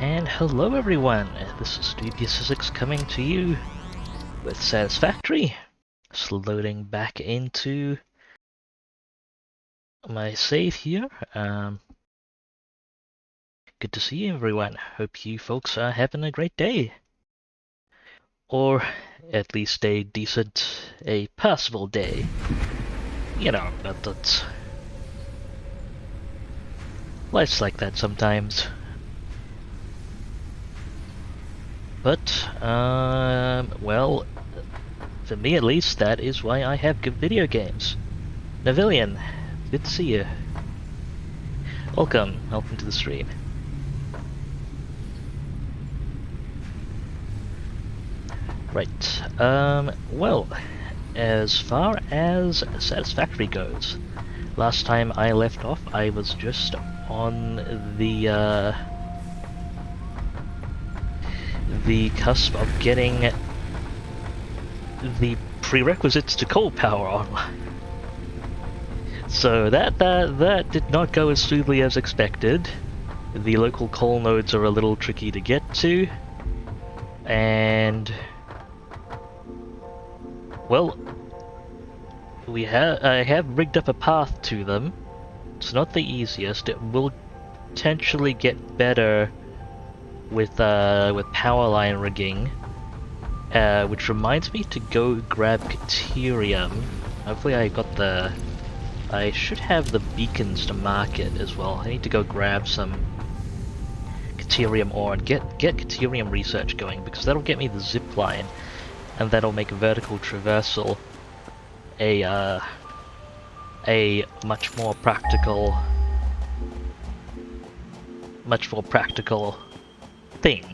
And hello everyone, this is Dubious6 coming to you with Satisfactory. Just loading back into my save here. Good to see everyone. Hope you folks are having a great day. Or at least a decent, a passable day. You know, that's... life's like that sometimes. But, well, for me at least, that is why I have good video games. Navillion, good to see you. Welcome to the stream. Right, well, as far as Satisfactory goes, last time I left off, I was just on the cusp of getting the prerequisites to coal power online. So that did not go as smoothly as expected. The local coal nodes are a little tricky to get to, and well, I have rigged up a path to them. It's not the easiest. It will potentially get better with power line rigging, which reminds me to go grab Caterium. Hopefully I should have the beacons to mark it as well. I need to go grab some Caterium ore and get Caterium research going, because that'll get me the zip line, and that'll make vertical traversal a much more practical thing.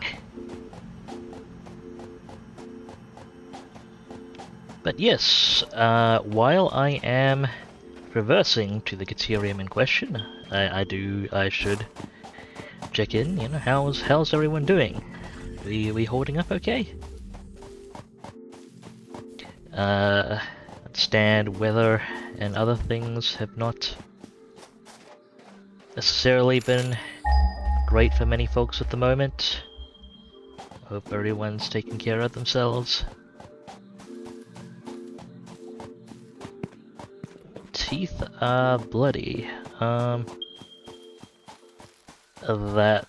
But yes, while I am traversing to the Caterium in question, I should check in. You know, how's everyone doing? We holding up okay? Understand weather and other things have not necessarily been great for many folks at the moment. Hope everyone's taking care of themselves. Teeth are bloody. That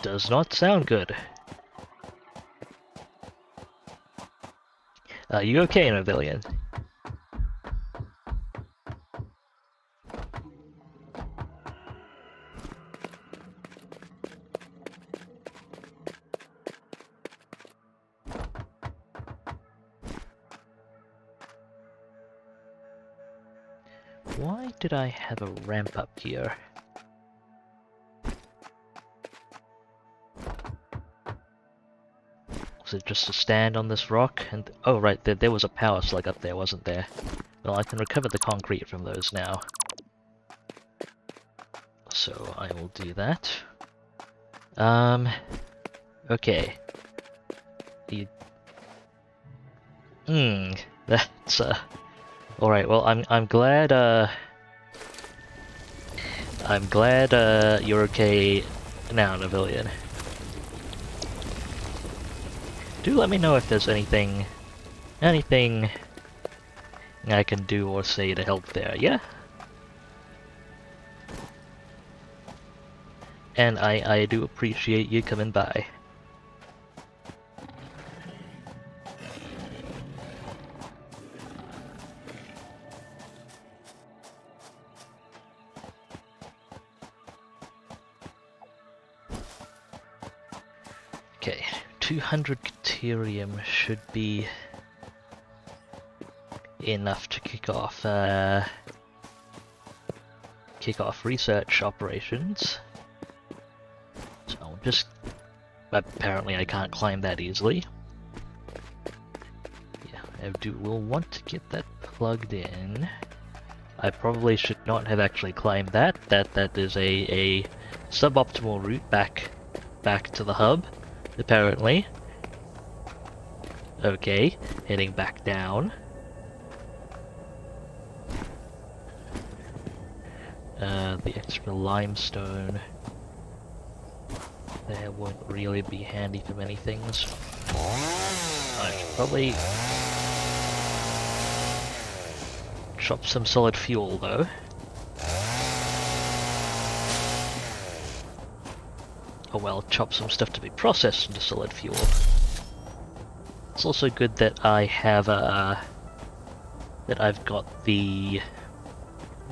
does not sound good. Are you okay, Navillion? Why did I have a ramp up here? Was it just to stand on this rock? And oh right, there was a power slug up there, wasn't there? Well, I can recover the concrete from those now. So I will do that. Okay. That's alright, well I'm glad you're okay now, Navillion. Do let me know if there's anything I can do or say to help there, yeah? And I do appreciate you coming by. Okay, 200 Caterium should be enough to kick off research operations. So I'll just... apparently I can't climb that easily. Yeah, we'll want to get that plugged in. I probably should not have actually climbed that. That is a suboptimal route back to the hub, apparently. Okay, heading back down. The extra limestone That won't really be handy for many things. I should probably chop some solid fuel though. Oh well, chop some stuff to be processed into solid fuel. It's also good that I have that I've got the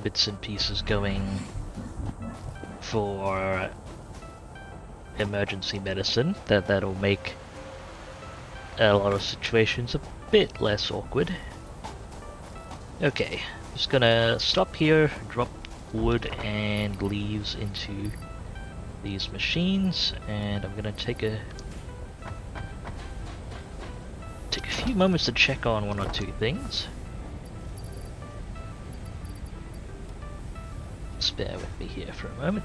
bits and pieces going for emergency medicine. That'll make a lot of situations a bit less awkward. Okay, just gonna stop here, drop wood and leaves into these machines, and I'm gonna take a few moments to check on one or two things. Just bear with me here for a moment.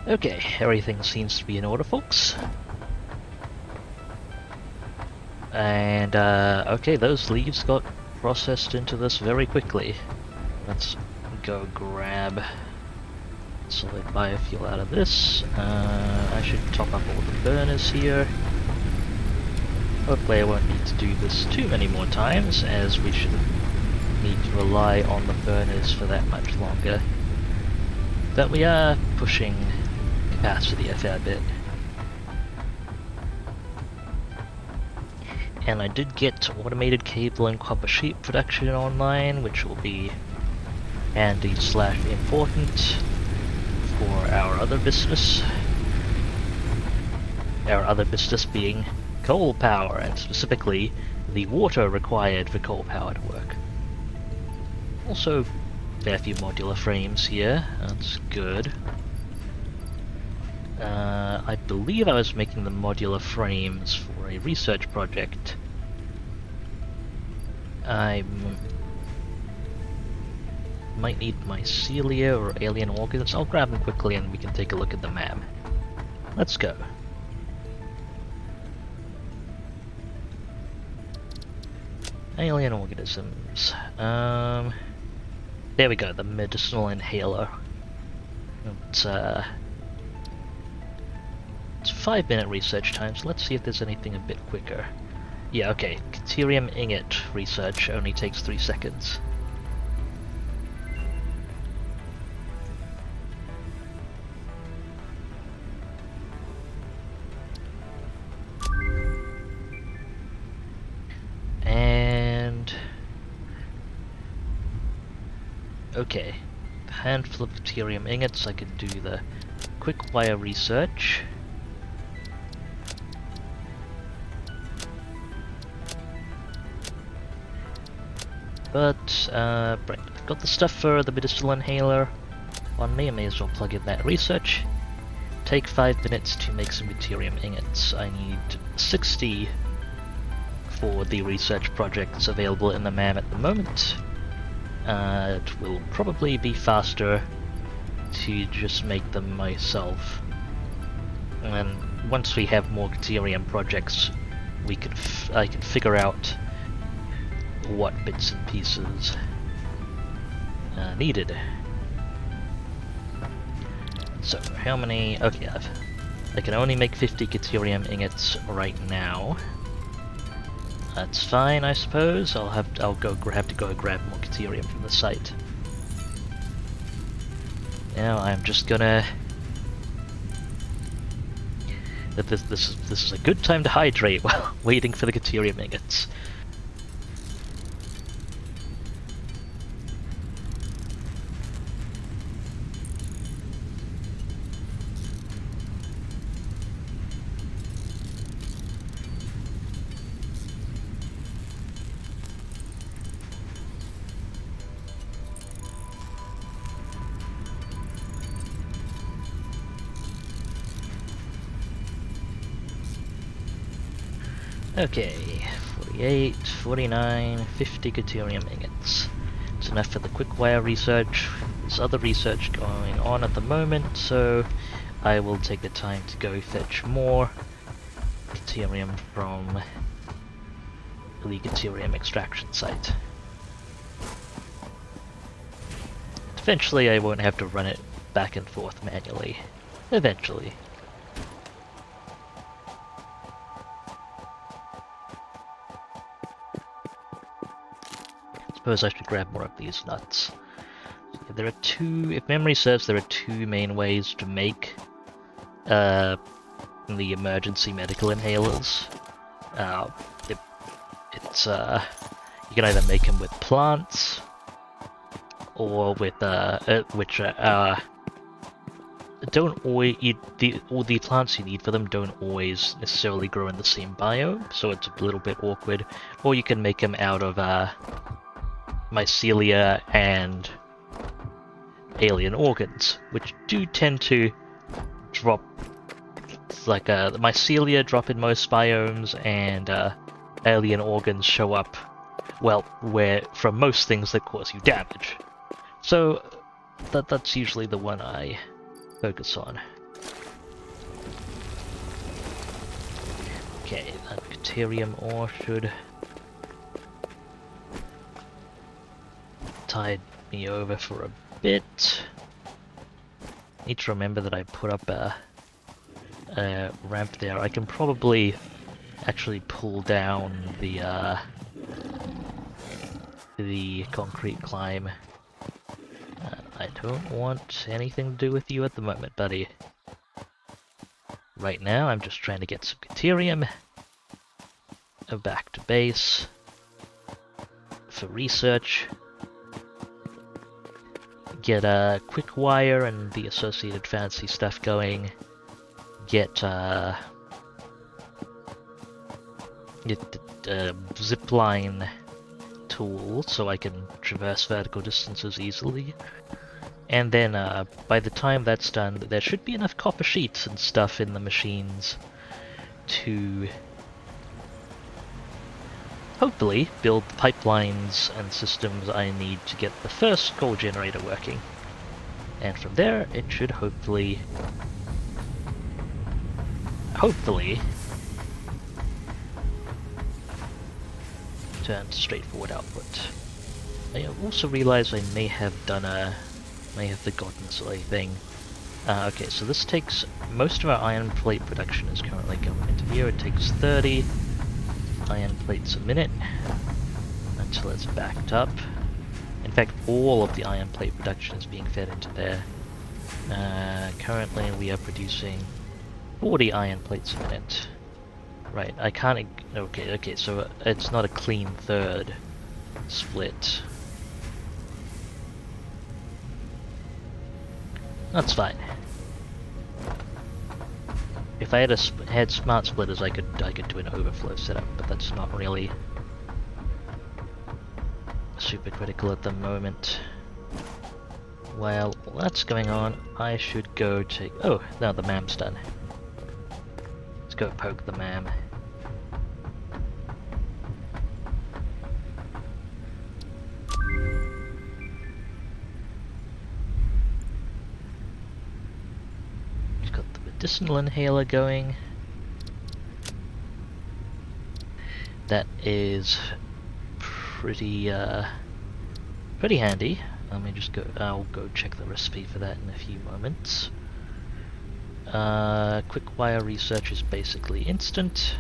Okay, everything seems to be in order, folks. And, okay, those leaves got processed into this very quickly. Let's go grab solid biofuel out of this. I should top up all the burners here. Hopefully I won't need to do this too many more times, as we shouldn't need to rely on the burners for that much longer. But we are pushing capacity a fair bit. And I did get automated cable and copper sheet production online, which will be handy / important for our other business. Our other business being coal power, and specifically the water required for coal power to work. Also, a fair few modular frames here, that's good. I believe I was making the modular frames for a research project. I might need mycelia or alien organs. I'll grab them quickly and we can take a look at the map. Let's go. Alien organisms. There we go, the medicinal inhaler. It's 5-minute research time, so let's see if there's anything a bit quicker. Yeah, okay, Deuterium ingot research only takes 3 seconds. And... okay, a handful of deuterium ingots, I can do the quick wire research. But, right, I've got the stuff for the medicinal inhaler on me, I may as well plug in that research. Take 5 minutes to make some deuterium ingots. I need 60 for the research project that's available in the MAM at the moment. it will probably be faster to just make them myself. And then once we have more Caterium projects, I can figure out what bits and pieces needed. So how many? Okay, I can only make 50 Caterium ingots right now. That's fine, I suppose. I'll have to go grab more Caterium from the site. Now I'm just gonna. This is a good time to hydrate while waiting for the Caterium ingots. Okay, 48, 49, 50 Caterium ingots. It's enough for the quick wire research. There's other research going on at the moment, so I will take the time to go fetch more Caterium from the Caterium extraction site. Eventually I won't have to run it back and forth manually. Eventually. Suppose I should grab more of these nuts. There are two, if memory serves, there are two main ways to make the emergency medical inhalers. You can either make them with plants or with which don't always the plants you need for them don't always necessarily grow in the same biome, so it's a little bit awkward. Or you can make them out of mycelia and alien organs, which do tend to drop. It's like the mycelia drop in most biomes, and alien organs show up, well, where from most things that cause you damage. So that's usually the one I focus on. Okay, that Caterium ore should tide me over for a bit. Need to remember that I put up a ramp there. I can probably actually pull down the concrete climb. I don't want anything to do with you at the moment, buddy. Right now, I'm just trying to get some Caterium back to base for research. Get a quick wire and the associated fancy stuff going. Get the zipline tool so I can traverse vertical distances easily. And then by the time that's done, there should be enough copper sheets and stuff in the machines to hopefully build the pipelines and systems I need to get the first coal generator working. And from there, it should hopefully turn to straightforward output. I also realize I may have forgotten something. Okay, so this takes most of our iron plate production is currently going into here. It takes 30 iron plates a minute until it's backed up. In fact, all of the iron plate production is being fed into there. Currently we are producing 40 iron plates a minute. Right, I can't... Okay, so it's not a clean third split. That's fine. If I had smart splitters, I could do an overflow setup, but that's not really super critical at the moment. While that's going on, I should go take... Oh, now the MAM's done. Let's go poke the MAM. medicinal inhaler going. That is pretty handy. Let me just go. I'll go check the recipe for that in a few moments. Quick wire research is basically instant.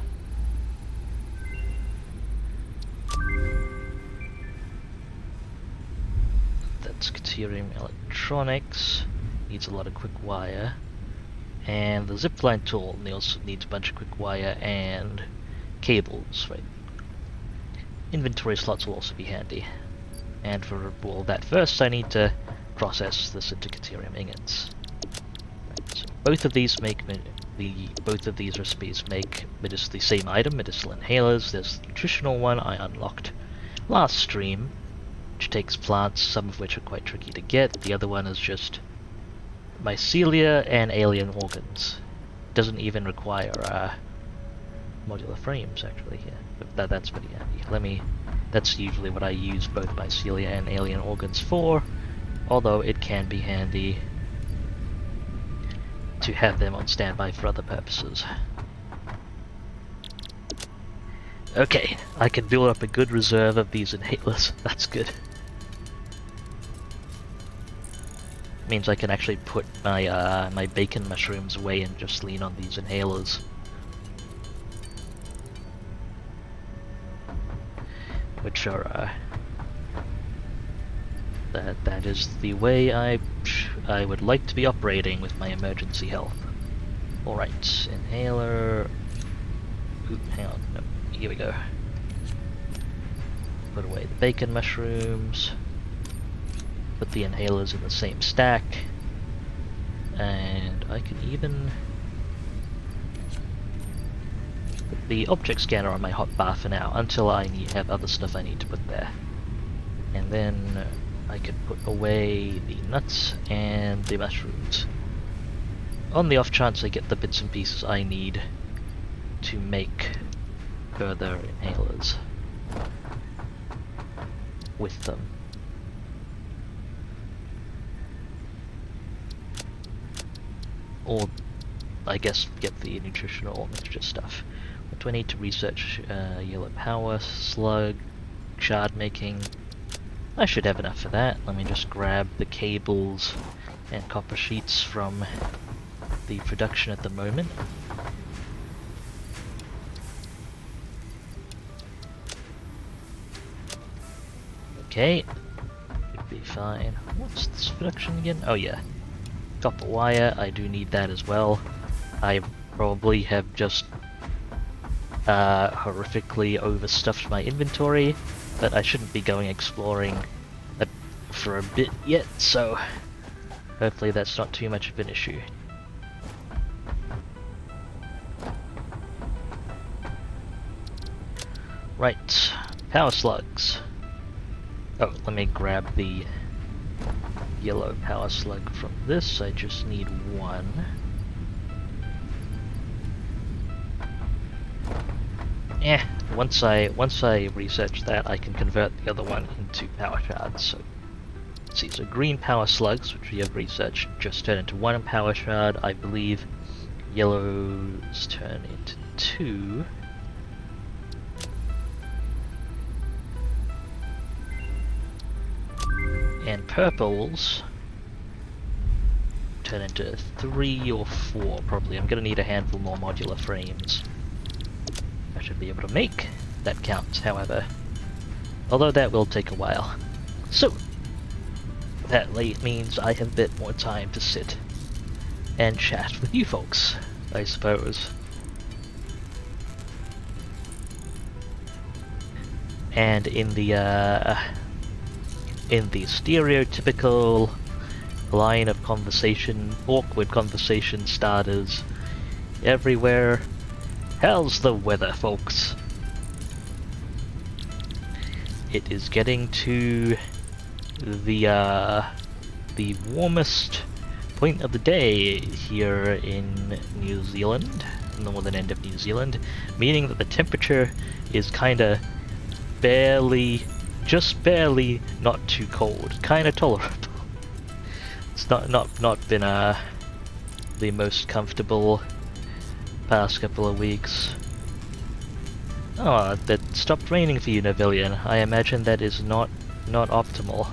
That's Caterium Electronics. Needs a lot of quick wire. And the zipline tool needs a bunch of quick wire and cables, right? Inventory slots will also be handy. And for all that, first I need to process this into Caterium ingots. Right, so both of these make both of these recipes make the same item, medicinal inhalers. There's the nutritional one I unlocked last stream, which takes plants, some of which are quite tricky to get. The other one is just mycelia and alien organs. Doesn't even require modular frames, actually. Yeah, but that's pretty handy. That's usually what I use both mycelia and alien organs for, although it can be handy to have them on standby for other purposes. Okay, I can build up a good reserve of these inhalers. That's good. Means I can actually put my my bacon mushrooms away and just lean on these inhalers. Which are that is the way I would like to be operating with my emergency health. All right, inhaler. Ooh, hang on, no, here we go. Put away the bacon mushrooms. Put the inhalers in the same stack, and I can even put the object scanner on my hotbar for now until I have other stuff I need to put there. And then I can put away the nuts and the mushrooms. On the off chance I get the bits and pieces I need to make further inhalers with them. Or, I guess, get the nutritional mixture stuff. What do I need to research? Yellow power, slug, shard making. I should have enough for that. Let me just grab the cables and copper sheets from the production at the moment. Okay, should be fine. What's this production again? Oh yeah. Copper wire, I do need that as well. I probably have just horrifically overstuffed my inventory, but I shouldn't be going exploring for a bit yet, so hopefully that's not too much of an issue. Right, power slugs. Oh, let me grab the yellow power slug from this. I just need one. Once I research that, I can convert the other one into power shards. So let's see, so green power slugs, which we have researched, just turn into one power shard. I believe yellows turn into two. And purples turn into 3 or 4, probably. I'm gonna need a handful more modular frames. I should be able to make that count, however. Although that will take a while. So, that means I have a bit more time to sit and chat with you folks, I suppose. And in the stereotypical line of conversation, awkward conversation starters everywhere. How's the weather, folks? It is getting to the warmest point of the day here in New Zealand, the northern end of New Zealand, meaning that the temperature is kinda just barely not too cold, kinda tolerable. It's not been the most comfortable past couple of weeks. Oh, that stopped raining for you, Navillion. I imagine that is not optimal.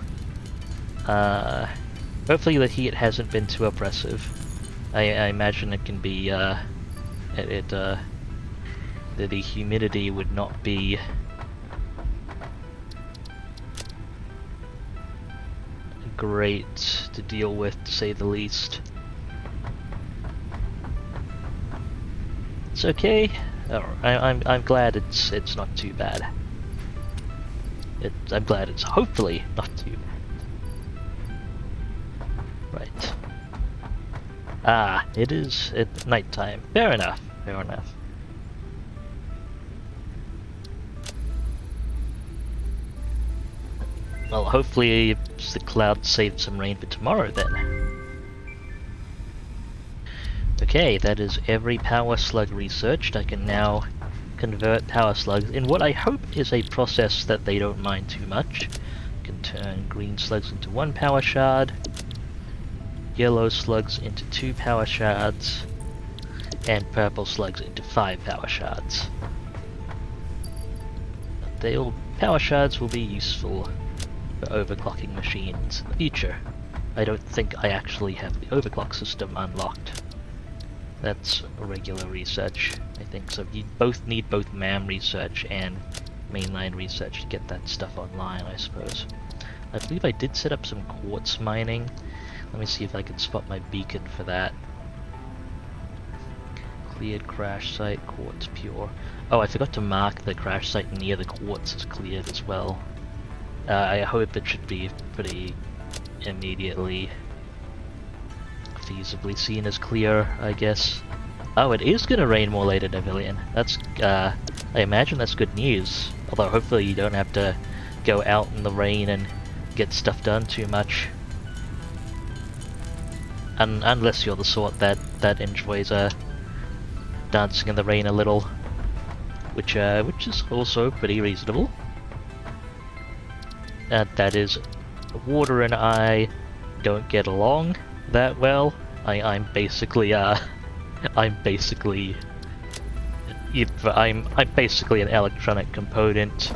Hopefully the heat hasn't been too oppressive. I imagine it can be, that the humidity would not be great to deal with, to say the least. It's okay. Oh, I'm glad it's not too bad. I'm glad it's hopefully not too bad. Right. Ah, it is at nighttime. Fair enough. Fair enough. Well, hopefully the clouds saved some rain for tomorrow then. Okay, that is every power slug researched. I can now convert power slugs in what I hope is a process that they don't mind too much. I can turn green slugs into 1 power shard, yellow slugs into 2 power shards, and purple slugs into 5 power shards. Power shards will be useful for overclocking machines in the future. I don't think I actually have the overclock system unlocked. That's regular research, I think. So you both need both MAM research and mainline research to get that stuff online, I suppose. I believe I did set up some quartz mining. Let me see if I can spot my beacon for that. Cleared crash site, quartz pure. Oh, I forgot to mark the crash site near the quartz as cleared as well. I hope it should be pretty immediately feasibly seen as clear, I guess. Oh, it is gonna rain more later, Navillion. That's, I imagine that's good news. Although hopefully you don't have to go out in the rain and get stuff done too much. Unless you're the sort that enjoys, dancing in the rain a little. Which is also pretty reasonable. That is, water and I don't get along that well. I'm basically an electronic component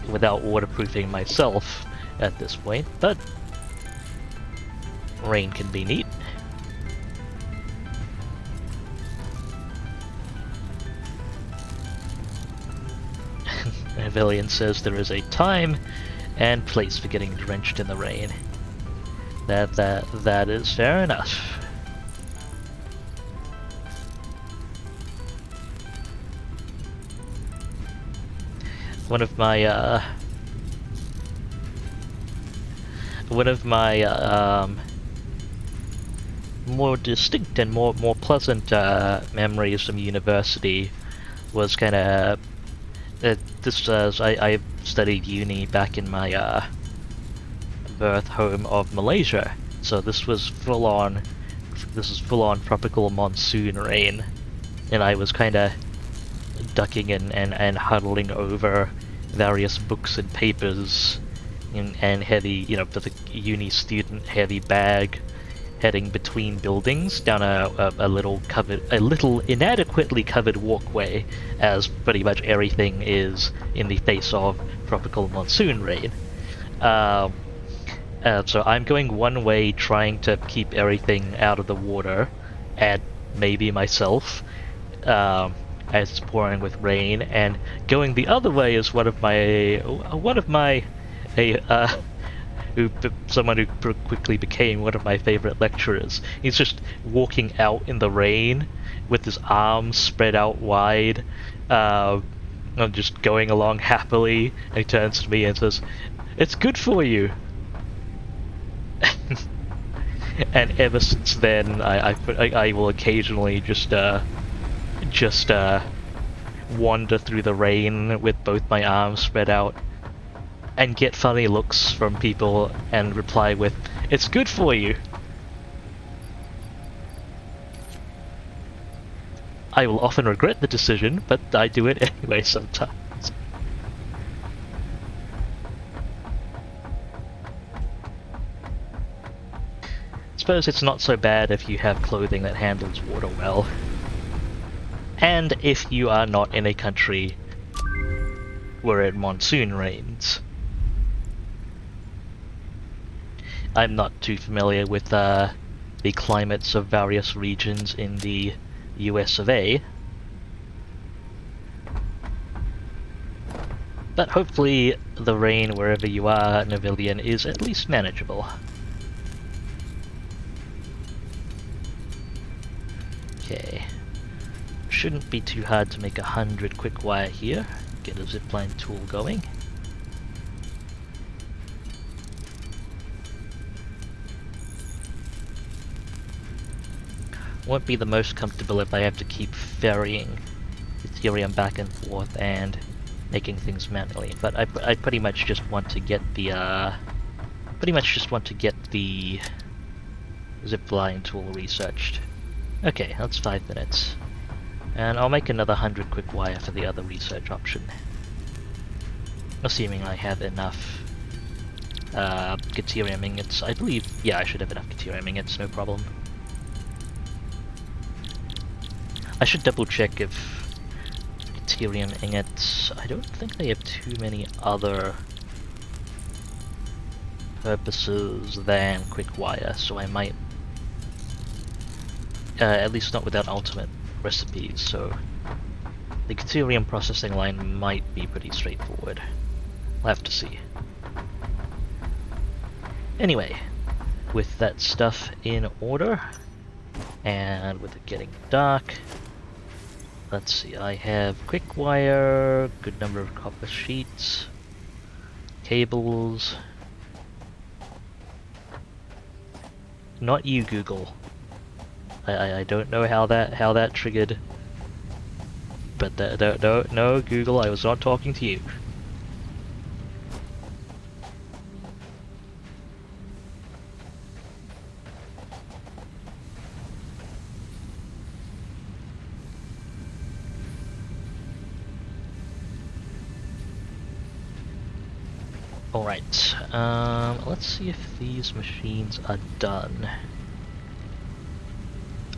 without waterproofing myself at this point, but rain can be neat. Navillion says there is a time and place for getting drenched in the rain. That is fair enough. One of my more distinct and more pleasant memories from university was kind of I studied uni back in my birth home of Malaysia, so this was full on tropical monsoon rain, and I was kind of ducking and huddling over various books and papers and heavy, with a uni student heavy bag, heading between buildings down a little inadequately covered walkway, as pretty much everything is in the face of tropical monsoon rain. So I'm going one way, trying to keep everything out of the water, and maybe myself, as it's pouring with rain, and going the other way is someone who quickly became one of my favorite lecturers. He's just walking out in the rain with his arms spread out wide, and just going along happily, and he turns to me and says, "It's good for you." And ever since then, I will occasionally just wander through the rain with both my arms spread out, and get funny looks from people and reply with, "It's good for you." I will often regret the decision, but I do it anyway sometimes. suppose it's not so bad if you have clothing that handles water well. And if you are not in a country where it monsoon rains. I'm not too familiar with the climates of various regions in the US of A. But hopefully the rain wherever you are, Navillion, is at least manageable. Okay. Shouldn't be too hard to make 100 quick wire here. Get a zipline tool going. Won't be the most comfortable if I have to keep ferrying Ethereum back and forth and making things manually, but I pretty much just want to get the zipline tool researched. Okay, that's 5 minutes. And I'll make another 100 quick wire for the other research option. Assuming I have enough Caterium ingots. I believe, yeah, I should have enough Caterium ingots, no problem. I should double check if Caterium ingots, I don't think they have too many other purposes than quick wire, so I might, at least not without ultimate recipes, so the Caterium processing line might be pretty straightforward. We'll have to see. Anyway, with that stuff in order, and with it getting dark, let's see, I have quick wire, good number of copper sheets, cables. Not you, Google. I don't know how that triggered, but no, Google, I was not talking to you. Alright, let's see if these machines are done.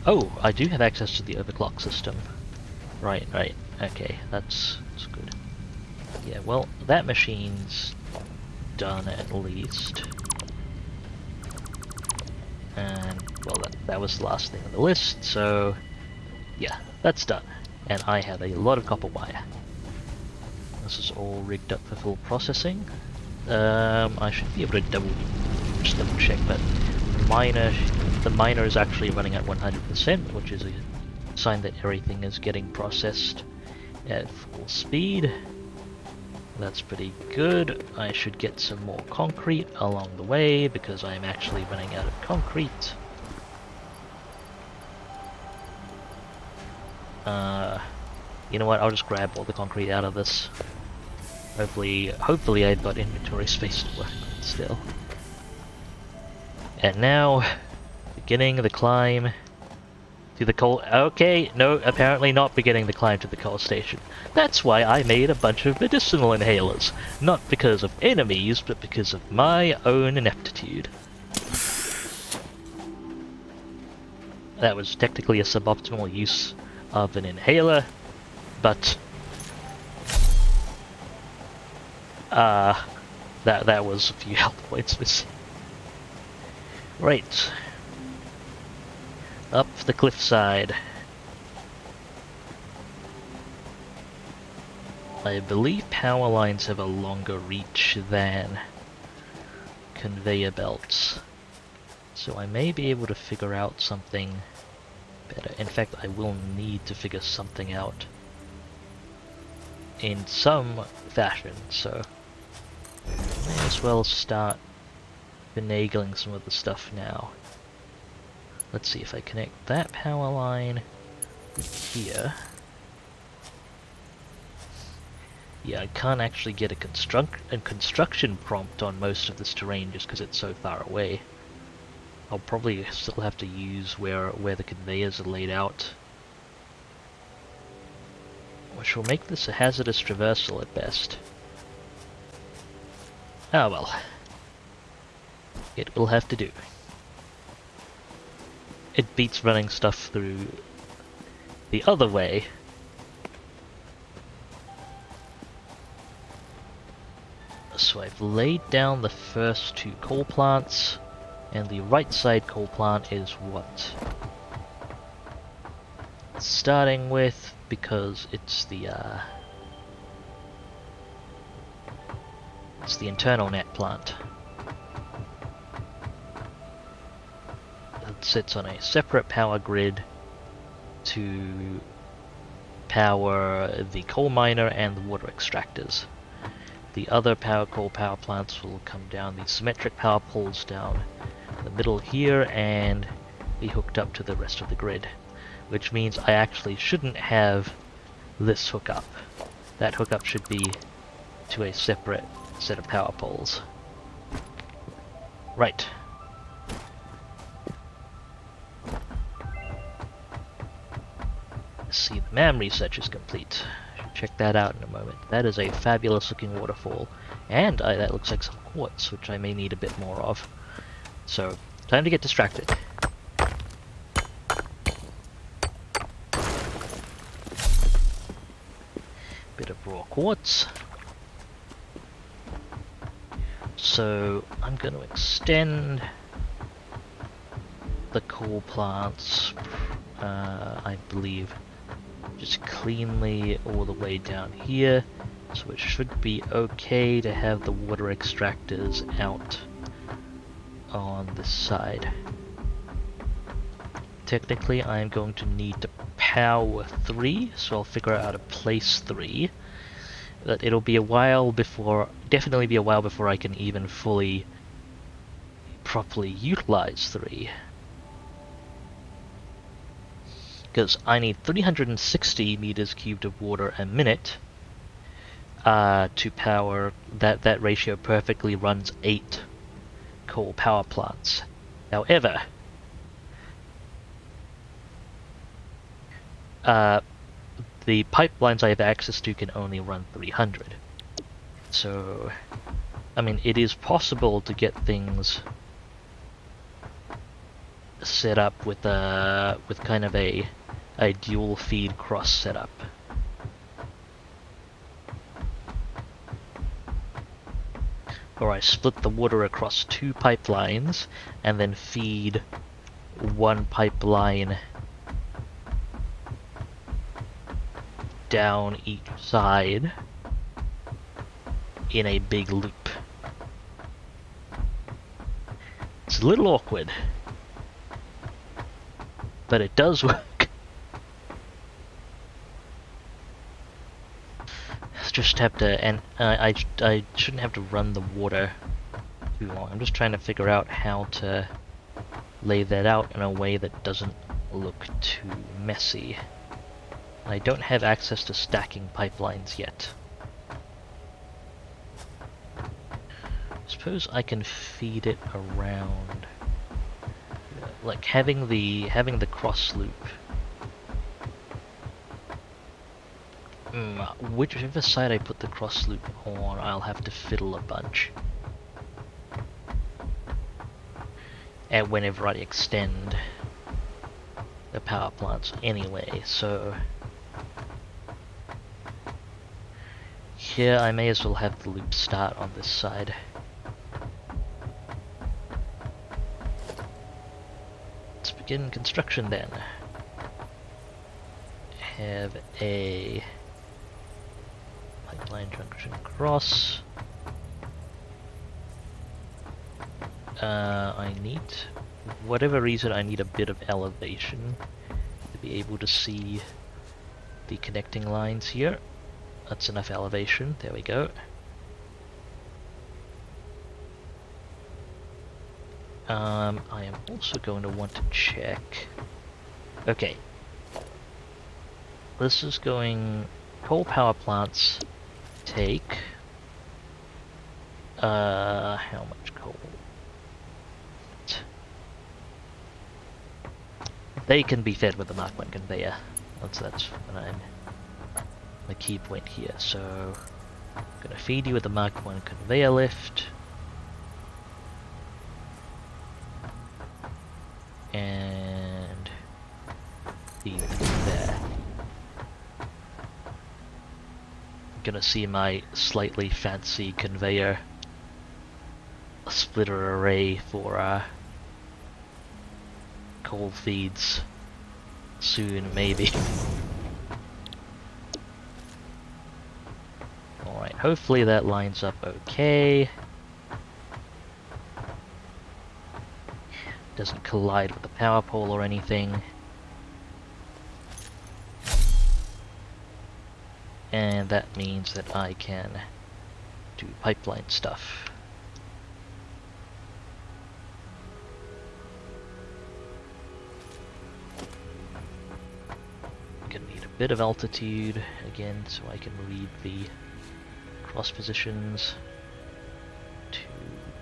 Oh, I do have access to the overclock system. Right, okay, that's good. Yeah, well, that machine's done at least. And, well, that was the last thing on the list, so yeah, that's done. And I have a lot of copper wire. This is all rigged up for full processing. I should be able to double check, but the miner is actually running at 100%, which is a sign that everything is getting processed at full speed. That's pretty good. I should get some more concrete along the way because I'm actually running out of concrete. You know what? I'll just grab all the concrete out of this. Hopefully I've got inventory space to work on still. And now, beginning the climb to the coal. Okay, no, apparently not beginning the climb to the coal station. That's why I made a bunch of medicinal inhalers. Not because of enemies, but because of my own ineptitude. That was technically a suboptimal use of an inhaler, but that was a few health points missing. Right. Up the cliffside. I believe power lines have a longer reach than conveyor belts, so I may be able to figure out something better. In fact, I will need to figure something out in some fashion, so may as well start finagling some of the stuff now. Let's see if I connect that power line here. Yeah, I can't actually get a construction prompt on most of this terrain just because it's so far away. I'll probably still have to use where the conveyors are laid out, which will make this a hazardous traversal at best. Ah well. It will have to do. it beats running stuff through the other way. So I've laid down the first 2 coal plants, and the right side coal plant is what it's starting with, because it's the internal net plant. It sits on a separate power grid to power the coal miner and the water extractors. The other coal power plants will come down the symmetric power poles down the middle here and be hooked up to the rest of the grid, which means I actually shouldn't have this hookup. That hookup should be to a separate set of power poles. Right. See, the MAM research is complete. Check that out in a moment. That is a fabulous looking waterfall, and that looks like some quartz, which I may need a bit more of. So, time to get distracted. Bit of raw quartz. So, I'm going to extend the coal plants, I believe, just cleanly all the way down here, so it should be okay to have the water extractors out on this side. Technically I'm going to need to power 3, so I'll figure out how to place 3. But it'll be a while before, definitely be a while before I can even fully, properly utilize 3. Because I need 360 meters cubed of water a minute to power that ratio perfectly runs 8 coal power plants. However, the pipelines I have access to can only run 300. So, I mean, it is possible to get things set up with kind of a dual feed cross setup. Or I split the water across 2 pipelines and then feed 1 pipeline down each side in a big loop. It's a little awkward, but it does work. Just have to, and I shouldn't have to run the water too long. I'm just trying to figure out how to lay that out in a way that doesn't look too messy. I don't have access to stacking pipelines yet. Suppose I can feed it around, like having the cross loop. Whichever side I put the cross loop on, I'll have to fiddle a bunch. And whenever I extend the power plants anyway, so here I may as well have the loop start on this side. Let's begin construction then. Have a pipeline junction cross. I need, for whatever reason, I need a bit of elevation to be able to see the connecting lines here. That's enough elevation, there we go. I am also going to want to check. Okay. This is going, coal power plants take, how much coal? They can be fed with the Mark 1 conveyor. That's what I'm, the key point here. So, I'm gonna feed you with the Mark 1 conveyor lift. And gonna see my slightly fancy conveyor splitter array for coal feeds soon, maybe. Alright, hopefully that lines up okay. Doesn't collide with the power pole or anything. And that means that I can do pipeline stuff. Gonna need a bit of altitude again so I can read the cross positions. 2,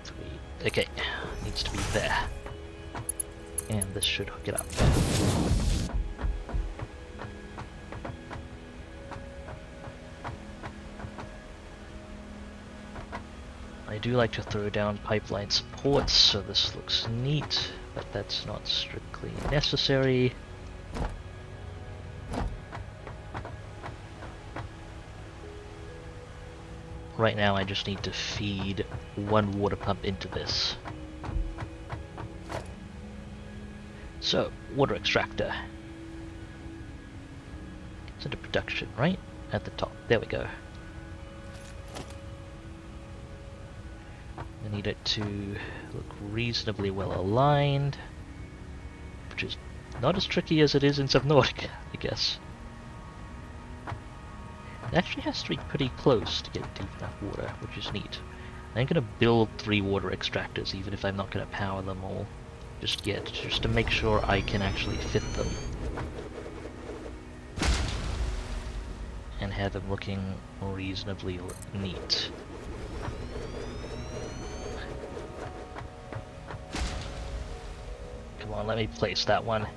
3. Okay, needs to be there. And this should hook it up. I do like to throw down pipeline supports, so this looks neat, but that's not strictly necessary. Right now I just need to feed one water pump into this. So, water extractor. It's into production, right? At the top. There we go. I need it to look reasonably well aligned, which is not as tricky as it is in Subnautica, I guess. It actually has to be pretty close to get deep enough water, which is neat. I'm gonna build 3 water extractors, even if I'm not gonna power them all just yet, just to make sure I can actually fit them. And have them looking reasonably neat. Come on, let me place that one.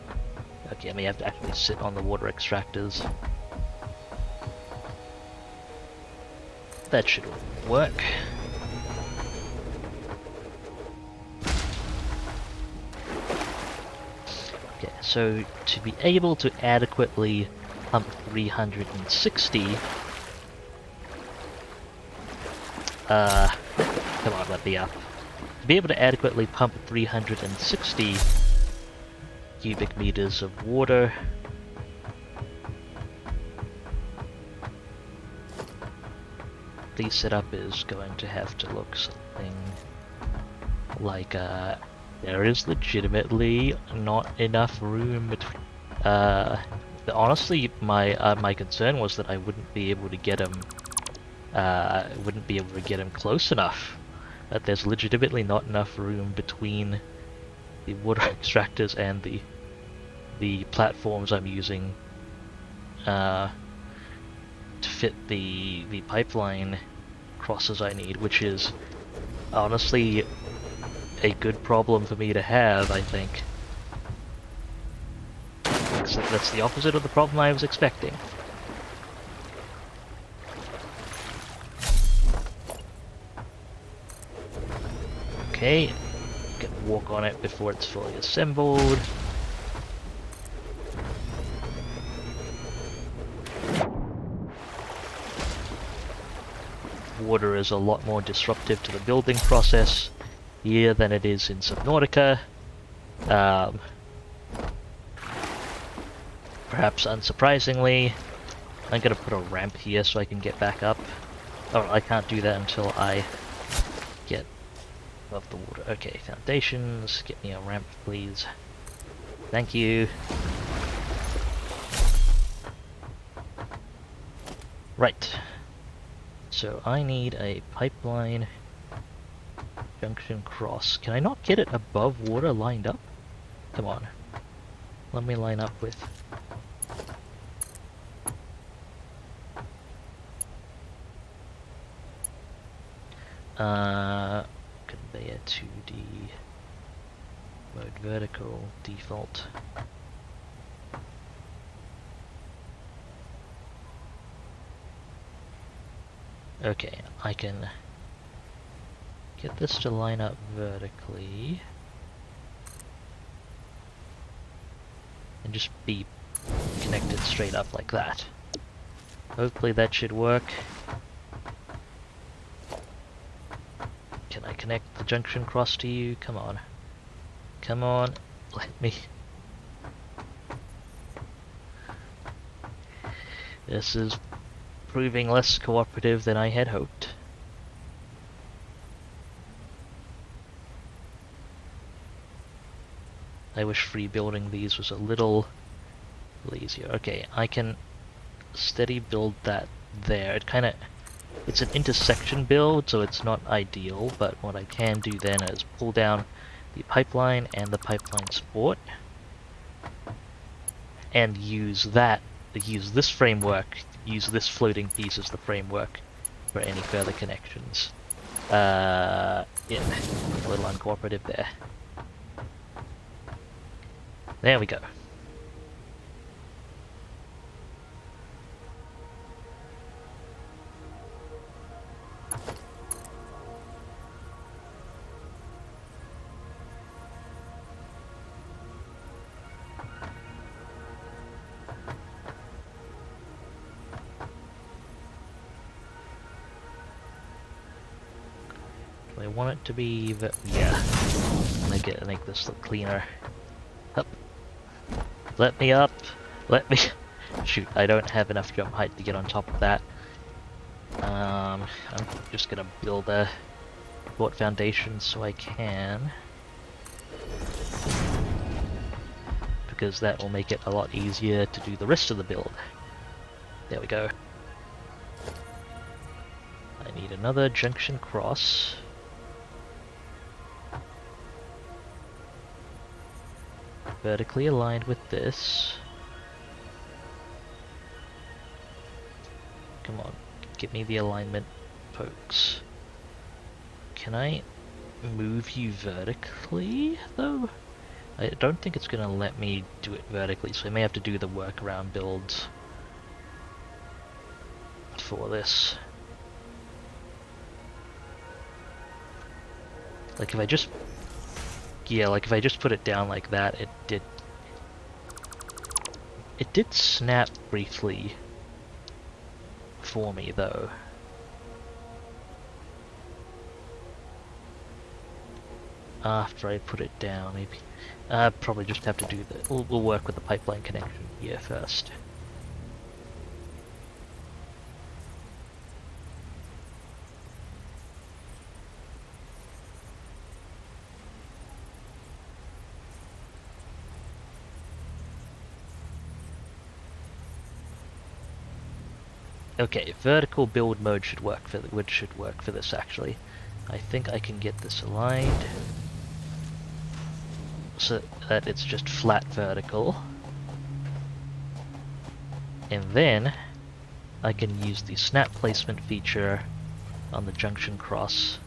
Okay, I may have to actually sit on the water extractors. That should work. Okay, so to be able to adequately pump 360... come on, let me up. To be able to adequately pump 360 cubic meters of water, the setup is going to have to look something like there is legitimately not enough room between. Honestly, my concern was that I wouldn't be able to get him close enough. That there's legitimately not enough room between the water extractors and the platforms I'm using to fit the pipeline crosses I need, which is honestly a good problem for me to have, I think. Except that's the opposite of the problem I was expecting. Okay, can walk on it before it's fully assembled. Water is a lot more disruptive to the building process here than it is in Subnautica. Perhaps unsurprisingly, I'm gonna put a ramp here so I can get back up. Oh, I can't do that until I get above the water. Okay, foundations, get me a ramp please. Thank you. Right. So I need a pipeline junction cross. Can I not get it above water lined up? Come on. Let me line up with... conveyor 2D. Mode vertical, default. Okay, I can get this to line up vertically and just be connected straight up like that. Hopefully that should work. Can I connect the junction cross to you? Come on. Come on. Let me... This is proving less cooperative than I had hoped. I wish free building these was a little easier. Okay, I can steady build that there. It's an intersection build, so it's not ideal, but what I can do then is pull down the pipeline and the pipeline support and use this framework, use this floating piece as the framework for any further connections. Yeah, a little uncooperative there. There we go. Do I want it to be... yeah. Make this look cleaner. Up. Let me up! Let me... Shoot, I don't have enough jump height to get on top of that. I'm just gonna build a support foundation so I can. Because that will make it a lot easier to do the rest of the build. There we go. I need another junction cross. Vertically aligned with this. Come on, give me the alignment, folks. Can I move you vertically, though? I don't think it's gonna let me do it vertically, so I may have to do the workaround builds for this. Like if I just... yeah, like if I just put it down like that, it did snap briefly for me, though. After I put it down, maybe. Probably just have to do the... We'll work with the pipeline connection here first. Okay, vertical build mode should work for this actually. I think I can get this aligned so that it's just flat vertical. And then I can use the snap placement feature on the junction cross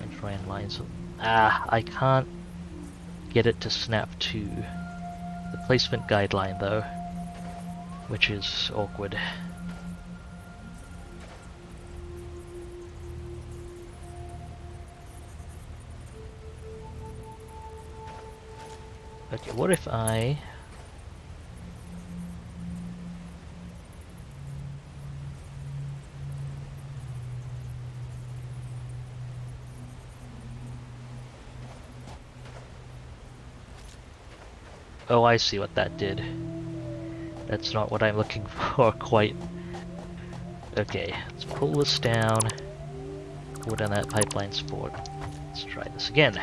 and try and line some... I can't get it to snap to the placement guideline though, which is awkward. Okay, what if I... Oh, I see what that did. That's not what I'm looking for quite. Okay, let's pull this down. Pull down that pipeline support. Let's try this again.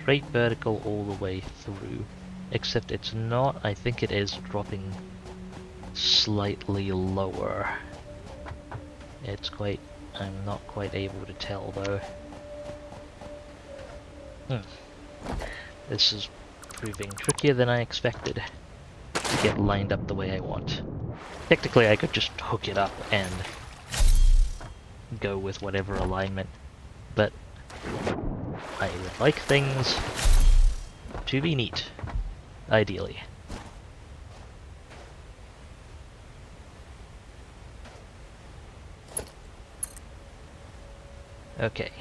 Straight vertical all the way through, except it's not. I think it is dropping slightly lower. It's quite... I'm not quite able to tell though. This is proving trickier than I expected to get lined up the way I want. Technically I could just hook it up and go with whatever alignment, but I would like things to be neat, ideally. Okay.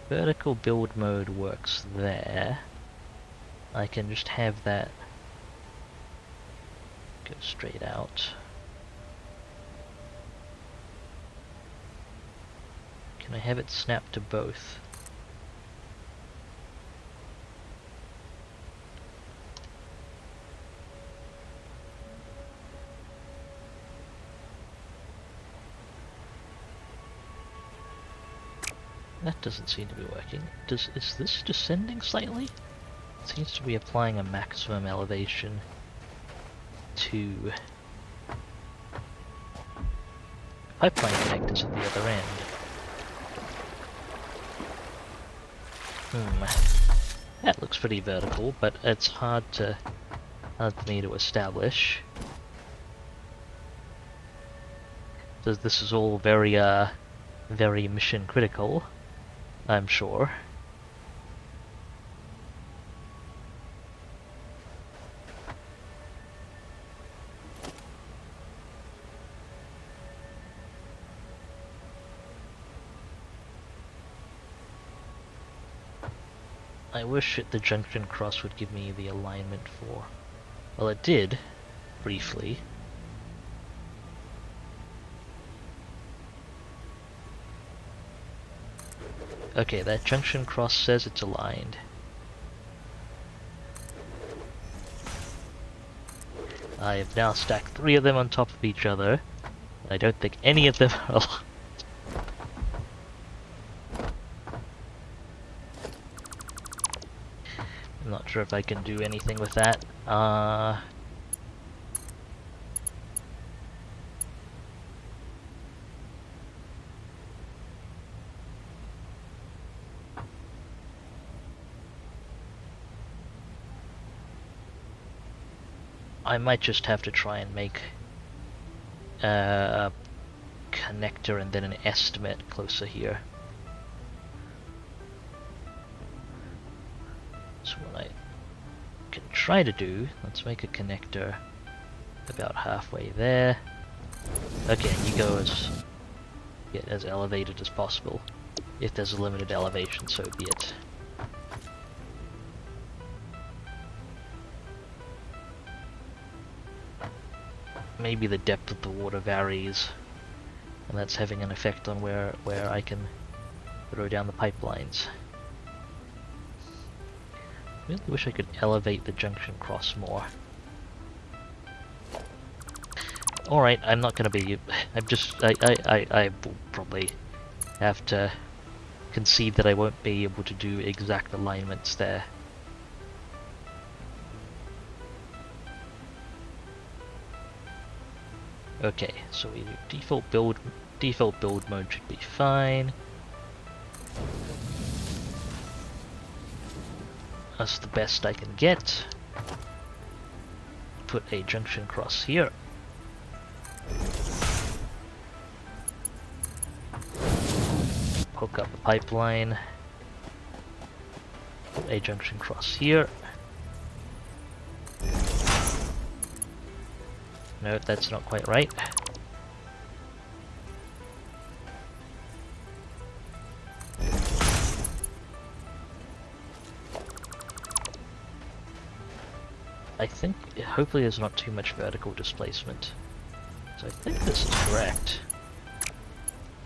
Vertical build mode works there. I can just have that go straight out. Can I have it snap to both? That doesn't seem to be working. Is this descending slightly? It seems to be applying a maximum elevation to pipeline connectors at the other end. That looks pretty vertical, but it's hard for me to establish. So this is all very mission critical, I'm sure. I wish the junction cross would give me the alignment for... Well, it did, briefly. Okay, that junction cross says it's aligned. I have now stacked 3 of them on top of each other. I don't think any of them are aligned. I'm not sure if I can do anything with that. I might just have to try and make a connector and then an estimate closer here. So what I can try to do, let's make a connector about halfway there. Okay, you go get as elevated as possible. If there's a limited elevation, so be it. Maybe the depth of the water varies, and that's having an effect on where I can throw down the pipelines. I really wish I could elevate the junction cross more. Alright, I'm not gonna be... I will probably have to concede that I won't be able to do exact alignments there. Okay, so we do default build mode should be fine. That's the best I can get. Put a junction cross here. Hook up the pipeline. Put a junction cross here. No, that's not quite right. I think, hopefully there's not too much vertical displacement. So I think this is correct.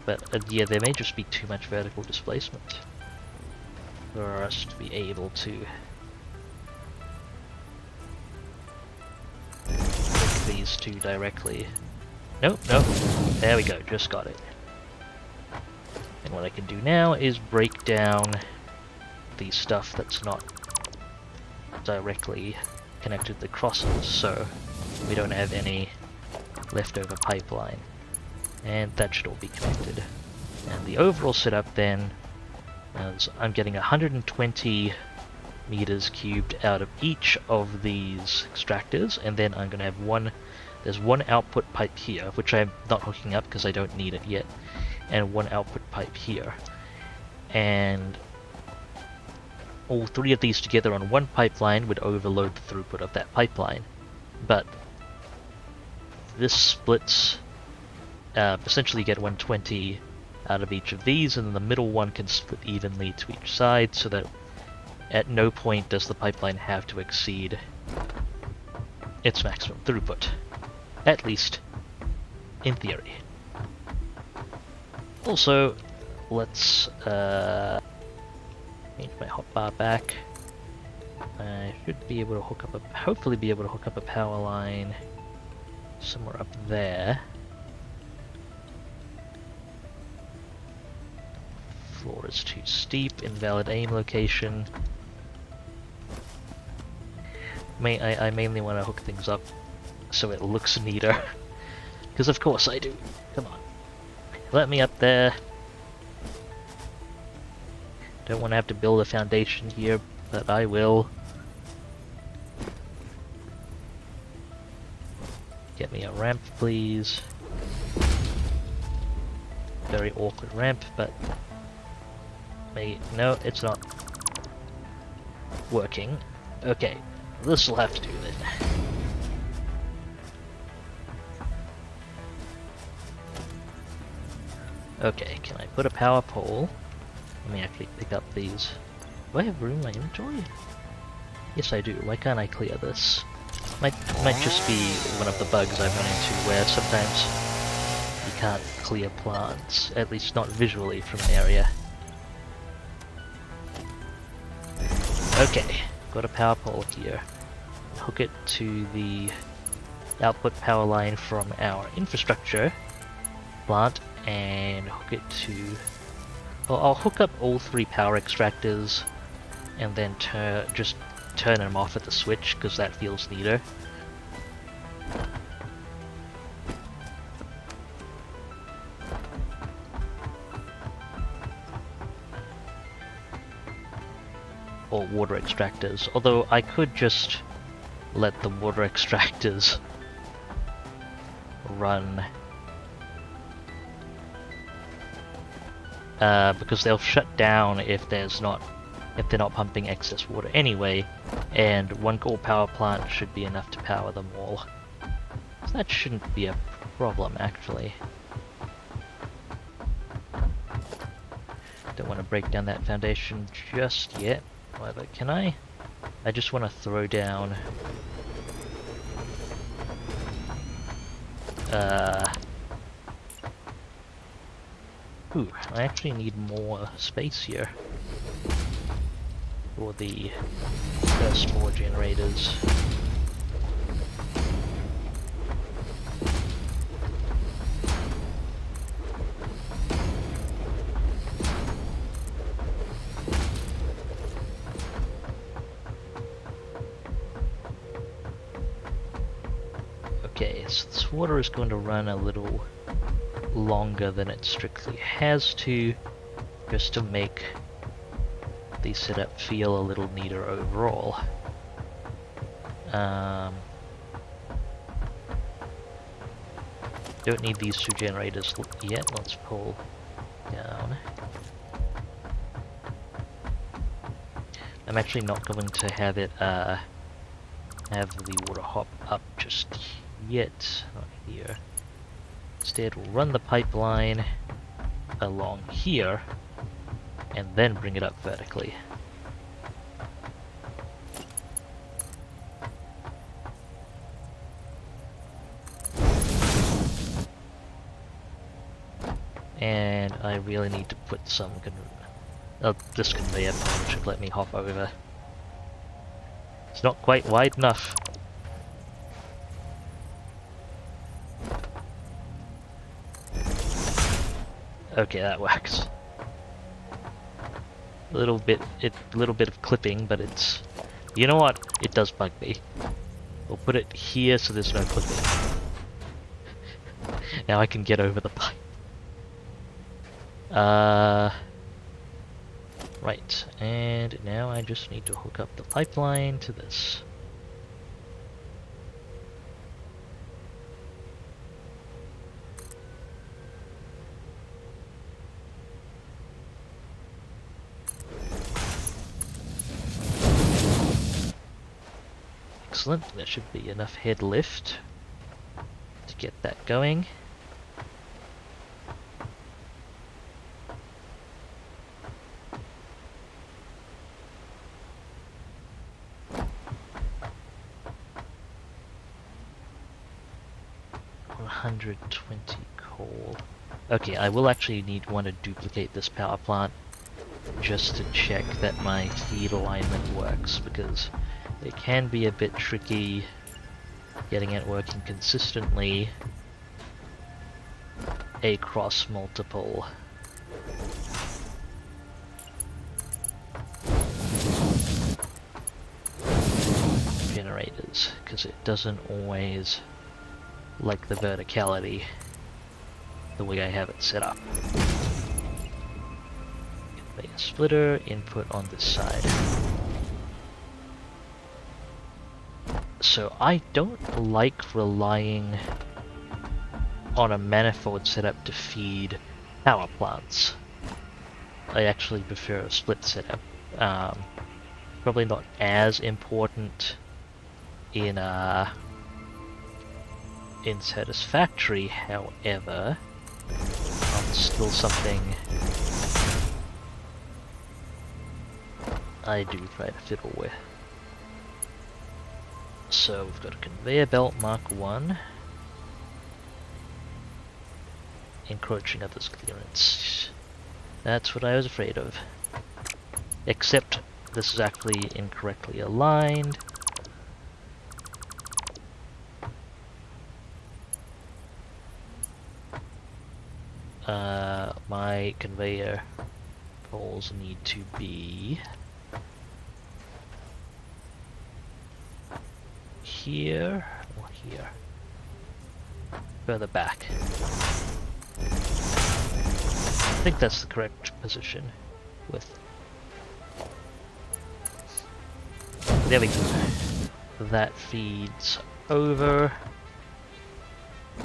But yeah, there may just be too much vertical displacement for us to be able to link these two directly. Nope, nope. There we go, just got it. And what I can do now is break down the stuff that's not directly connected to the crosses, so we don't have any leftover pipeline. And that should all be connected. And the overall setup then is I'm getting 120 meters cubed out of each of these extractors, and then I'm going to have there's one output pipe here, which I'm not hooking up because I don't need it yet, and one output pipe here. And all 3 of these together on one pipeline would overload the throughput of that pipeline. But this splits, essentially you get 120 out of each of these, and then the middle one can split evenly to each side so that at no point does the pipeline have to exceed its maximum throughput. At least in theory. Also, let's change my hotbar back. I should be able to hook up hopefully be able to hook up a power line somewhere up there. Floor is too steep, invalid aim location. I mainly want to hook things up so it looks neater. Because of course I do. Come on. Let me up there. Don't want to have to build a foundation here, but I will. Get me a ramp, please. Very awkward ramp, but... No, it's not working. Okay, this will have to do then. Okay, can I put a power pole? Let me actually pick up these. Do I have room in my inventory? Yes I do. Why can't I clear this? Might just be one of the bugs I've run into where sometimes you can't clear plants, at least not visually from an area. Okay, got a power pole here. Hook it to the output power line from our infrastructure plant and hook it to... Well, I'll hook up all 3 power extractors and then just turn them off at the switch because that feels neater. Or water extractors, although I could just let the water extractors run because they'll shut down if they're not pumping excess water anyway, and one core power plant should be enough to power them all. So that shouldn't be a problem actually. Don't want to break down that foundation just yet. However, can I? I just want to throw down ooh, I actually need more space here for the first 4 generators. Okay, so this water is going to run a little longer than it strictly has to, just to make the setup feel a little neater overall. Don't need these 2 generators yet, let's pull down. I'm actually not going to have it have the water hop up just yet, not here. Instead we'll run the pipeline along here and then bring it up vertically. And I really need to put some this conveyor belt should let me hop over. It's not quite wide enough. Okay, that works. A little bit of clipping, but it's... You know what? It does bug me. We'll put it here so there's no clipping. Now I can get over the pipe. Right, and now I just need to hook up the pipeline to this. Excellent, there should be enough head lift to get that going. 120 coal. Okay, I will actually want to duplicate this power plant just to check that my feed alignment works, because it can be a bit tricky getting it working consistently across multiple generators, because it doesn't always like the verticality the way I have it set up. Conveyor splitter, input on this side. So I don't like relying on a manifold setup to feed power plants. I actually prefer a split setup. Probably not as important in Satisfactory, however, still something I do try to fiddle with. So we've got a conveyor belt Mark 1. Encroaching others' clearance. That's what I was afraid of. Except this is actually incorrectly aligned. My conveyor poles need to be here or here. Further back. I think that's the correct position with... There we go. That feeds over.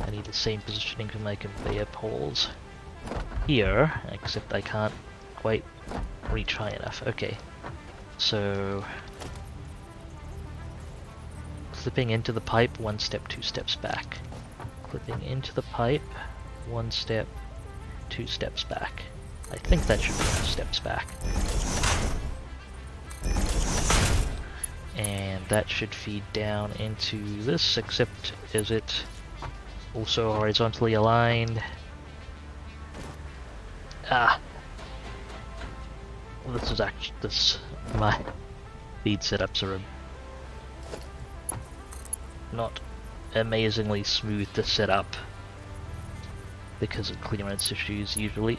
I need the same positioning for my conveyor poles here, except I can't quite reach high enough. Okay, so clipping into the pipe, 1 step, 2 steps back. Clipping into the pipe, 1 step, 2 steps back. I think that should be 2 steps back. And that should feed down into this, except is it also horizontally aligned? Ah! Well, this is actually, my feed setups are not amazingly smooth to set up because of clearance issues usually.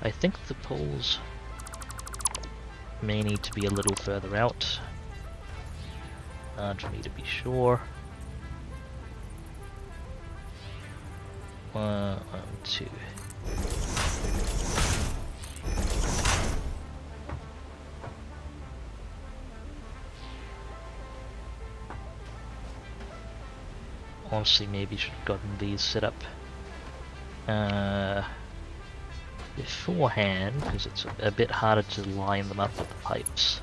I think the poles may need to be a little further out. Hard for me to be sure. 1, 2. Honestly, maybe should have gotten these set up beforehand, because it's a bit harder to line them up with the pipes.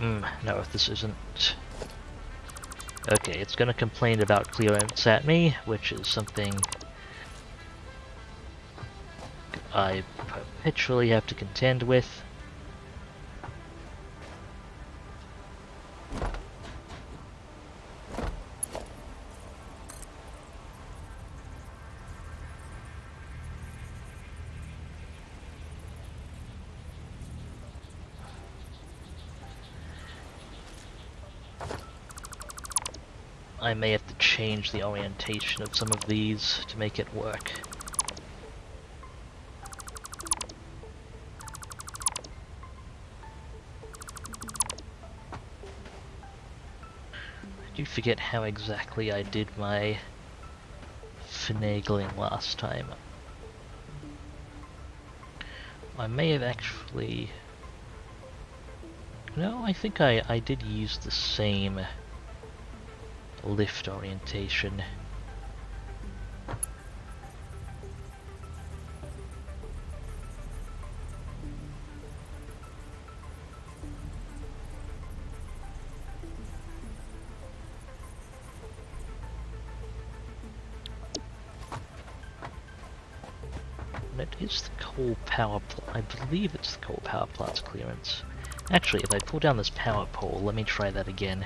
No, this isn't... Okay, it's gonna complain about clearance at me, which is something I perpetually have to contend with. I may have to change the orientation of some of these to make it work. I do forget how exactly I did my finagling last time. I may have actually... No, I think I did use the same lift orientation. And it is the coal power plant. I believe it's the coal power plant's clearance. Actually, if I pull down this power pole, let me try that again.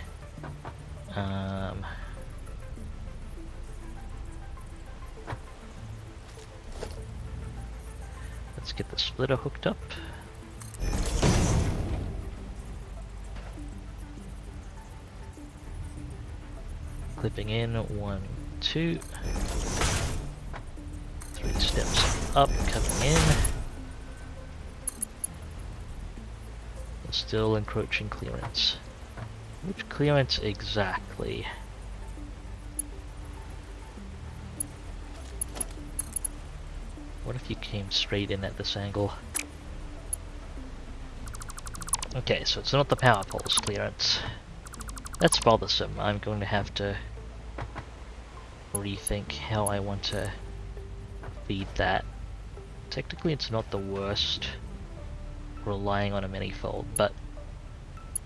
Let's get the splitter hooked up. Clipping in, 1, 2. 3 steps up, coming in. Still encroaching clearance. Which clearance exactly? What if you came straight in at this angle? Okay, so it's not the power pole's clearance. That's bothersome. I'm going to have to rethink how I want to feed that. Technically it's not the worst relying on a manifold, but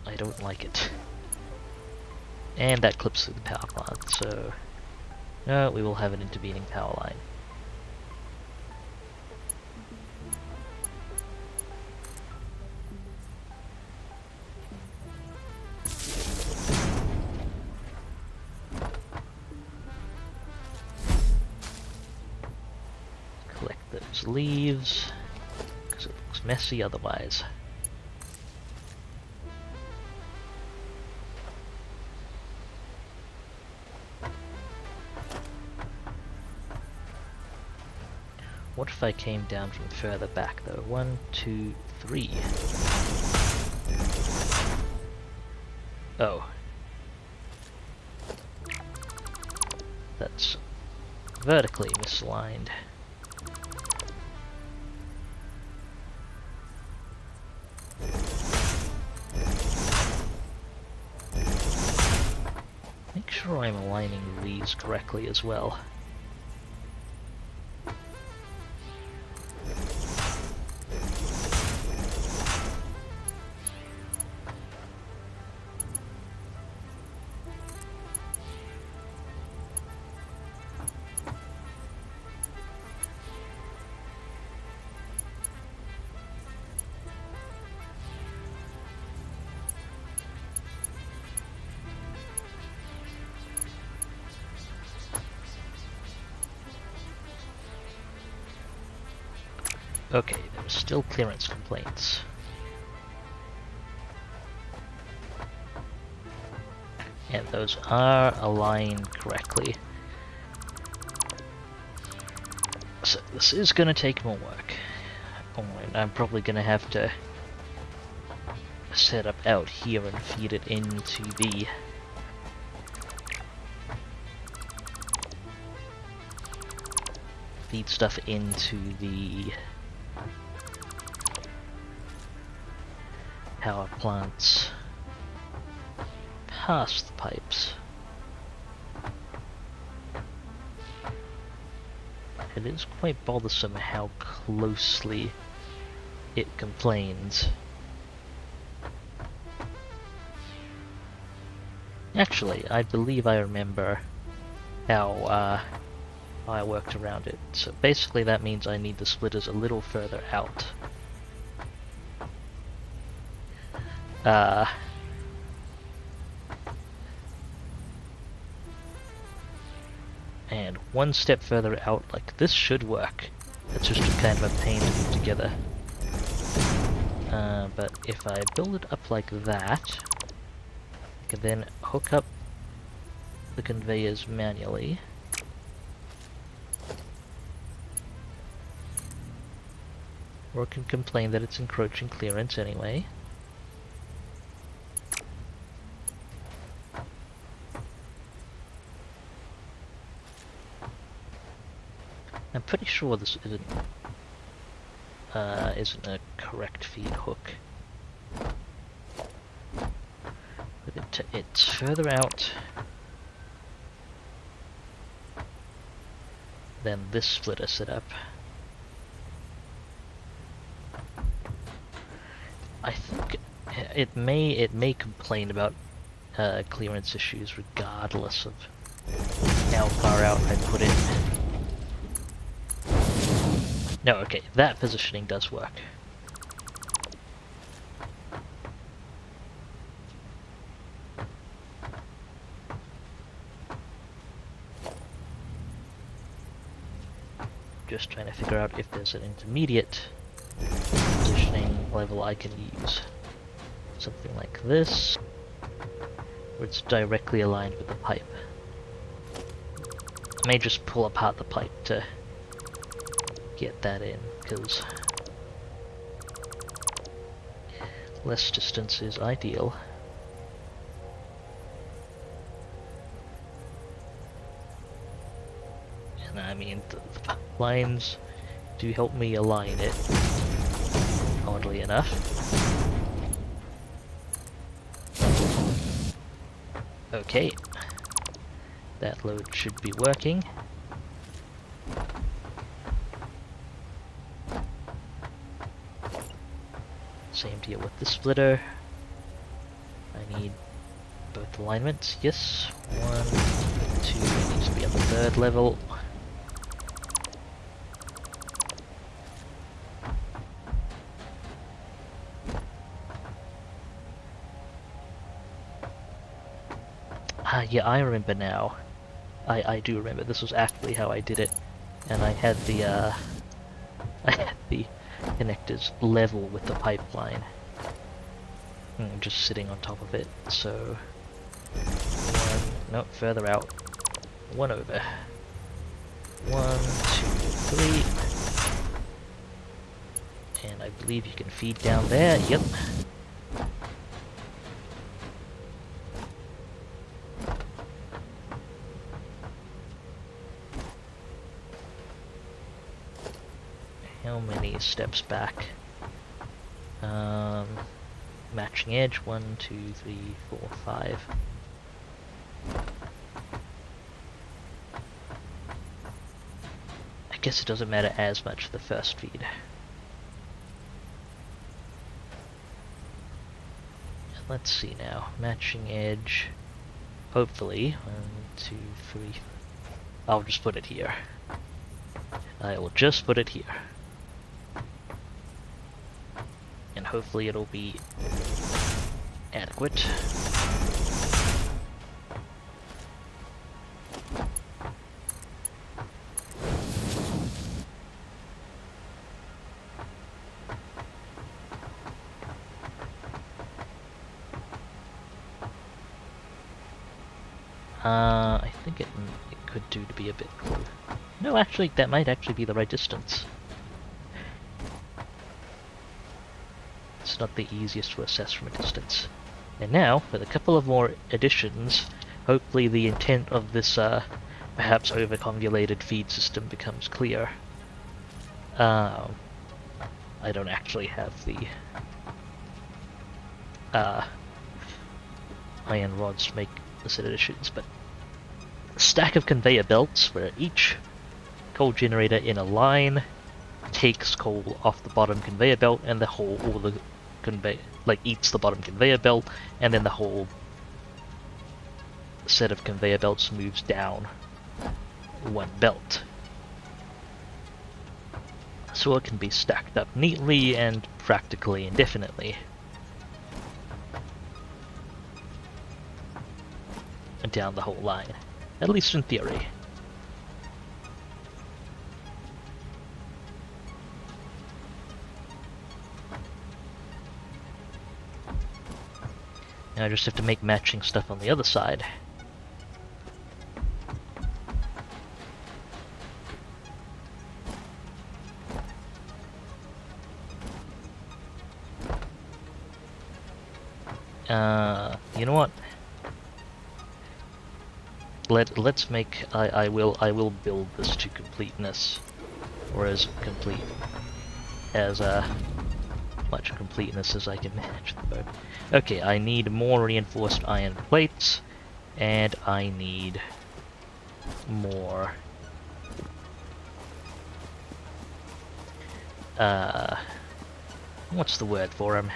I don't like it. And that clips through the power plant, so no, we will have an intervening power line. Collect those leaves, because it looks messy otherwise. What if I came down from further back though? 1, 2, 3. Oh. That's vertically misaligned. Make sure I'm aligning these correctly as well. Okay, there are still clearance complaints. And those are aligned correctly. So this is going to take more work. Oh, and I'm probably going to have to set up out here and feed it into the feed stuff into the power plants past the pipes. It is quite bothersome how closely it complains. Actually, I believe I remember how I worked around it. So basically that means I need the splitters a little further out. And one step further out, like this should work. It's just kind of a pain to put together. But if I build it up like that, I can then hook up the conveyors manually. Or it can complain that it's encroaching clearance anyway. I'm pretty sure this isn't a correct feed hook. But it's further out than this splitter setup. I think it may complain about clearance issues regardless of how far out I put it. No, okay, that positioning does work. Just trying to figure out if there's an intermediate positioning level I can use. Something like this, where it's directly aligned with the pipe. I may just pull apart the pipe to get that in, because less distance is ideal. And I mean, the lines do help me align it, oddly enough. Okay, that load should be working. Same deal with the splitter. I need both alignments, yes. 1, 2, it needs to be on the 3rd level. Ah, yeah, I remember now. I do remember, this was actually how I did it. And I had the, I had the connectors level with the pipeline. Just sitting on top of it, so... Nope, further out. 1 over. 1, 2, 3. And I believe you can feed down there, yep. How many steps back? Matching edge, 1, 2, 3, 4, 5. I guess it doesn't matter as much for the first feed. Let's see now. Matching edge. Hopefully. 1, 2, 3. I'll just put it here. I will just put it here. And hopefully it'll be adequate. I think it could do to be a bit close. No, actually, that might actually be the right distance. It's not the easiest to assess from a distance. And now, with a couple of more additions, hopefully the intent of this perhaps overconvoluted feed system becomes clear. I don't actually have the iron rods to make the set additions, but a stack of conveyor belts where each coal generator in a line takes coal off the bottom conveyor belt, and the whole, all the conveyor, like, eats the bottom conveyor belt, and then the whole set of conveyor belts moves down one belt. So it can be stacked up neatly and practically indefinitely. And down the whole line. At least in theory. Now I just have to make matching stuff on the other side. You know what? Let's make. I will build this to completeness, or as complete as much completeness as I can manage. Okay, I need more reinforced iron plates, and I need more. What's the word for them?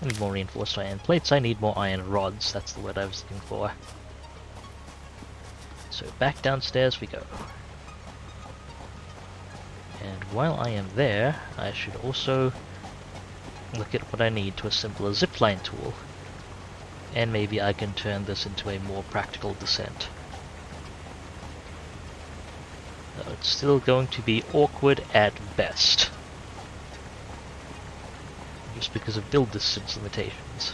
I need more reinforced iron plates. I need more iron rods. That's the word I was looking for. So back downstairs we go. And while I am there, I should also look at what I need to assemble a zipline tool. And maybe I can turn this into a more practical descent. So it's still going to be awkward at best. Just because of build distance limitations.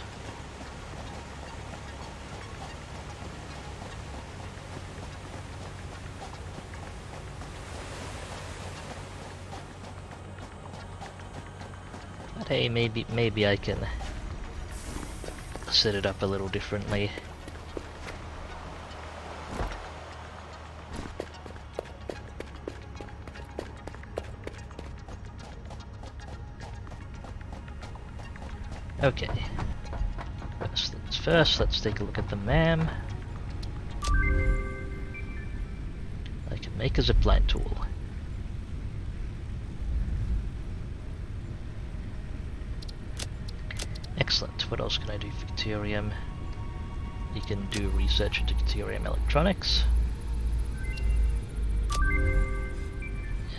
But hey, maybe I can set it up a little differently. Okay. First things first, let's take a look at the MAM. I can make a zipline tool. Excellent. What else can I do for Caterium? You can do research into Caterium electronics.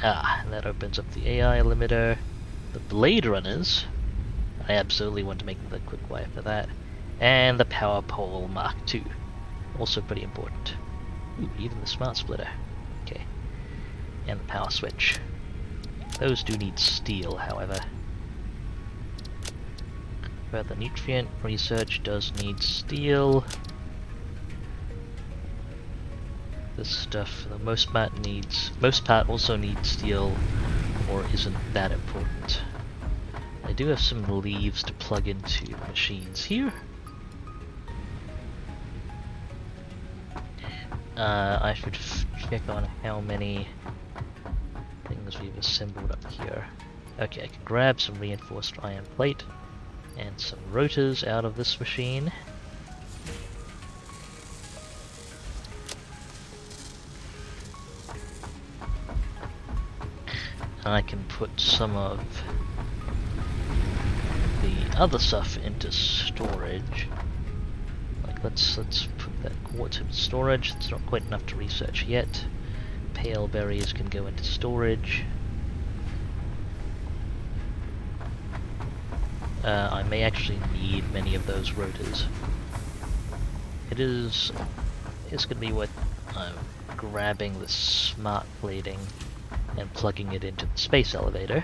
Ah, and that opens up the AI limiter. The Blade Runners. I absolutely want to make the quick wire for that. And the Power Pole Mark II. Also pretty important. Ooh, even the Smart Splitter. Okay. And the Power Switch. Those do need steel, however. Further nutrient research does need steel. This stuff, for the most part, also needs steel, or isn't that important. I do have some leaves to plug into machines here. I should check on how many things we've assembled up here. Okay, I can grab some reinforced iron plate and some rotors out of this machine. And I can put some of the other stuff into storage. Like let's put that quartz into storage. It's not quite enough to research yet. Pale berries can go into storage. I may actually need many of those rotors. It's going to be worth grabbing the smart plating and plugging it into the space elevator.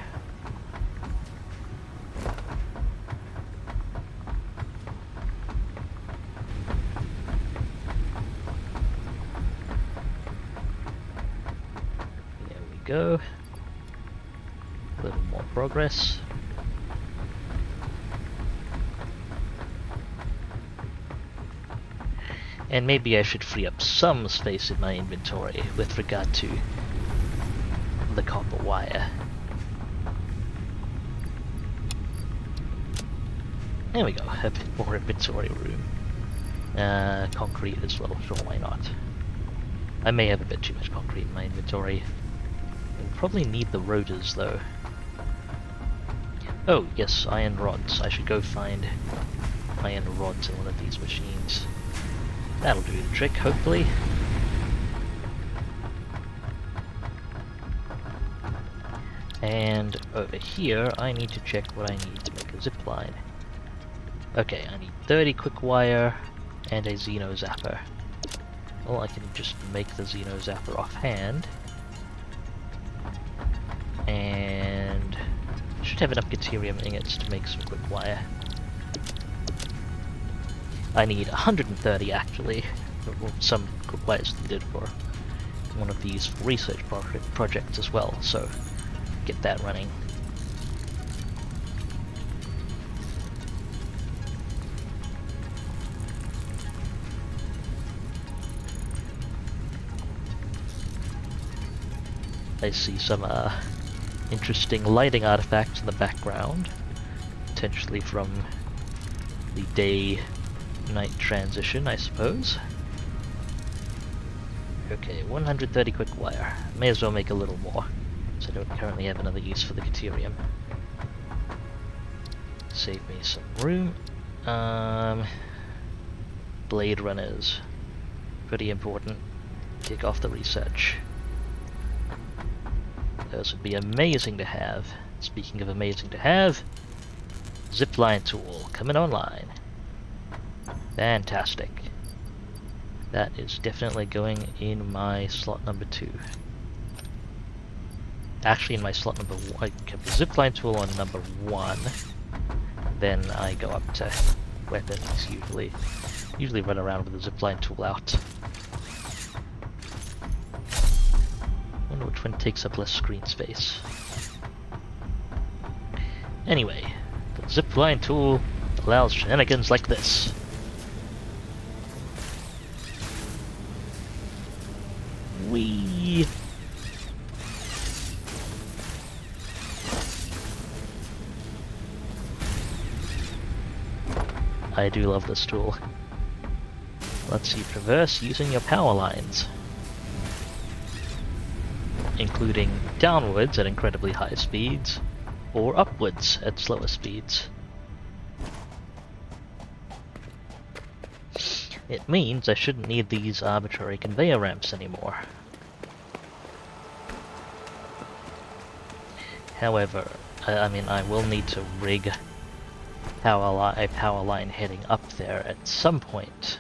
There we go. A little more progress. And maybe I should free up some space in my inventory with regard to the copper wire. There we go, a bit more inventory room. Concrete as well, sure, why not? I may have a bit too much concrete in my inventory. I'll probably need the rotors though. Oh, yes, iron rods. I should go find iron rods in one of these machines. That'll do the trick, hopefully. And over here, I need to check what I need to make a zipline. Okay, I need 30 quick wire and a Xeno Zapper. Well, I can just make the Xeno Zapper offhand. And I should have enough Caterium ingots to make some quick wire. I need 130 actually, some quick wires needed for one of these research projects as well, so get that running. I see some interesting lighting artifacts in the background, potentially from the day-night transition, I suppose. Okay, 130 quick wire. May as well make a little more, so I don't currently have another use for the Caterium. Save me some room. Blade Runners. Pretty important. Kick off the research. Those would be amazing to have. Speaking of amazing to have, zipline tool coming online. Fantastic. That is definitely going in my slot number 2. actually in my slot number 1. I kept the zipline tool on number 1. Then I go up to weapons, usually run around with the zipline tool out. I wonder which one takes up less screen space. Anyway, the zipline tool allows shenanigans like this. Whee! I do love this tool. Lets you traverse using your power lines, including downwards at incredibly high speeds, or upwards at slower speeds. It means I shouldn't need these arbitrary conveyor ramps anymore. However, I mean, I will need to rig a power line heading up there at some point.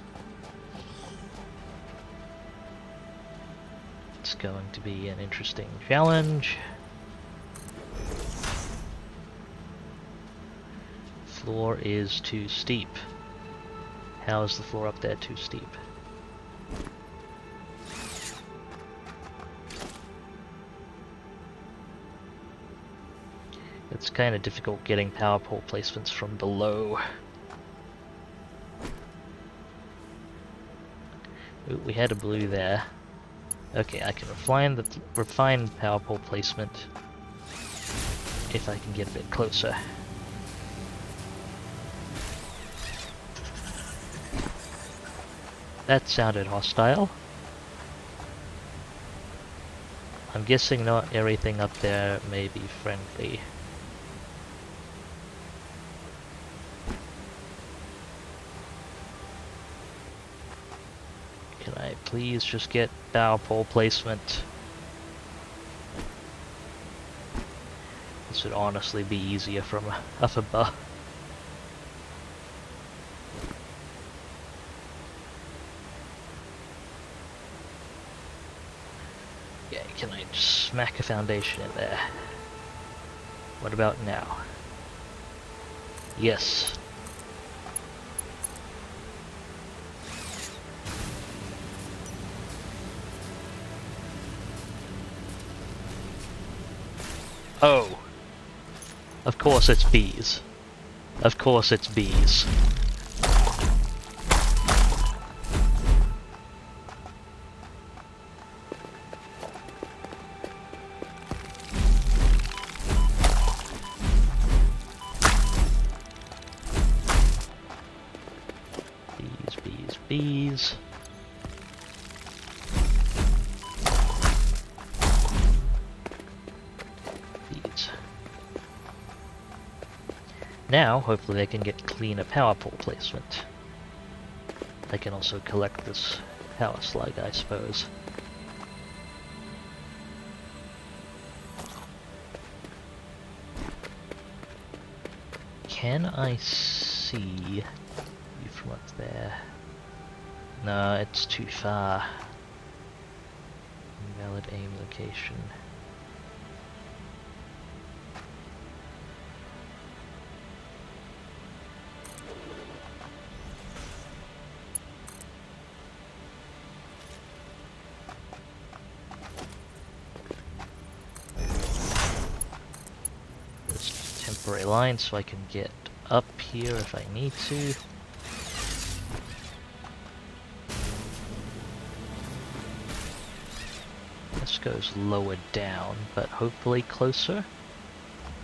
It's going to be an interesting challenge. Floor is too steep. How is the floor up there too steep? It's kind of difficult getting power pole placements from below. Ooh, we had a blue there. Okay, I can refine power pole placement if I can get a bit closer. That sounded hostile. I'm guessing not everything up there may be friendly. Can I please just get power pole placement? This would honestly be easier from up above. Yeah, can I just smack a foundation in there? What about now? Yes. Oh. Of course it's bees. Of course it's bees. Bees. Bees. Now, hopefully I can get cleaner power pole placement. I can also collect this power slug, I suppose. Can I see you from up there? No, it's too far. Invalid aim location. This temporary line so I can get up here if I need to. This goes lower down, but hopefully closer,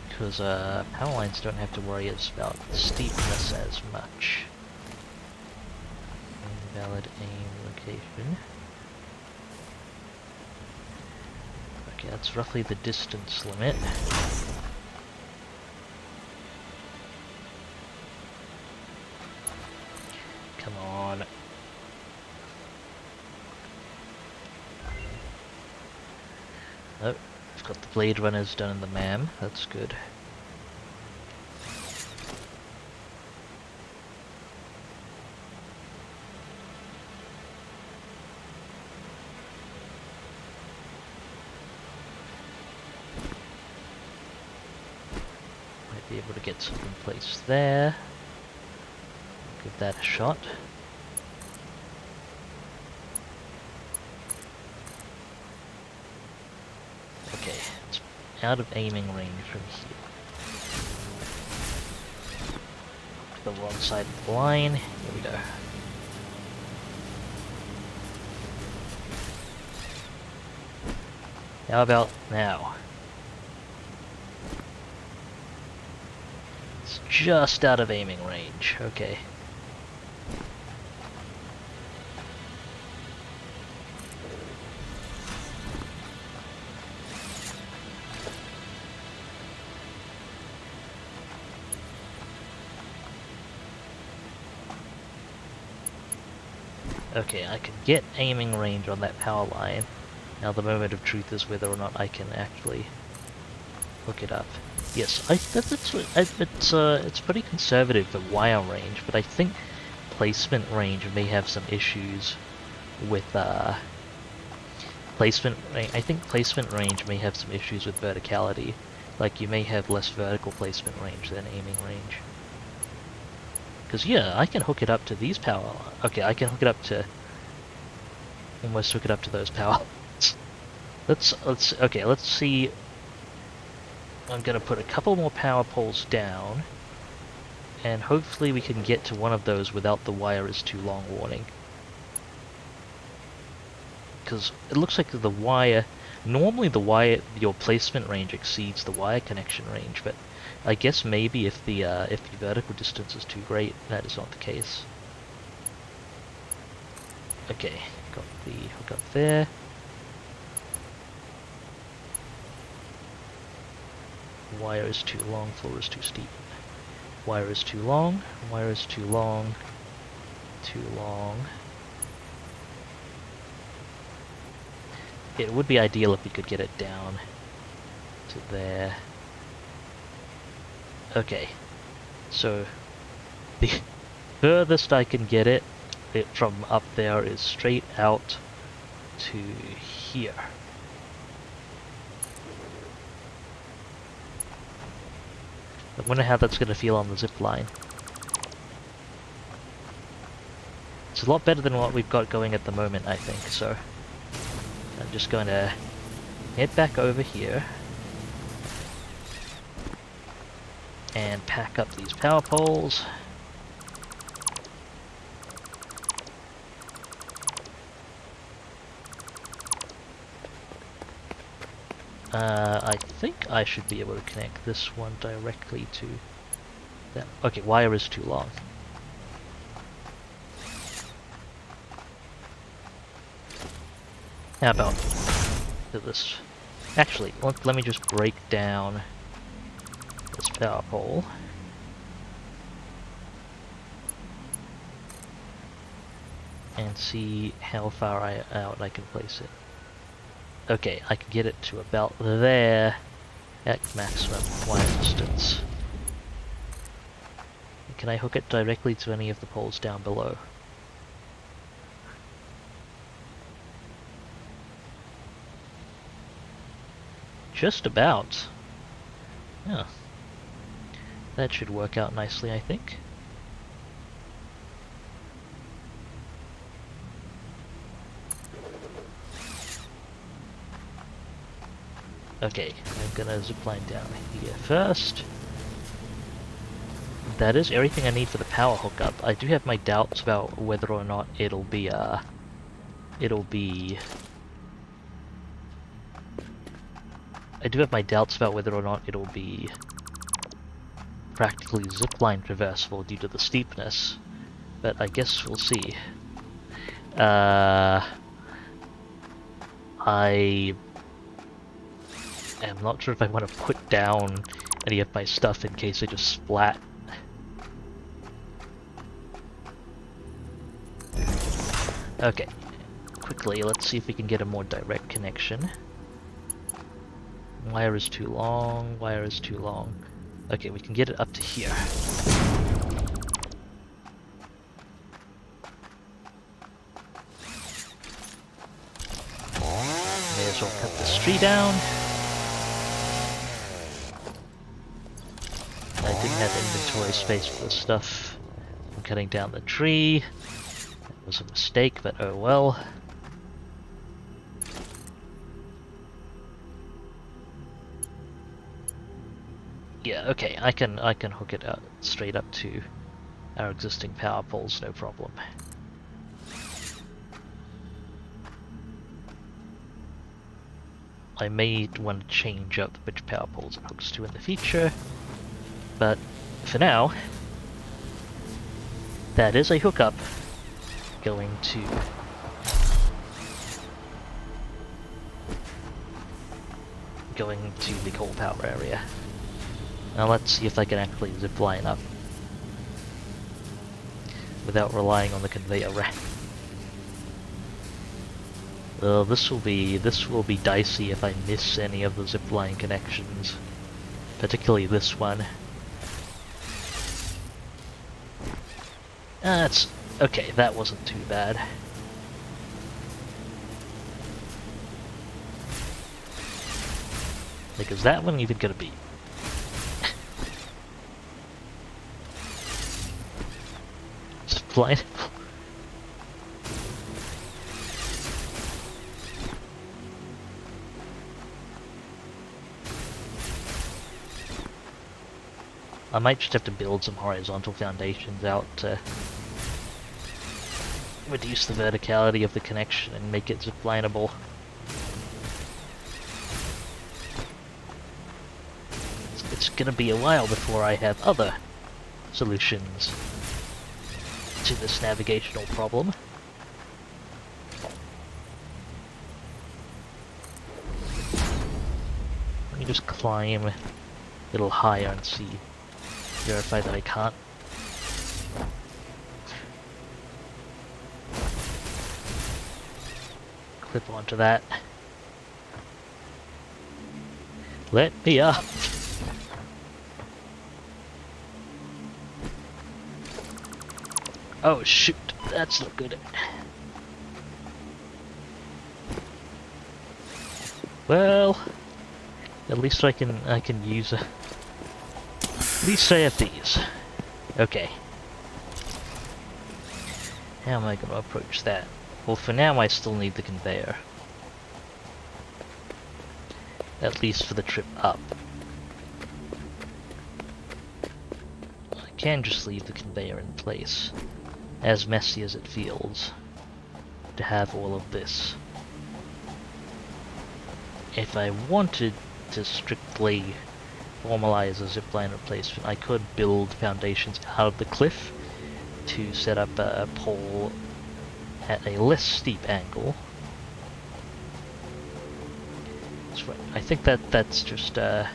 because power lines don't have to worry about steepness as much. Invalid aim location. Okay, that's roughly the distance limit. Come on. Oh, I've got the Blade Runners done in the MAM, that's good. be able to get something placed there. Give that a shot. Okay, it's out of aiming range from here. The wrong side of the line. Here we go. How about now? It's just out of aiming range. Okay. Okay, I can get aiming range on that power line. Now the moment of truth is whether or not I can actually hook it up. Yes, it's pretty conservative, the wire range, but I think placement range may have some issues with placement. I think placement range may have some issues with verticality. Like you may have less vertical placement range than aiming range. Because yeah, I can hook it up to these power. Okay, I can hook it up to. Almost hook it up to those power. Let's see. I'm gonna put a couple more power poles down, and hopefully we can get to one of those without the wire is too long warning. Because it looks like the wire. Normally the wire, your placement range exceeds the wire connection range, but I guess maybe if the vertical distance is too great, that is not the case. Okay, got the hook up there. Wire is too long, floor is too steep. Wire is too long, wire is too long, too long. It would be ideal if we could get it down to there. Okay, so the furthest I can get it from up there is straight out to here. I wonder how that's going to feel on the zip line. It's a lot better than what we've got going at the moment, I think, so I'm just going to head back over here and pack up these power poles. I think I should be able to connect this one directly to that. Okay, wire is too long. How about this? Actually, let me just break down this power pole. And see how far out I can place it. Okay, I can get it to about there at maximum wire distance. Can I hook it directly to any of the poles down below? Just about. Yeah. That should work out nicely, I think. Okay, I'm gonna zipline down here first. That is everything I need for the power hookup. I do have my doubts about whether or not it'll be I do have my doubts about whether or not it'll be practically zipline traversable due to the steepness, but I guess we'll see. I am not sure if I want to put down any of my stuff in case I just splat. Okay, quickly, let's see if we can get a more direct connection. Wire is too long, wire is too long. Okay, we can get it up to here. May as well cut this tree down. Didn't have inventory space for this stuff. I'm cutting down the tree. That was a mistake, but oh well. Yeah, okay, I can hook it up straight up to our existing power poles, no problem. I may want to change up which power poles it hooks to in the future, but for now, that is a hookup going to the coal power area. Now let's see if I can actually zip line up without relying on the conveyor rack. Well, this will be dicey if I miss any of the zipline connections, particularly this one. That's okay. That wasn't too bad. Like, is that one even gonna be? Zipline. I might just have to build some horizontal foundations out to reduce the verticality of the connection and make it ziplineable. It's gonna be a while before I have other solutions to this navigational problem. Let me just climb a little higher and see. Verify that I can't. Clip onto that. Let me up! Oh shoot, that's not good. Well, at least I can use a. At least I have these. Okay. How am I going to approach that? Well, for now I still need the conveyor. At least for the trip up. I can just leave the conveyor in place, as messy as it feels, to have all of this. If I wanted to strictly formalize a zipline replacement, I could build foundations out of the cliff to set up a pole at a less steep angle. I think that's just the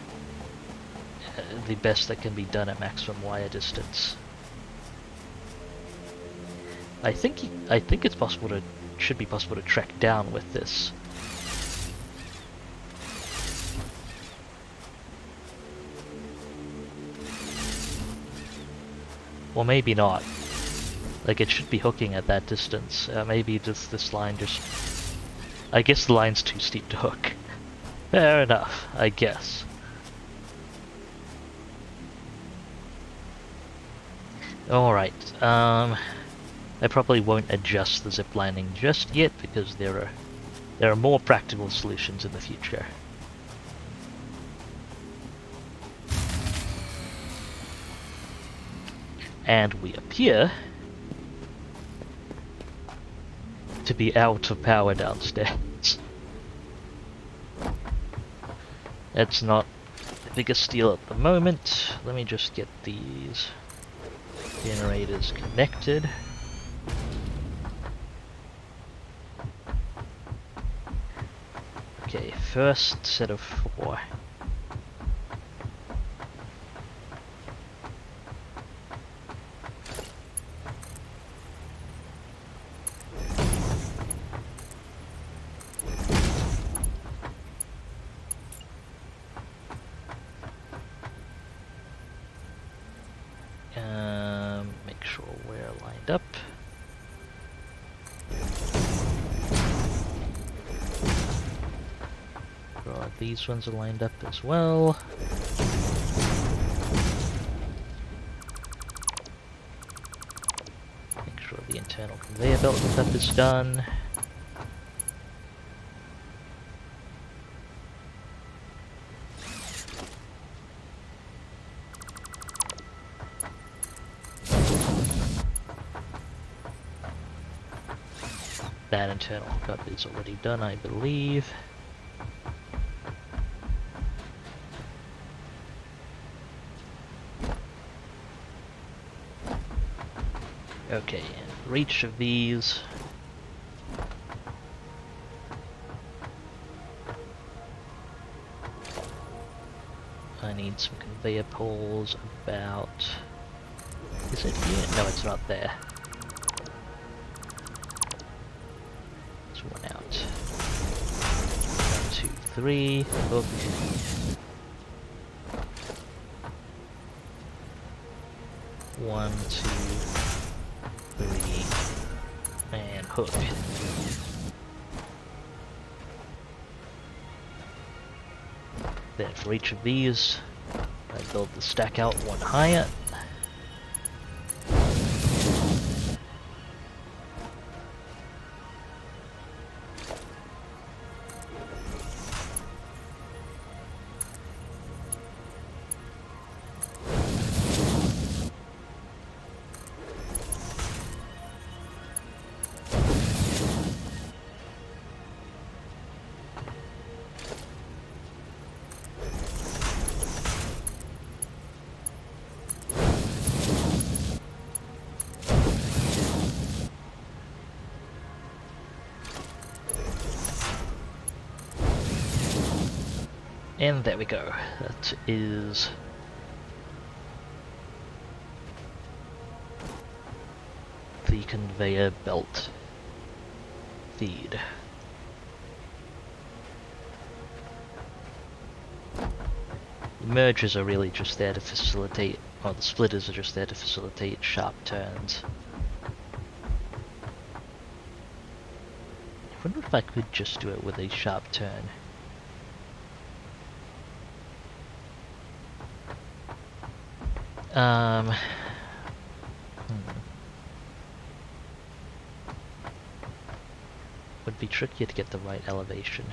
best that can be done at maximum wire distance. I think it's possible to should be possible to track down with this. Or maybe not. Like, it should be hooking at that distance. Maybe just this line just... I guess the line's too steep to hook. Fair enough, I guess. Alright, I probably won't adjust the ziplining just yet because there are more practical solutions in the future. And we appear to be out of power downstairs. That's not the biggest deal at the moment. Let me just get these generators connected. Okay, first set of 4. Make sure we're lined up. These ones are lined up as well. internal conveyor belt stuff is done. That internal hookup is already done, I believe. Okay, and for each of these, I need some conveyor poles about... Is it here? No, it's not there. It's one out. 1, 2, 3. Hook. 1, 2, 3, and hook. Then for each of these, I build the stack out one higher. And there we go. That is the conveyor belt feed. The mergers are really just there to facilitate, or the splitters are just there to facilitate sharp turns. I wonder if I could just do it with a sharp turn. Would be trickier to get the right elevation.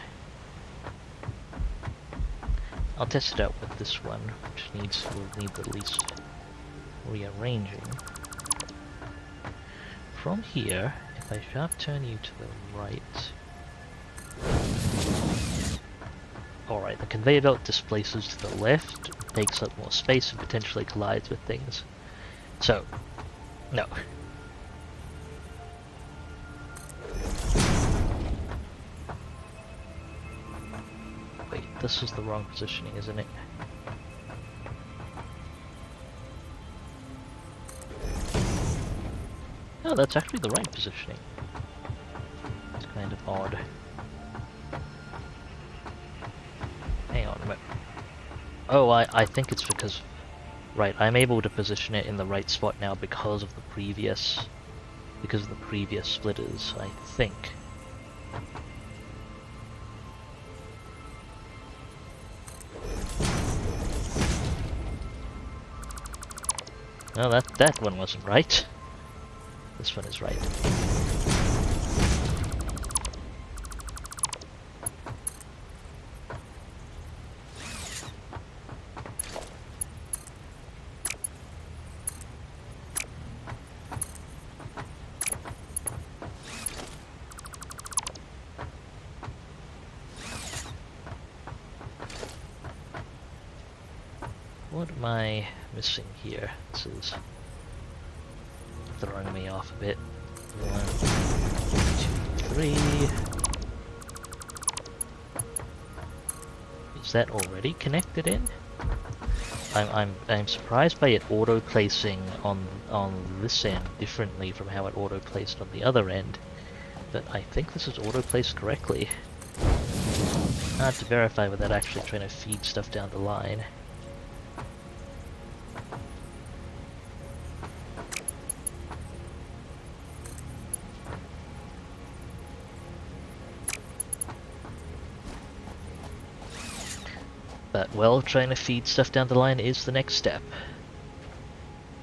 I'll test it out with this one, which will need the least rearranging. From here, if I sharp turn you to the right... Alright, the conveyor belt displaces to the left, takes up more space and potentially collides with things. So, no. Wait, this is the wrong positioning, isn't it? No, that's actually the right positioning. It's kind of odd. Hang on a minute. Oh, I think it's because... Right, I'm able to position it in the right spot now because of the previous splitters, I think. No, that one wasn't right. This one is right. What am I missing here? This is throwing me off a bit. 1, 2, 3. Is that already connected in? I'm surprised by it auto placing on this end differently from how it auto placed on the other end, but I think this is auto placed correctly. Hard to verify without actually trying to feed stuff down the line. But, well, trying to feed stuff down the line is the next step.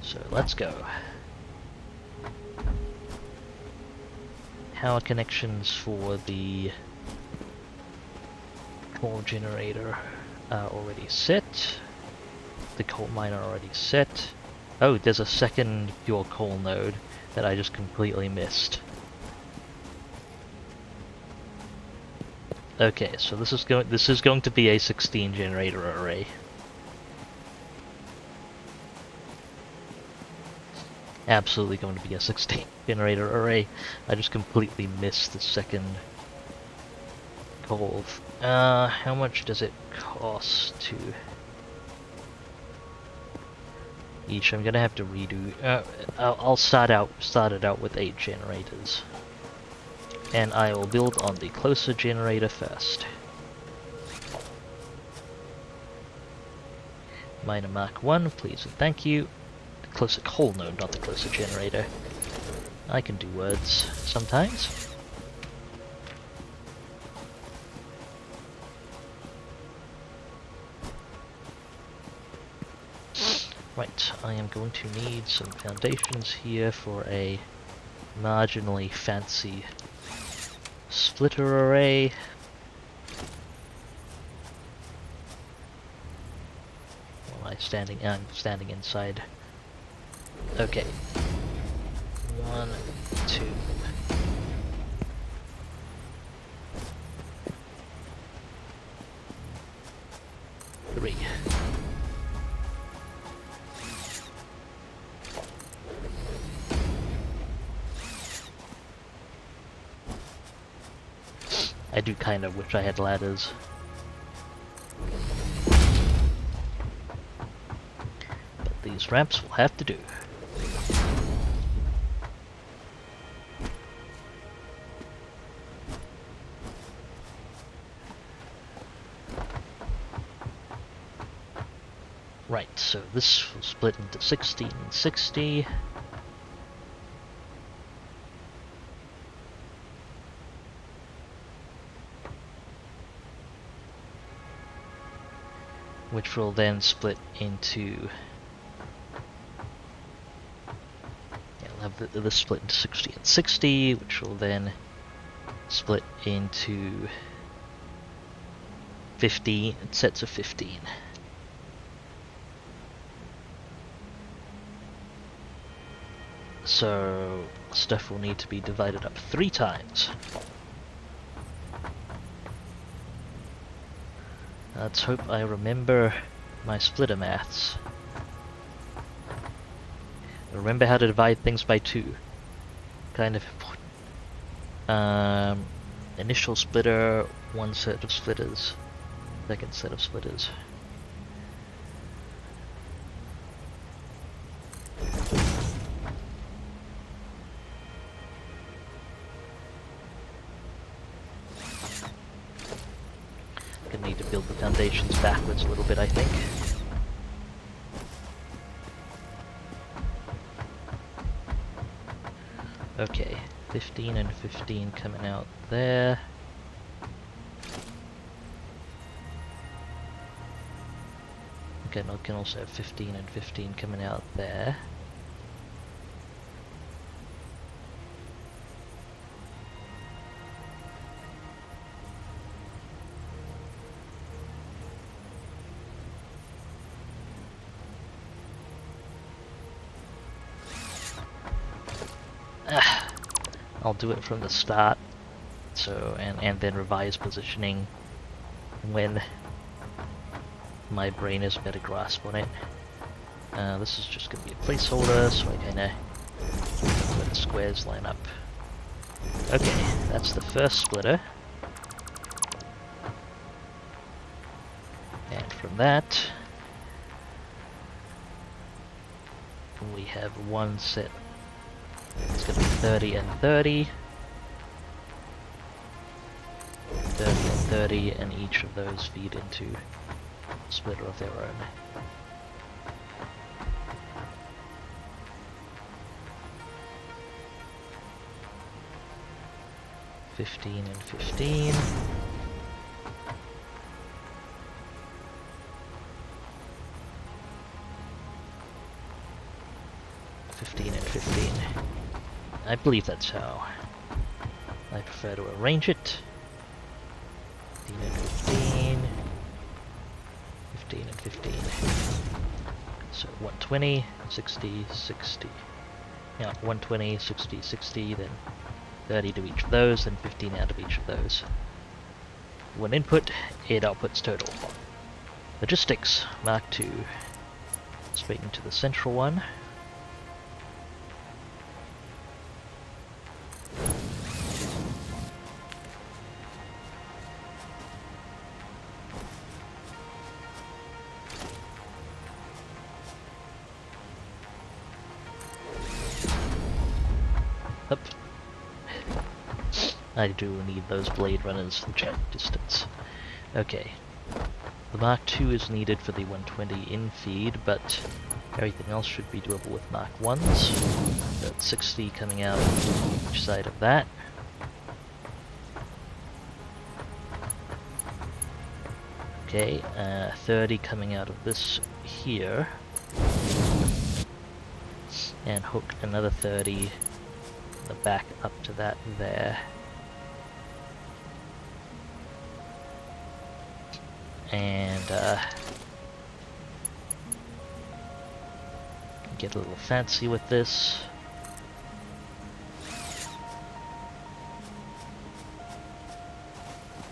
So, let's go. power connections for the coal generator are already set. The coal miner already set. Oh, there's a second pure coal node that I just completely missed. Okay, so this is going to be a 16 generator array. Absolutely going to be a 16 generator array. I just completely missed the second coal. How much does it cost to each? I'm gonna have to redo. I'll start it out with 8 generators, and I will build on the closer generator first. Miner Mark 1, please and thank you. The closer coal node, not the closer generator. I can do words sometimes. Right, I am going to need some foundations here for a marginally fancy splitter array. Am I standing? I'm standing inside. Okay. 1, 2. 3. I do kind of wish I had ladders. But these ramps will have to do. Right, so this will split into 60 and 60. Which will then split into... yeah, we'll have this split into 60 and 60, which will then split into 15, sets of 15. So, stuff will need to be divided up 3 times. Let's hope I remember my splitter maths. Remember how to divide things by 2. Kind of important. Initial splitter, 1 set of splitters. Second set of splitters. Gonna need to build the foundations backwards a little bit, I think. Okay, 15 and 15 coming out there. Okay, I can also have 15 and 15 coming out there. I'll do it from the start, so and then revise positioning when my brain has a better grasp on it. This is just going to be a placeholder, so I kind of let the squares line up. Okay, that's the first splitter. And from that, we have one set. It's going to be 30 and 30. 30 and 30, and each of those feed into a splitter of their own. $15 and $15. $15 and $15. I believe that's how. I prefer to arrange it. 15 and 15. 15 and 15. So 120, 60, 60. Yeah, 120, 60, 60, then 30 to each of those, then 15 out of each of those. 1 input, 8 outputs total. Logistics, Mark II. Straight into the central one. Up. I do need those Blade Runners to check distance. Okay. The Mark II is needed for the 120 in feed, but everything else should be doable with Mark 1s. Got 60 coming out each side of that. Okay, 30 coming out of this here. And hook another 30 the back up to that there. And get a little fancy with this.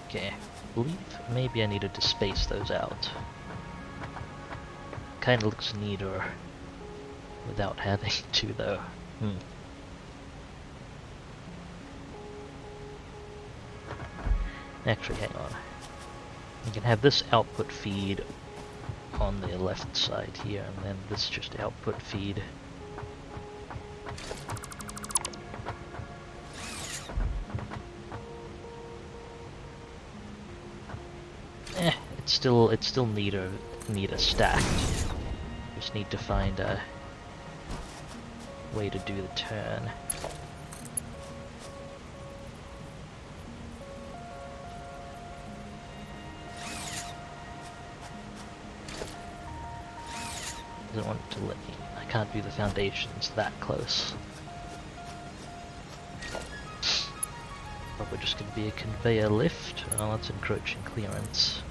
Okay, I believe maybe I needed to space those out. Kinda looks neater without having to though. Actually, hang on. You can have this output feed on the left side here, and then this just output feed. It's still neater stacked. Just need to find a way to do the turn. Doesn't want to let me. I can't do the foundations that close. Probably just going to be a conveyor lift. Oh, that's encroaching clearance.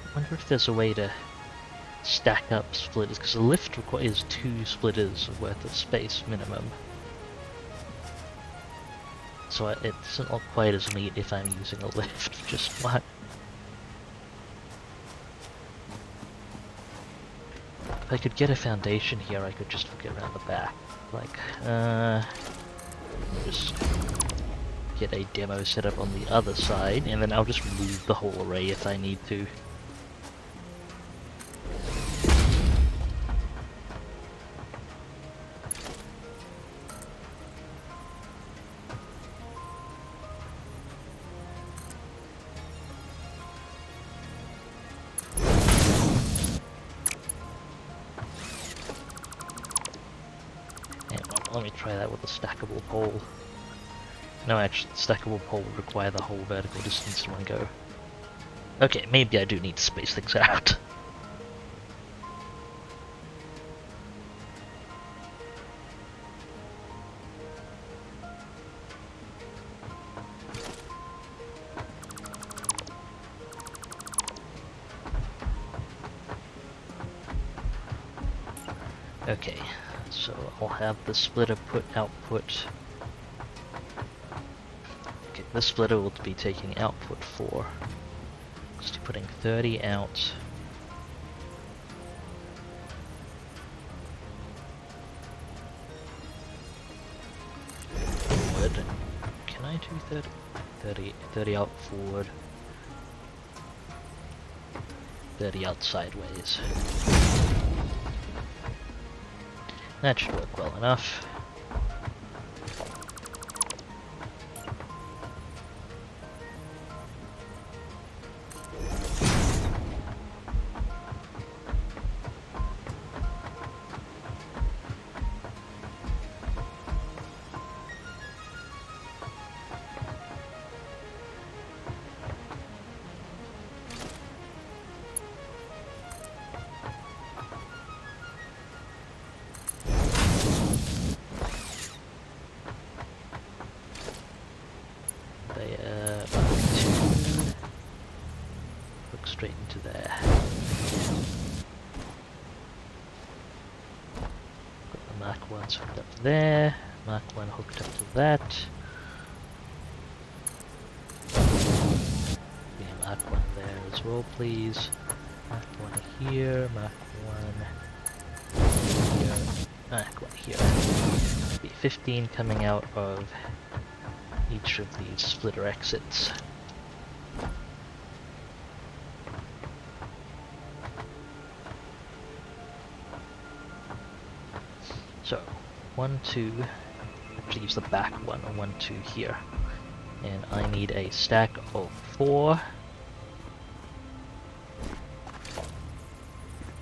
I wonder if there's a way to stack up splitters, because the lift requires 2 splitters worth of space minimum. So it's not quite as neat if I'm using a lift for just one. If I could get a foundation here, I could just get around the back. Like, just get a demo set up on the other side, and then I'll just move the whole array if I need to. Let me try that with a stackable pole. No, actually, the stackable pole would require the whole vertical distance in one go. Okay, maybe I do need to space things out. Okay, so I'll have the splitter put output. Okay, this splitter will be taking output 4. Just putting 30 out. Forward. Can I do 30 out forward. 30 out sideways. That should work well enough. straight into there. Got the Mark 1s hooked up to there, Mark 1 hooked up to that. Yeah, Mark 1 there as well, please. Mark 1 here, Mark 1 here, Mark 1 here. Be 15 coming out of each of these splitter exits. So, 1, 2, actually use the back one, 1, 2 here. And I need a stack of 4.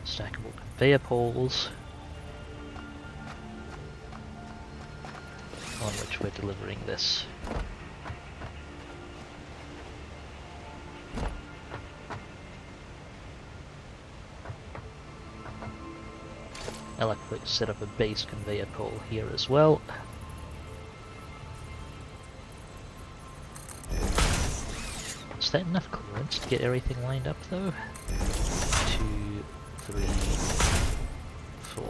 Stackable conveyor poles. On which we're delivering this. I like to set up a base conveyor pole here as well. Is that enough clearance to get everything lined up though? 2, 3, 4.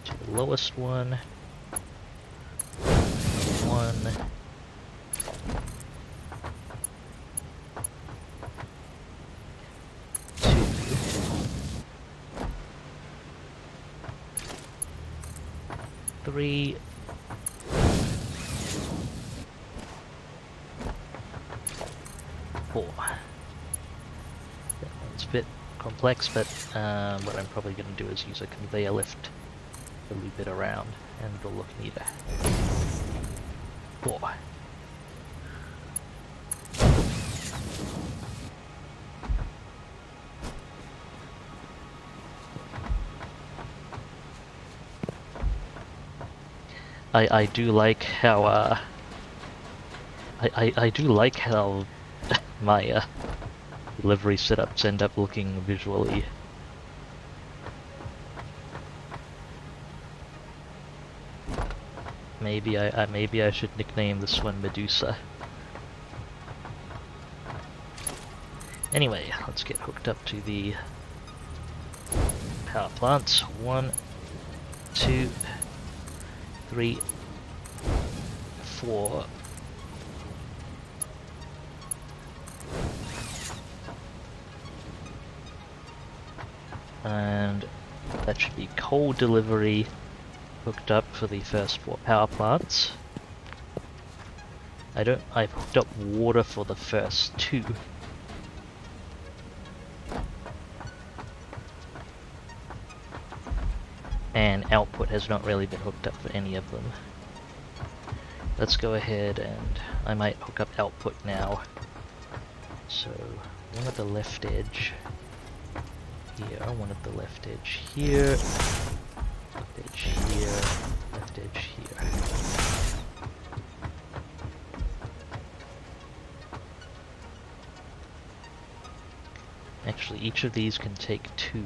To the lowest one. 1. 3. 4. That one's a bit complex, but what I'm probably going to do is use a conveyor lift to loop it around, and it'll look neater. 4. I do like how I do like how my delivery setups end up looking visually. Maybe I should nickname this one Medusa. Anyway, let's get hooked up to the power plants. 1, 2, 3, 4. And that should be coal delivery hooked up for the first 4 power plants. I've hooked up water for the first 2. And output has not really been hooked up for any of them. Let's go ahead and I might hook up output now. So, one at the left edge here, one at the left edge here, left edge here, left edge here. Actually, each of these can take 2.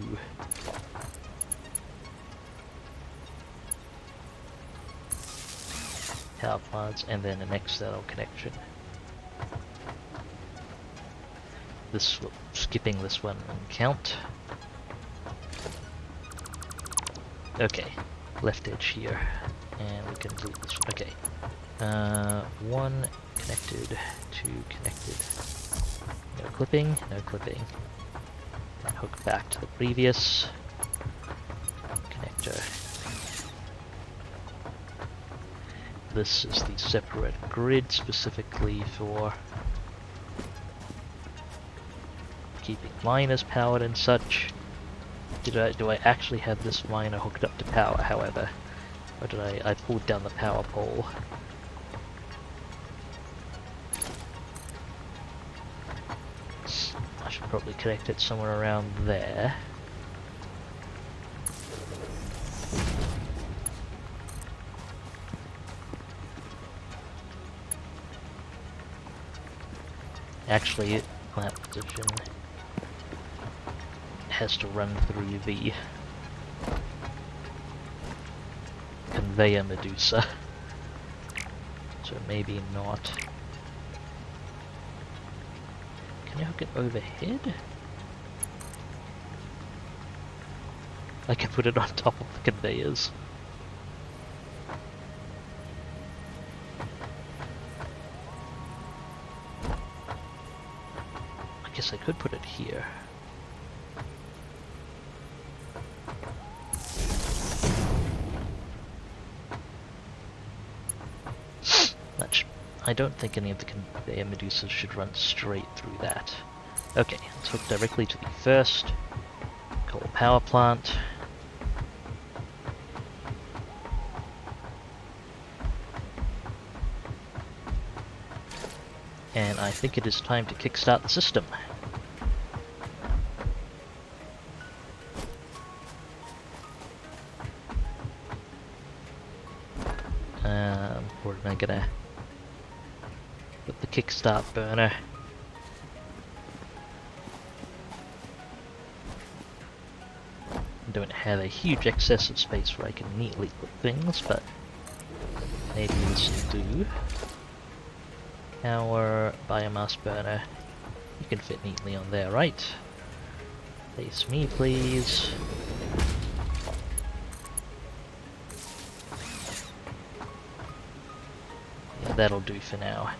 Power plants, and then an external connection. Skipping this one and count. Okay, left edge here, and we can do this. Okay, 1 connected, 2 connected. No clipping, no clipping. And hook back to the previous connector. This is the separate grid specifically for keeping miners powered and such. Do I actually have this miner hooked up to power, however? Or did I pulled down the power pole? I should probably connect it somewhere around there. Actually, that position has to run through the conveyor Medusa, so maybe not. Can you hook it overhead? I can put it on top of the conveyors. I guess I could put it here. I don't think any of the conveyor Medusas should run straight through that. Okay, let's hook directly to the first coal power plant. And I think it is time to kickstart the system. Where am I gonna put the kickstart burner? I don't have a huge excess of space where I can neatly put things, but maybe this will do. Our biomass burner, you can fit neatly on there, right? Face me, please. Yeah, that'll do for now.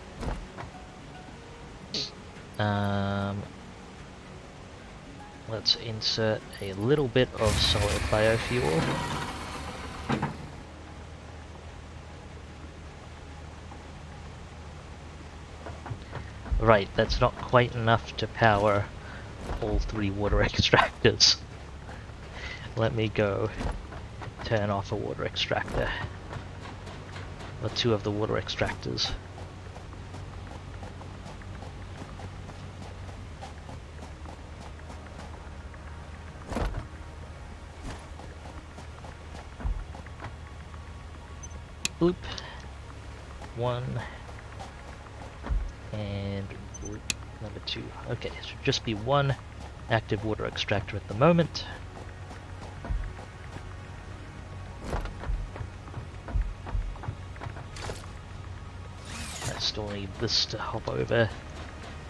Let's insert a little bit of solid biofuel. Right, that's not quite enough to power all 3 water extractors. Let me go turn off a water extractor. Or 2 of the water extractors. Bloop. 1. And number 2. Okay, it should just be 1 active water extractor at the moment. I still need this to hop over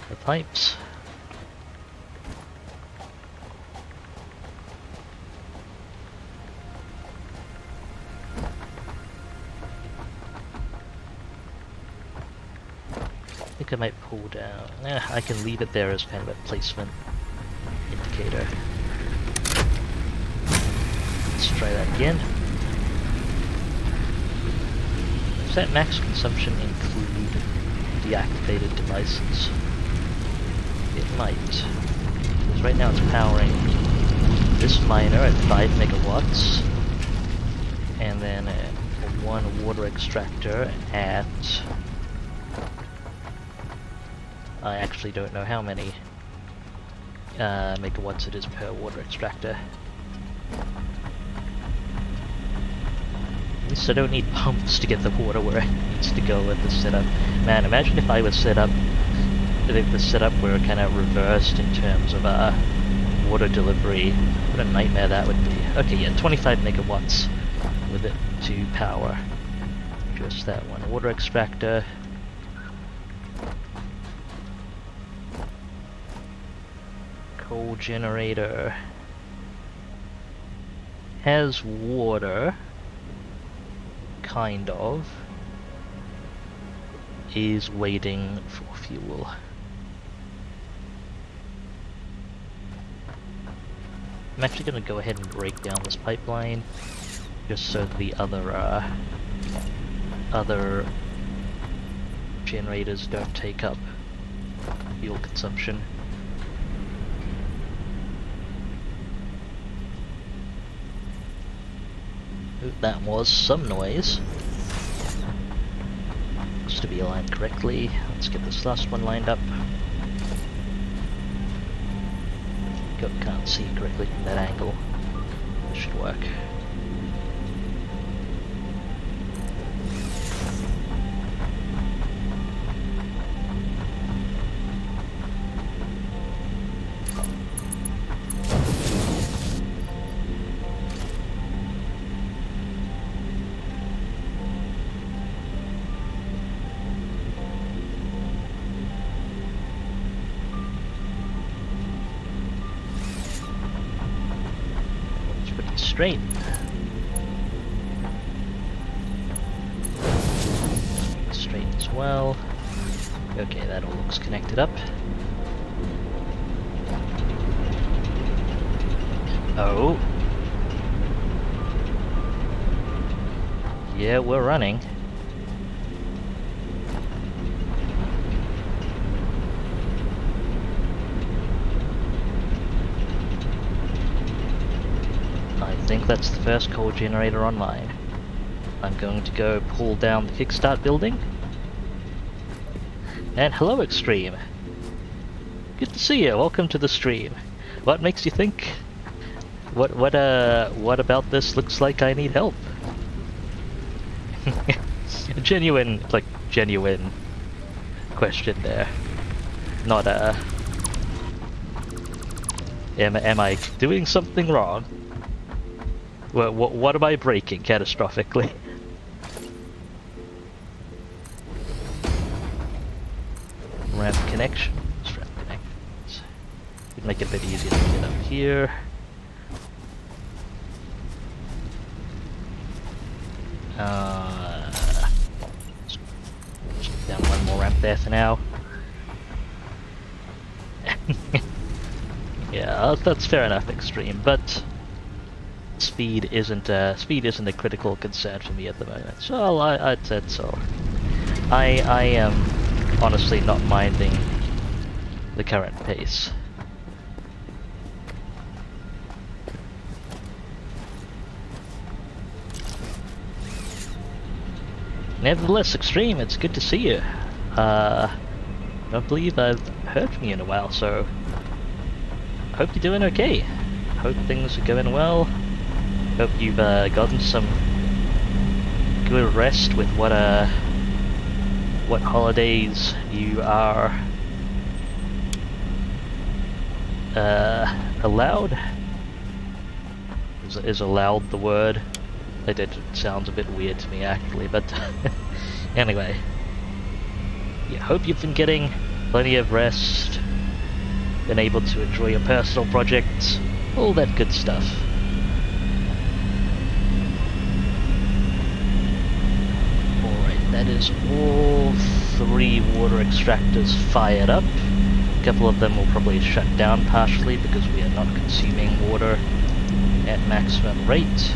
the pipes. I think I might pull down. I can leave it there as kind of a placement indicator. Let's try that again. Does that max consumption include deactivated devices? It might. Because right now it's powering this miner at 5 megawatts, and then 1 water extractor at... I actually don't know how many megawatts it is per water extractor. At least I don't need pumps to get the water where it needs to go with the setup. Man, imagine if I was set up, if the setup were kind of reversed in terms of water delivery. What a nightmare that would be. Okay, yeah, 25 megawatts with it to power just that 1 water extractor. Coal generator has water, kind of, is waiting for fuel. I'm actually going to go ahead and break down this pipeline just so the other generators don't take up fuel consumption. That was some noise. Just to be aligned correctly, let's get this last one lined up. Can't see correctly from that angle. This should work. straight. Straight as well. Okay, that all looks connected up. Oh. Yeah, we're running. I think that's the first coal generator online. I'm going to go pull down the kickstart building. And hello, Extreme. Good to see you. Welcome to the stream. What makes you think? What about this looks like I need help? Genuine question there. Not am I doing something wrong? What am I breaking catastrophically? Ramp connections. Would make it a bit easier to get up here. Just down one more ramp there for now. Yeah, that's fair enough, Extreme, but speed isn't a critical concern for me at the moment. So I'd said so. I am honestly not minding the current pace. Nevertheless, Extreme, it's good to see you. I don't believe I've heard from you in a while, so hope you're doing okay. Hope things are going well. Hope you've gotten some good rest with what holidays you are allowed. Is allowed the word? It sounds a bit weird to me actually, but anyway. Yeah, hope you've been getting plenty of rest, been able to enjoy your personal projects, all that good stuff. Alright, that is all 3 water extractors fired up. A couple of them will probably shut down partially because we are not consuming water at maximum rate.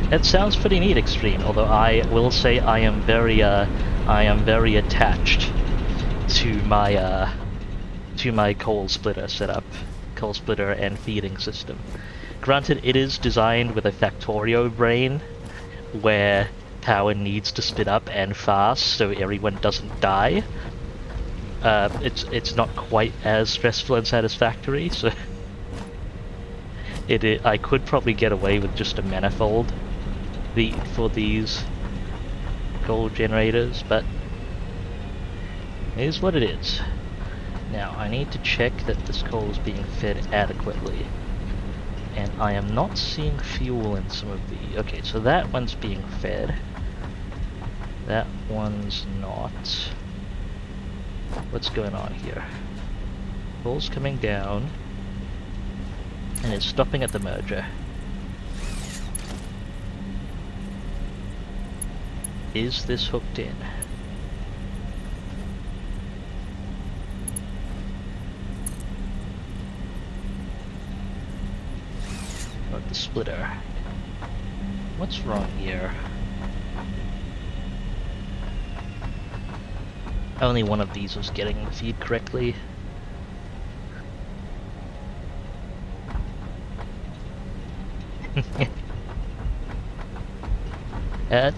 It sounds pretty neat, Extreme, although I will say I am very attached to my coal splitter setup. Coal splitter and feeding system. Granted, it is designed with a Factorio brain, where power needs to spit up and fast so everyone doesn't die. It's not quite as stressful and satisfactory, so I could probably get away with just a manifold for these coal generators, but it is what it is. Now, I need to check that this coal is being fed adequately. And I am not seeing fuel in some of the... Okay, so that one's being fed. That one's not. What's going on here? Coal's coming down. And it's stopping at the merger. Is this hooked in? Not the splitter. What's wrong here? Only one of these was getting the feed correctly.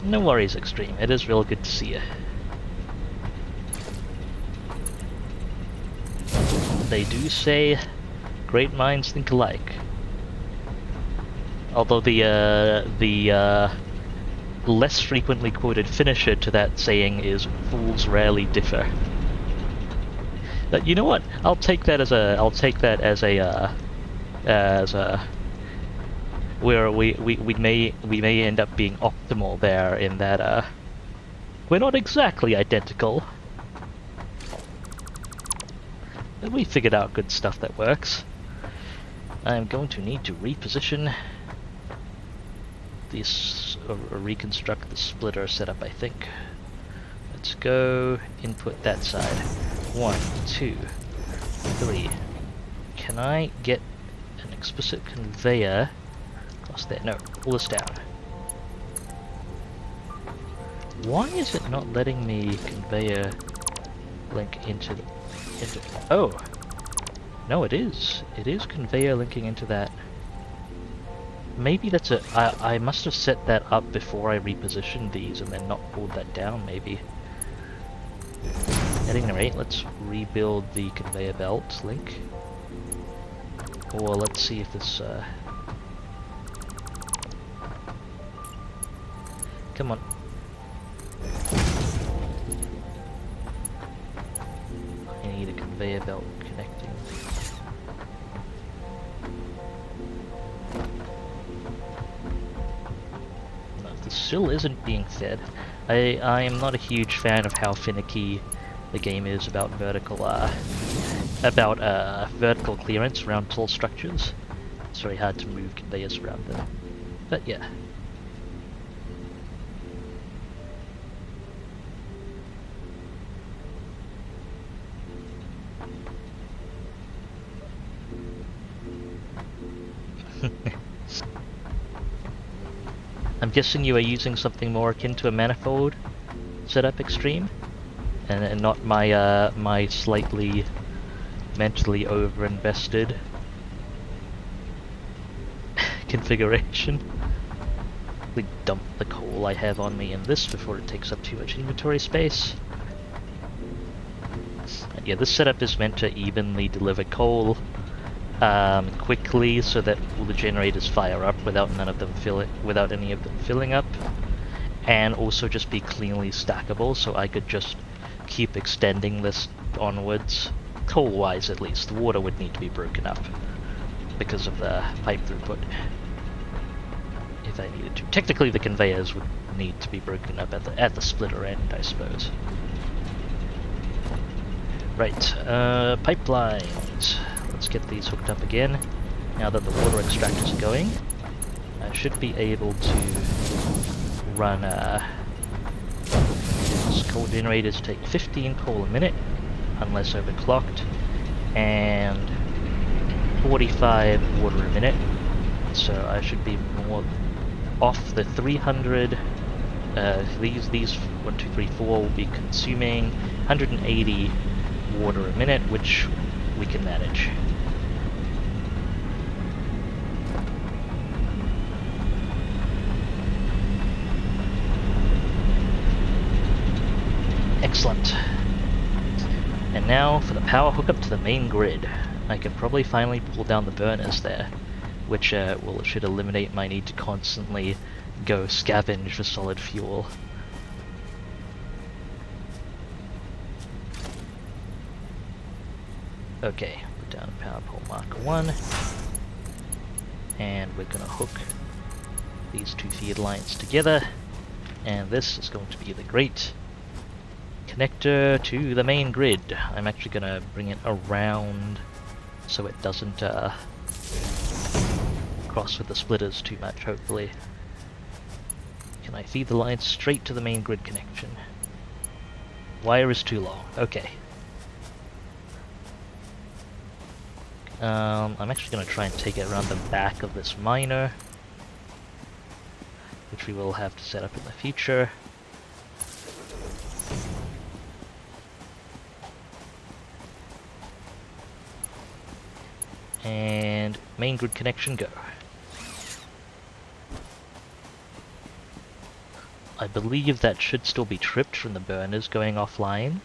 No worries, Extreme. It is real good to see you. They do say great minds think alike. Although the less frequently quoted finisher to that saying is "fools rarely differ." But you know what? I'll take that as a where we may end up being optimal there in that We're not exactly identical. But we figured out good stuff that works. I'm going to need to reposition this, or reconstruct the splitter setup, I think. Let's go input that side. 1, 2, 3. Can I get an explicit conveyor across there? No, pull this down. Why is it not letting me conveyor link into the... Oh! No, it is. It is conveyor linking into that. Maybe that's a... I must have set that up before I repositioned these and then not pulled that down, maybe. At any rate, let's rebuild the conveyor belt link. Or let's see if this... Come on. I need a conveyor belt connecting. No, this still isn't being fed. I am not a huge fan of how finicky the game is about vertical clearance around tall structures. It's very hard to move conveyors around them. But yeah. I'm guessing you are using something more akin to a manifold setup extreme, and not my my slightly mentally over-invested configuration. We dump the coal I have on me in this before it takes up too much inventory space. And yeah, this setup is meant to evenly deliver coal quickly, so that all the generators fire up without any of them filling up, and also just be cleanly stackable, so I could just keep extending this onwards, coal-wise at least. The water would need to be broken up because of the pipe throughput, if I needed to. Technically, the conveyors would need to be broken up at the splitter end, I suppose. Right, pipelines. Let's get these hooked up again. Now that the water extractors are going, I should be able to run coal generators take 15 coal a minute, unless overclocked, and 45 water a minute. So I should be more off the 300. These 1, 2, 3, 4 will be consuming 180 water a minute, which we can manage. Excellent. And now for the power hookup to the main grid. I can probably finally pull down the burners there, which should eliminate my need to constantly go scavenge for solid fuel. Okay, put down power pole marker 1, and we're going to hook these two feed lines together, and this is going to be the great connector to the main grid. I'm actually going to bring it around so it doesn't cross with the splitters too much, hopefully. Can I feed the line straight to the main grid connection? Wire is too long. Okay. I'm actually going to try and take it around the back of this miner, which we will have to set up in the future. And main grid connection, go. I believe that should still be tripped from the burners going offline.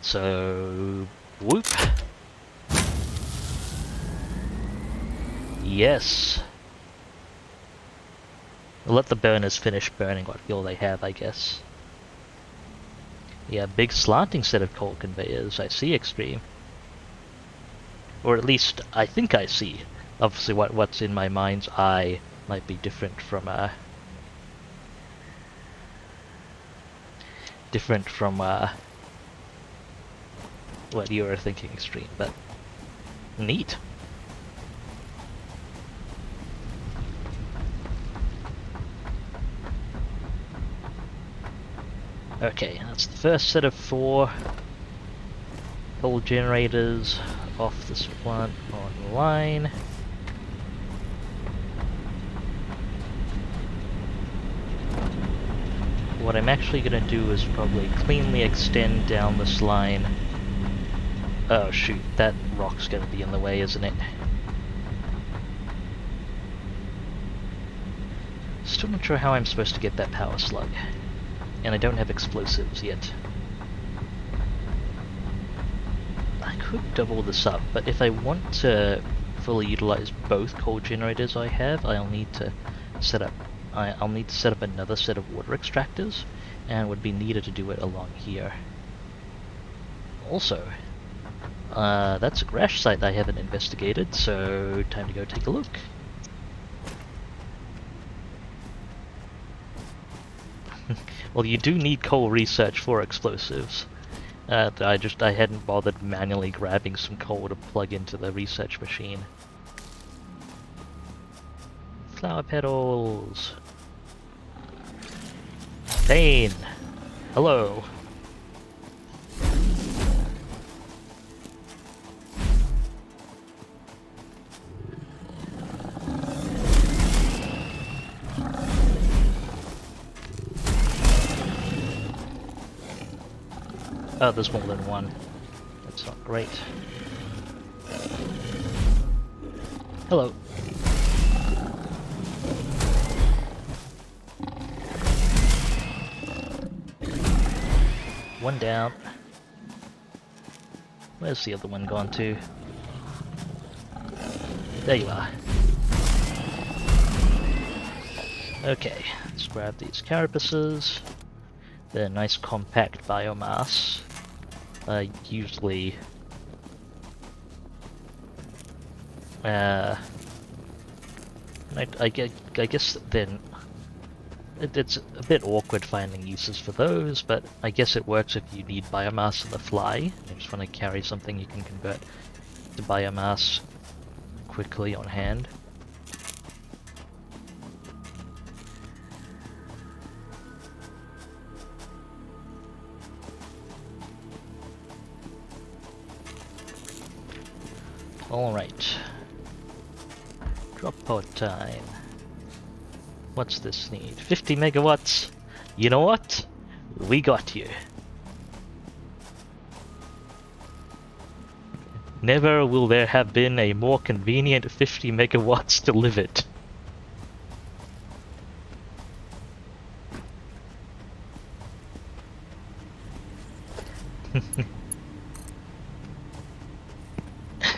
So, whoop. Yes. We'll let the burners finish burning what fuel they have, I guess. Yeah, big slanting set of coal conveyors. I see, Extreme. Or at least, I think I see. Obviously, what's in my mind's eye might be different from different from what you were thinking, Extreme, but neat. Okay, that's the first set of 4 coal generators off this one online. What I'm actually gonna do is probably cleanly extend down this line. Oh shoot, that rock's gonna be in the way, isn't it? Still not sure how I'm supposed to get that power slug. And I don't have explosives yet. I could double this up, but if I want to fully utilize both coal generators I have, I'll need to set up another set of water extractors, and would be needed to do it along here. Also, that's a crash site I haven't investigated, so time to go take a look. Well, you do need coal research for explosives. I hadn't bothered manually grabbing some coal to plug into the research machine. Flower petals. Thane! Hello! Oh, there's more than one. That's not great. Hello. One down. Where's the other one gone to? There you are. Okay, let's grab these carapaces. They're nice compact biomass. Usually I guess then it's a bit awkward finding uses for those, but I guess it works if you need biomass on the fly. You just want to carry something you can convert to biomass quickly on hand. Alright. Drop pod time. What's this need? 50 megawatts! You know what? We got you. Never will there have been a more convenient 50 megawatts delivered.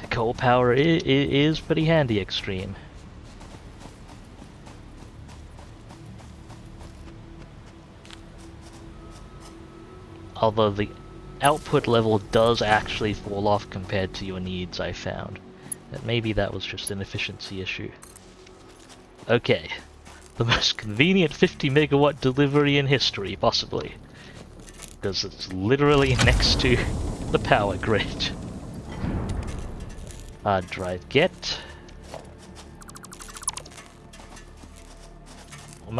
Coal power is pretty handy, Extreme. Although the output level does actually fall off compared to your needs, I found. Maybe that was just an efficiency issue. Okay. The most convenient 50 megawatt delivery in history, possibly. Because it's literally next to the power grid. Hard drive get. I'm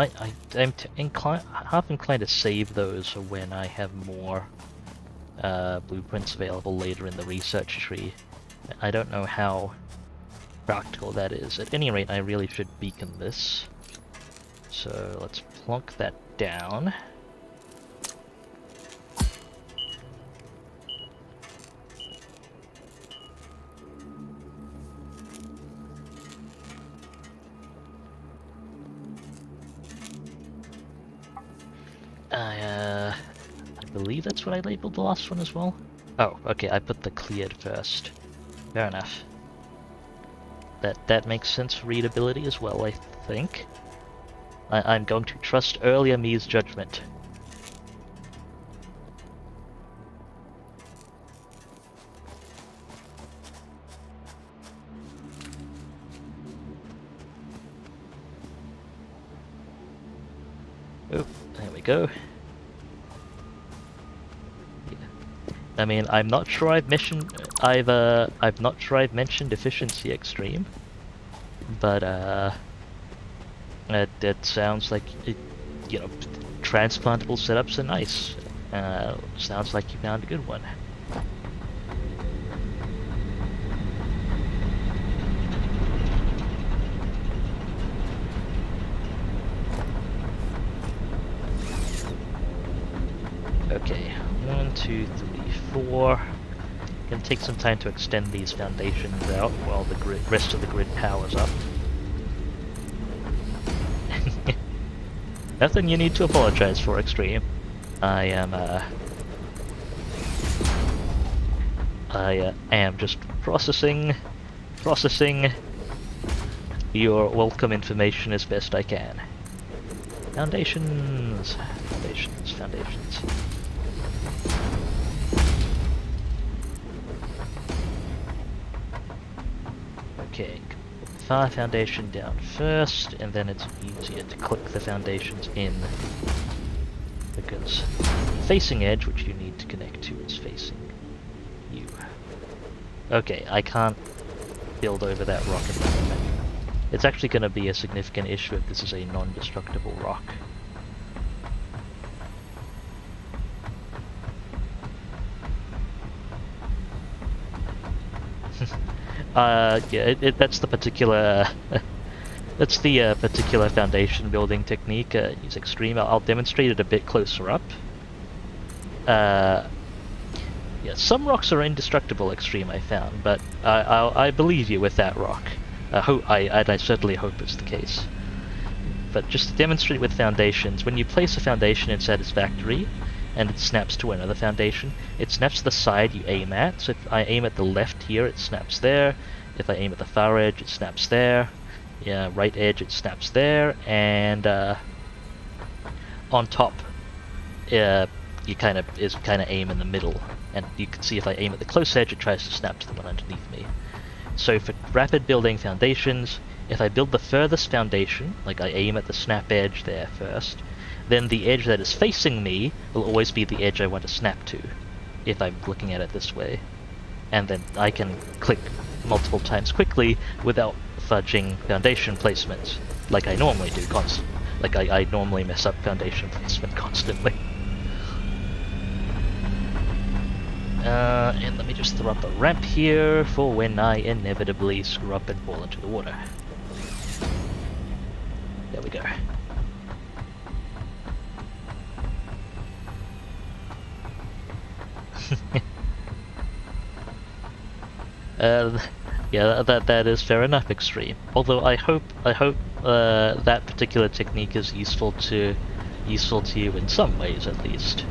half inclined to save those for when I have more blueprints available later in the research tree. I don't know how practical that is. At any rate, I really should beacon this. So let's plonk that down. I believe that's what I labeled the last one as well. Oh, okay, I put the cleared first. Fair enough. That makes sense for readability as well, I think. I'm going to trust earlier me's judgment. Oh, there we go. I mean, I'm not sure I've not sure I've mentioned efficiency extreme, but it sounds like you know, transplantable setups are nice. Sounds like you found a good one. Okay, 1, 2, 3, 4. Gonna take some time to extend these foundations out while the rest of the grid powers up. Nothing you need to apologize for, Extreme. I am just processing your welcome information as best I can. Foundations. Okay, put the fire foundation down first, and then it's easier to click the foundations in, because facing edge, which you need to connect to, is facing you. Okay, I can't build over that rock at the moment. It's actually going to be a significant issue if this is a non-destructible rock. Yeah, that's the particular particular foundation building technique. Use extreme. I'll demonstrate it a bit closer up. Yeah, some rocks are indestructible, extreme. I found, but I believe you with that rock. I certainly hope it's the case. But just to demonstrate with foundations, when you place a foundation in Satisfactory, and it snaps to another foundation, it snaps to the side you aim at. So if I aim at the left here, it snaps there. If I aim at the far edge, it snaps there. Yeah, right edge, it snaps there. And on top, you kind of aim in the middle. And you can see if I aim at the close edge, it tries to snap to the one underneath me. So for rapid building foundations, if I build the furthest foundation, like I aim at the snap edge there first, then the edge that is facing me will always be the edge I want to snap to, if I'm looking at it this way. And then I can click multiple times quickly without fudging foundation placement, like I normally do constantly. Like I normally mess up foundation placement constantly. And let me just throw up a ramp here for when I inevitably screw up and fall into the water. There we go. Yeah, that is fair enough, extreme. Although I hope that particular technique is useful to you in some ways, at least.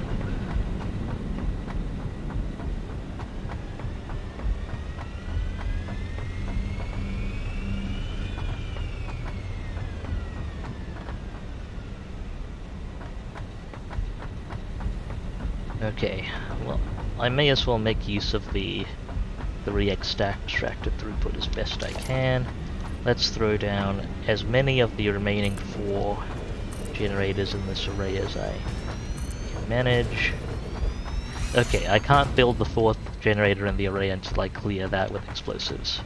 Okay, well, I may as well make use of the 3x extracted throughput as best I can. Let's throw down as many of the remaining 4 generators in this array as I can manage. Okay, I can't build the 4th generator in the array until I clear that with explosives.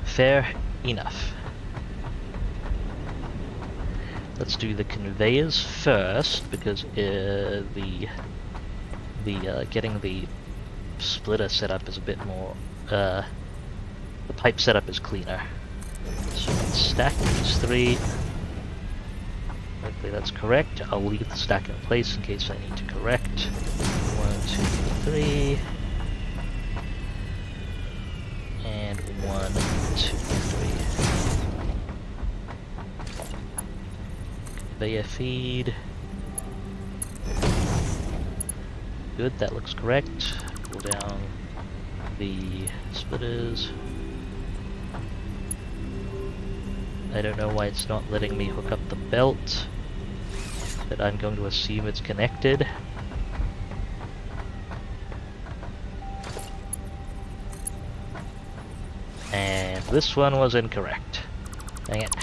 Fair enough. Let's do the conveyors first, because getting the splitter setup is a bit more, the pipe setup is cleaner. So let's stack these 3. Hopefully that's correct. I'll leave the stack in place in case I need to correct. 1, 2, 3. And 1, 2, 3. Conveyor feed. Good, that looks correct. Pull down the splitters. I don't know why it's not letting me hook up the belt, but I'm going to assume it's connected. And this one was incorrect. Dang it.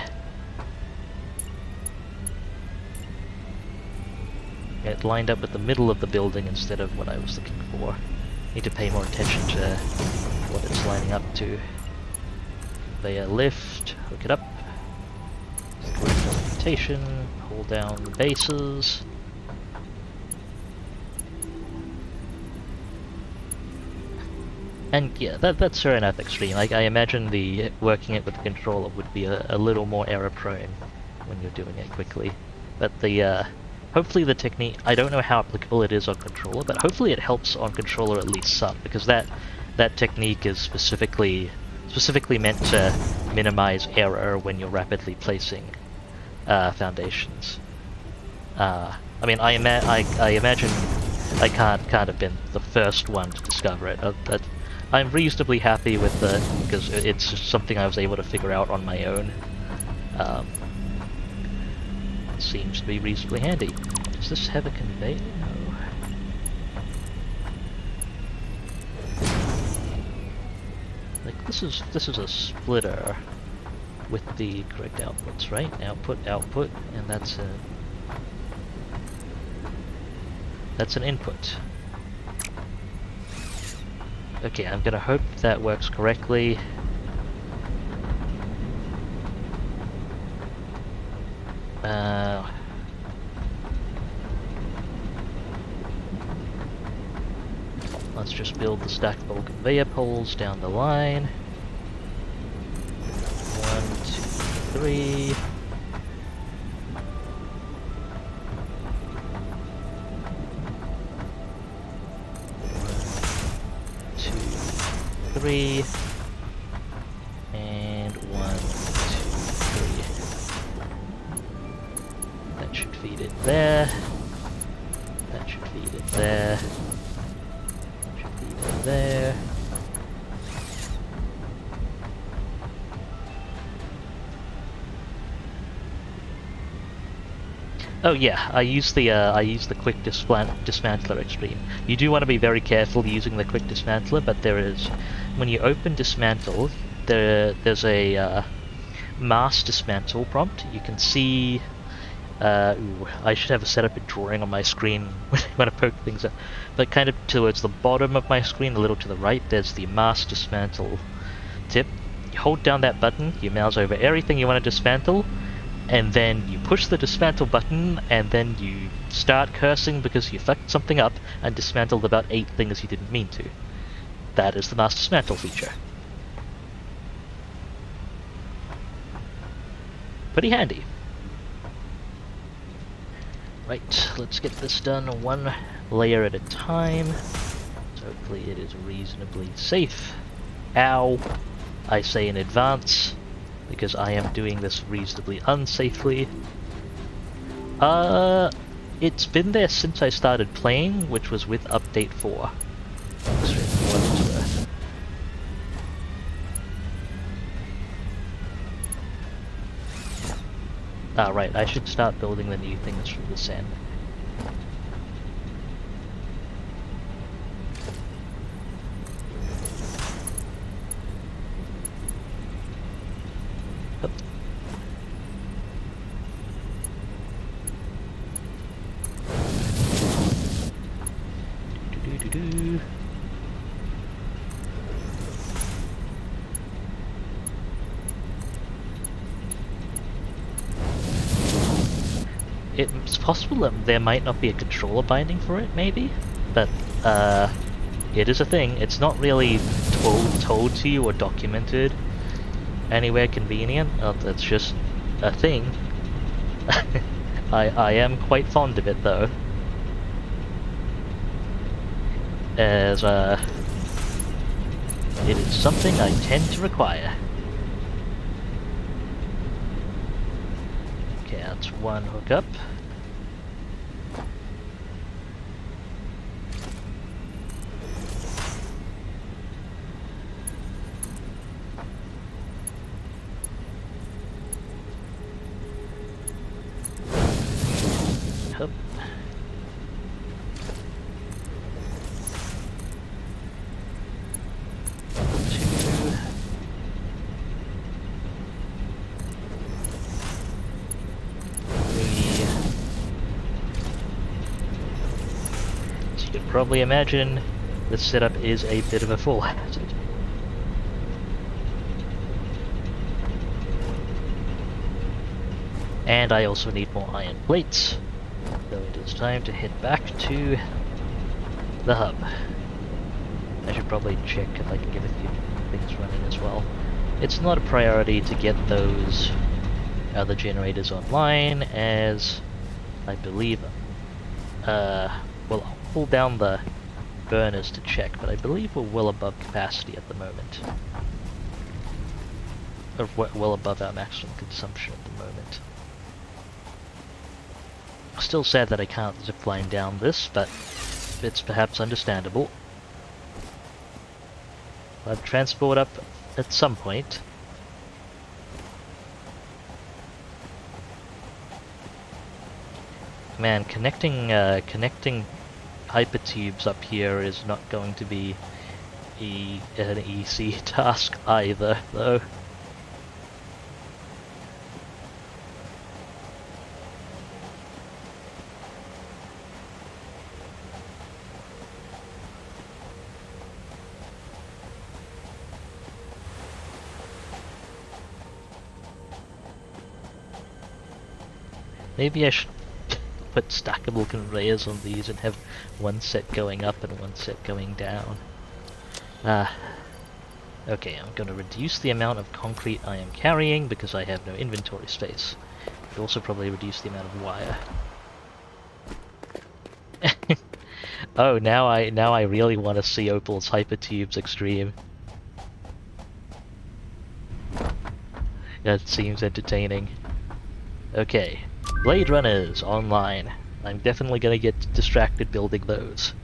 It lined up with the middle of the building instead of what I was looking for. Need to pay more attention to what it's lining up to. Conveyor lift, hook it up. Correct orientation, pull down the bases. And yeah, that's fair enough, Extreme. Like, I imagine working it with the controller would be a little more error prone when you're doing it quickly. But hopefully the technique, I don't know how applicable it is on controller, but hopefully it helps on controller at least some, because that technique is specifically meant to minimize error when you're rapidly placing foundations. I mean, I imagine I can't have been the first one to discover it. I'm reasonably happy with it because it's just something I was able to figure out on my own. It seems to be reasonably handy. Does this have a conveyor? No. Like, this is a splitter with the correct outputs, right? Output, and that's an input. Okay, I'm gonna hope that works correctly. Let's just build the stackable conveyor poles down the line. 1, 2, 3. 3, and 1, 2, 3. That should feed it there. That should feed it there. That should feed it there. Oh yeah, I use the quick dismantler Extreme. You do want to be very careful using the quick dismantler, but there is, when you open dismantle, there's a mass dismantle prompt. You can see. I should have set up a drawing on my screen when I poke things up. But kind of towards the bottom of my screen, a little to the right, there's the mass dismantle tip. You hold down that button, you mouse over everything you want to dismantle, and then you push the dismantle button, and then you start cursing because you fucked something up and dismantled about 8 things you didn't mean to. That is the mass dismantle feature. Pretty handy. Right, let's get this done one layer at a time. So hopefully it is reasonably safe. Ow! I say in advance, because I am doing this reasonably unsafely. It's been there since I started playing, which was with update 4. Ah, right, I should start building the new things from this end. Up. Do-do-do-do-do. It's possible that there might not be a controller binding for it, maybe? But, it is a thing. It's not really told to you or documented anywhere convenient. It's just a thing. I am quite fond of it, though. As, it is something I tend to require. Okay, that's one hookup. Hup. Probably imagine this setup is a bit of a fall hazard. And I also need more iron plates, so it is time to head back to the hub. I should probably check if I can get a few things running as well. It's not a priority to get those other generators online, as I believe, well, I'll pull down the burners to check, but I believe we're well above capacity at the moment. Or well above our maximum consumption at the moment. Still sad that I can't zipline down this, but it's perhaps understandable. I'll transport up at some point. Man, connecting hypertubes up here is not going to be an easy task either, though. Maybe I should put stackable conveyors on these and have one set going up and one set going down. Okay, I'm going to reduce the amount of concrete I am carrying because I have no inventory space. I'll also probably reduce the amount of wire. Oh, now I really want to see Opal's hypertubes extreme. That seems entertaining. Okay. Blade Runners online. I'm definitely gonna get distracted building those.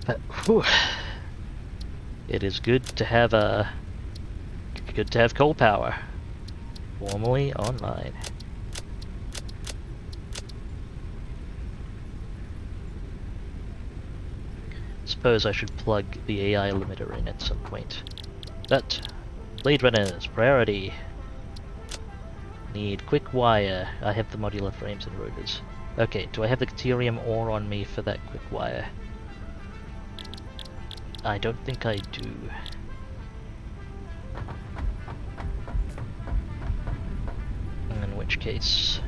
But whew, it is good to have coal power formally online. Suppose I should plug the AI limiter in at some point. But Blade Runners priority. Need quick wire. I have the modular frames and rotors. Okay, do I have the Caterium ore on me for that quick wire? I don't think I do. In which case...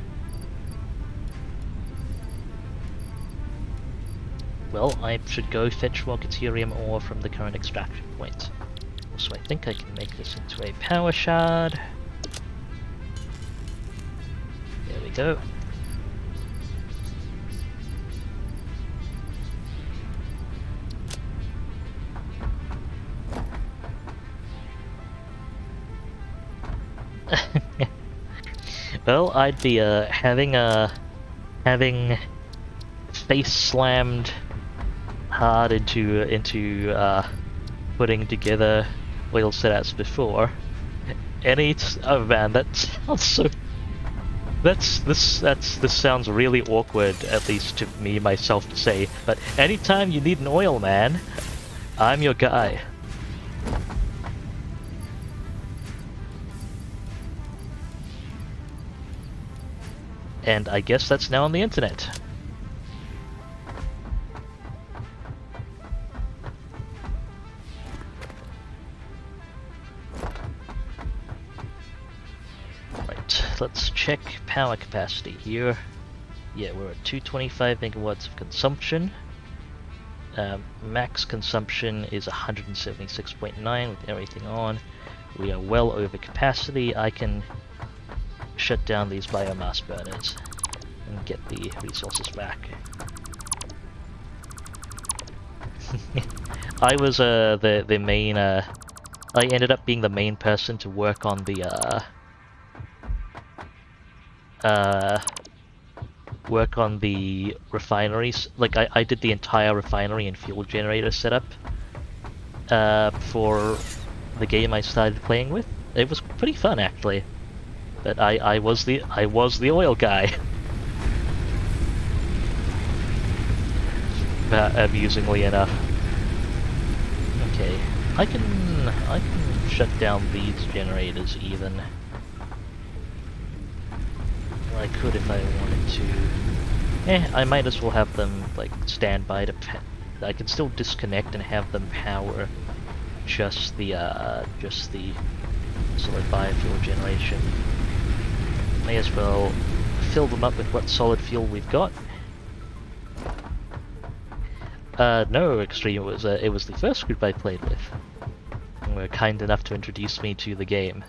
well, I should go fetch more Caterium ore from the current extraction point. So I think I can make this into a power shard. There we go. Well, I'd be having face slammed hard into putting together oil setups before. Oh man, that sounds so. This sounds really awkward, at least to me myself to say. But anytime you need an oil man, I'm your guy. And I guess that's now on the internet. Right, let's check power capacity here. Yeah, we're at 225 megawatts of consumption. Max consumption is 176.9 with everything on. We are well over capacity. I can shut down these biomass burners and get the resources back. I was the main I ended up being the main person to work on the refineries. Like I did the entire refinery and fuel generator setup for the game I started playing with. It was pretty fun actually. But I was the oil guy. Amusingly enough. Okay, I can shut down these generators even. Well, I could if I wanted to. I might as well have them, like, stand by to I can still disconnect and have them power just the solid biofuel generation. May as well fill them up with what solid fuel we've got. No, Extreme, it was the first group I played with. And were kind enough to introduce me to the game.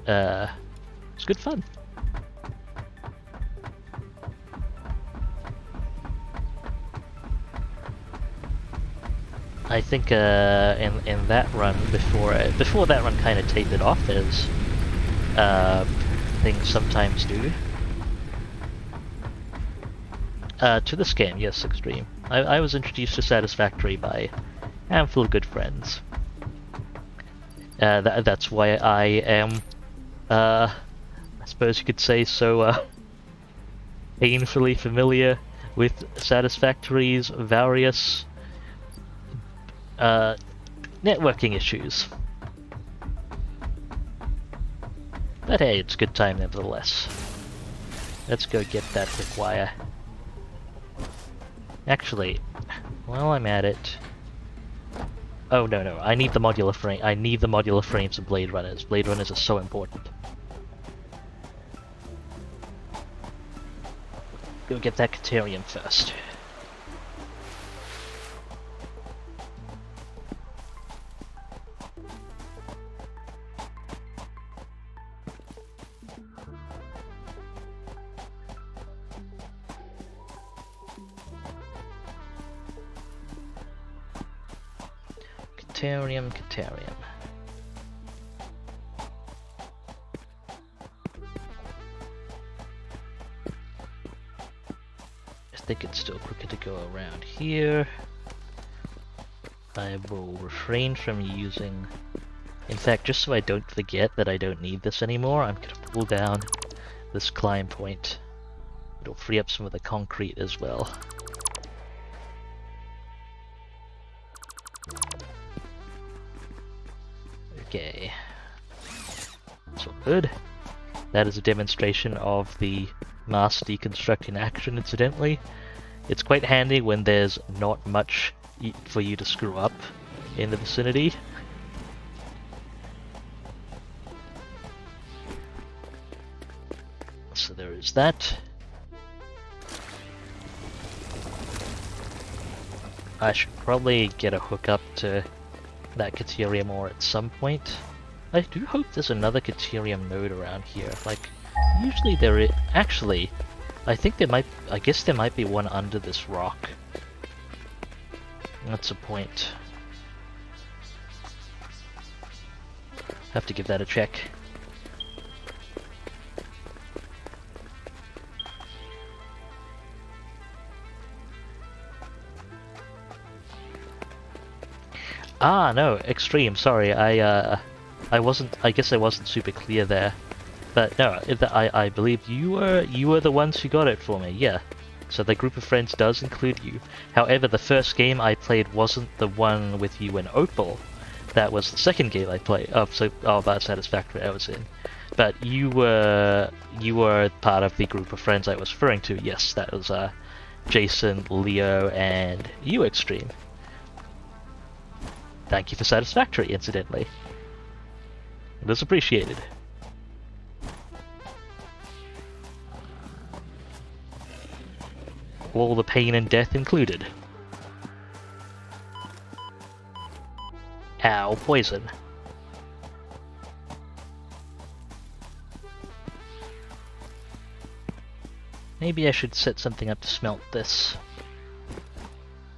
It's good fun. I think in that run, before that run kind of tapered off, as things sometimes do. To this game, yes, Extreme. I was introduced to Satisfactory by a handful of good friends. That's why I am, I suppose you could say so, painfully familiar with Satisfactory's various networking issues. But hey, it's a good time nevertheless. Let's go get that quick wire. Actually, while I'm at it... Oh no, I need the modular frame. I need the modular frames of Blade Runners. Blade Runners are so important. Go get that Caterium first. Caterium. I think it's still quicker to go around here. I will refrain from using... In fact, just so I don't forget that I don't need this anymore, I'm going to pull down this climb point. It'll free up some of the concrete as well. Okay. So good. That is a demonstration of the mass deconstruct in action, incidentally. It's quite handy when there's not much for you to screw up in the vicinity. So there is that. I should probably get a hookup to that Caterium ore at some point. I do hope there's another Caterium node around here. Like, usually there is... Actually, I think there might... I guess there might be one under this rock. That's a point. Have to give that a check. Ah, no, Extreme, sorry, I guess I wasn't super clear there. But no, I believe you were the ones who got it for me, yeah. So the group of friends does include you. However, the first game I played wasn't the one with you and Opal. That was the second game I played, about Satisfactory I was in. But you were part of the group of friends I was referring to, yes, that was Jason, Leo, and you, Extreme. Thank you for Satisfactory, incidentally. It was appreciated. All the pain and death included. Ow, poison. Maybe I should set something up to smelt this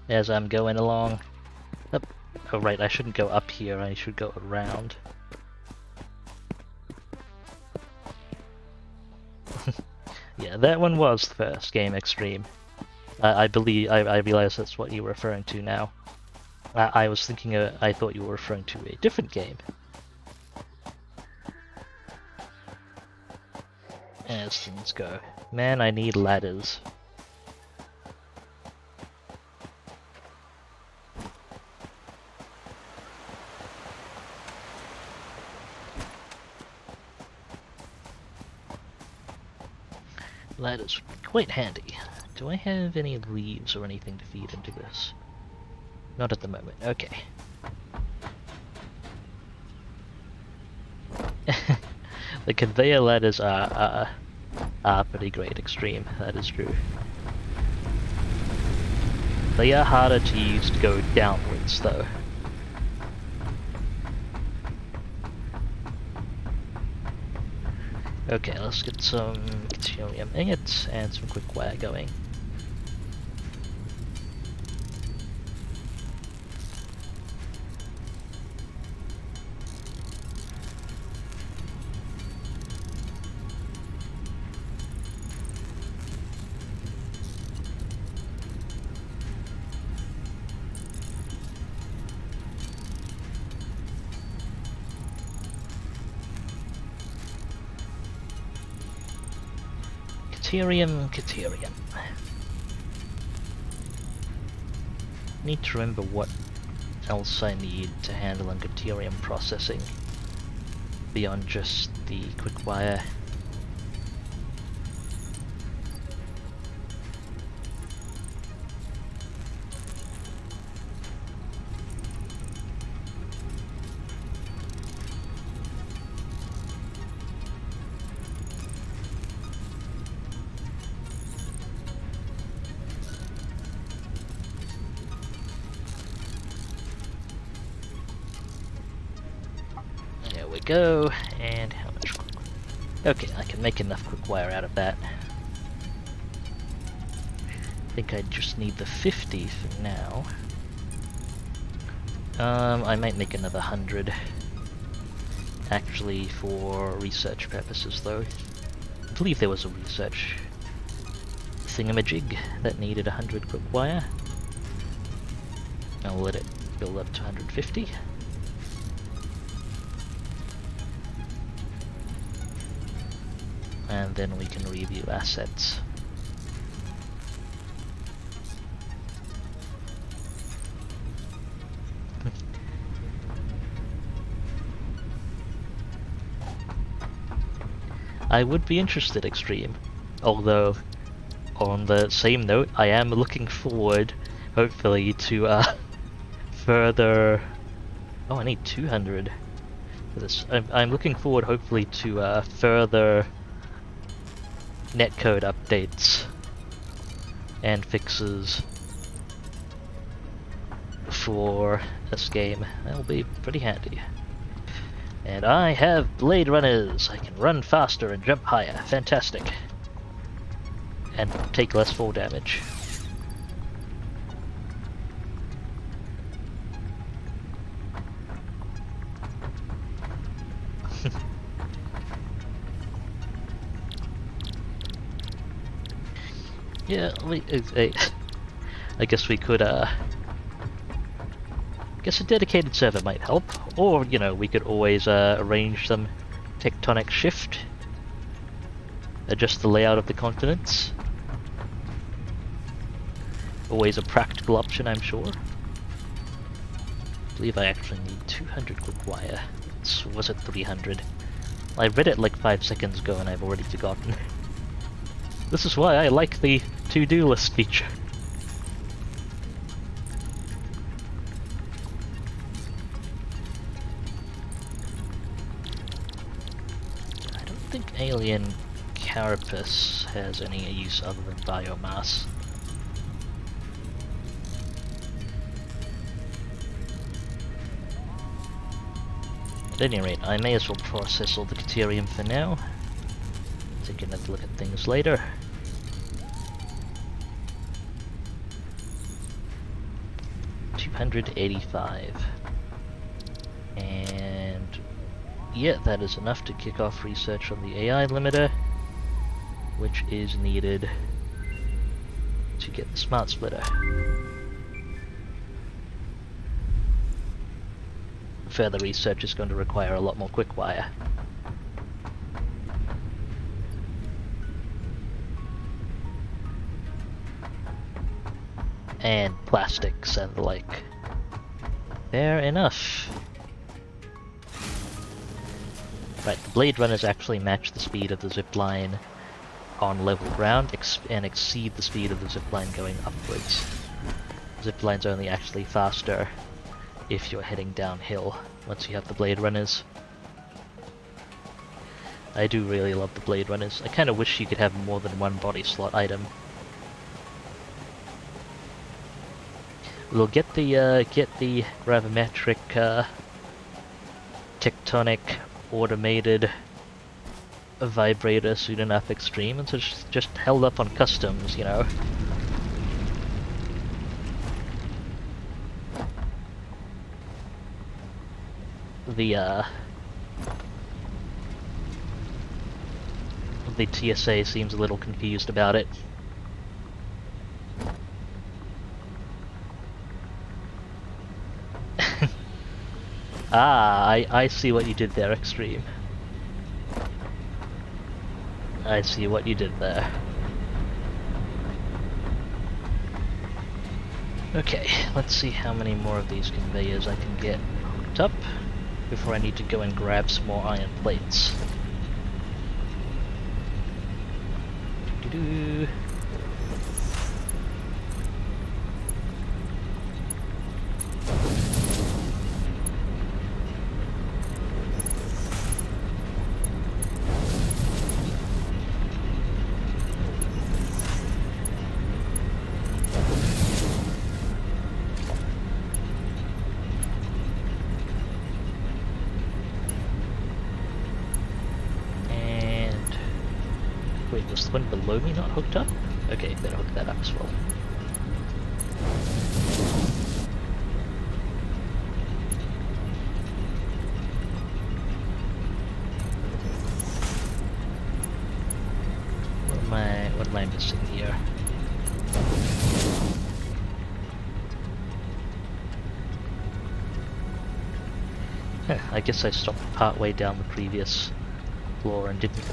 as I'm going along. Oh right, I shouldn't go up here, I should go around. Yeah, that one was the first game, Extreme. I believe, I realize that's what you were referring to now. I was thinking, I thought you were referring to a different game. As things go. Man, I need ladders. That is quite handy. Do I have any leaves or anything to feed into this? Not at the moment. Okay. The conveyor ladders are pretty great extreme, that is true. They are harder to use to go downwards though. Okay, let's get some deuterium ingots and some quick wire going. Deuterium. Need to remember what else I need to handle on deuterium processing beyond just the quick wire. Go, and how much? Okay, I can make enough quick wire out of that. I think I just need the 50 for now. I might make another 100. Actually, for research purposes, though. I believe there was a research thingamajig that needed 100 quick wire. I'll let it build up to 150. And then we can review assets. I would be interested, Extreme. Although, on the same note, I am looking forward, hopefully, to further... Oh, I need 200 for this. I'm looking forward, hopefully, to further netcode updates and fixes for this game. That'll be pretty handy. And I have blade runners. I can run faster and jump higher. Fantastic. And take less fall damage. Yeah, I guess we could, I guess a dedicated server might help, or, you know, we could always arrange some tectonic shift, adjust the layout of the continents. Always a practical option, I'm sure. I believe I actually need 200 quick wire. Was it 300? I read it like 5 seconds ago and I've already forgotten. This is why I like the to-do list feature. I don't think alien carapace has any use other than biomass. At any rate, I may as well process all the deuterium for now. Take another look at things later. $285. And yeah, that is enough to kick off research on the AI limiter, which is needed to get the smart splitter. Further research is going to require a lot more quick wire. And plastics and the like. Fair enough. Right, the blade runners actually match the speed of the zip line on level ground and exceed the speed of the zipline going upwards. Zipline's only actually faster if you're heading downhill once you have the Blade Runners. I do really love the Blade Runners. I kind of wish you could have more than one body slot item. We'll get the gravimetric tectonic automated vibrator soon enough extreme, and so just held up on customs, you know. The TSA seems a little confused about it. Ah, I see what you did there, Extreme. I see what you did there. Okay, let's see how many more of these conveyors I can get hooked up before I need to go and grab some more iron plates. Doo-doo. Was the one below me not hooked up? Okay, better hook that up as well. What am I missing here? I guess I stopped partway down the previous floor and didn't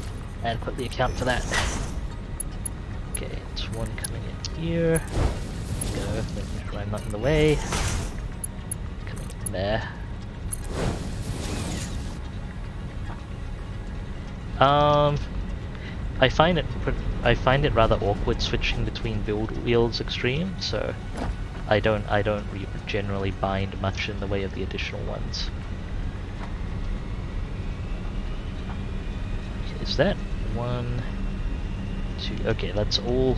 adequately account for that. Okay, it's one coming in here. Go, making sure I'm not in the way. Coming in there. I find it rather awkward switching between build wheels extreme, so I don't generally bind much in the way of the additional ones. Okay, is that 1, 2? Okay, that's all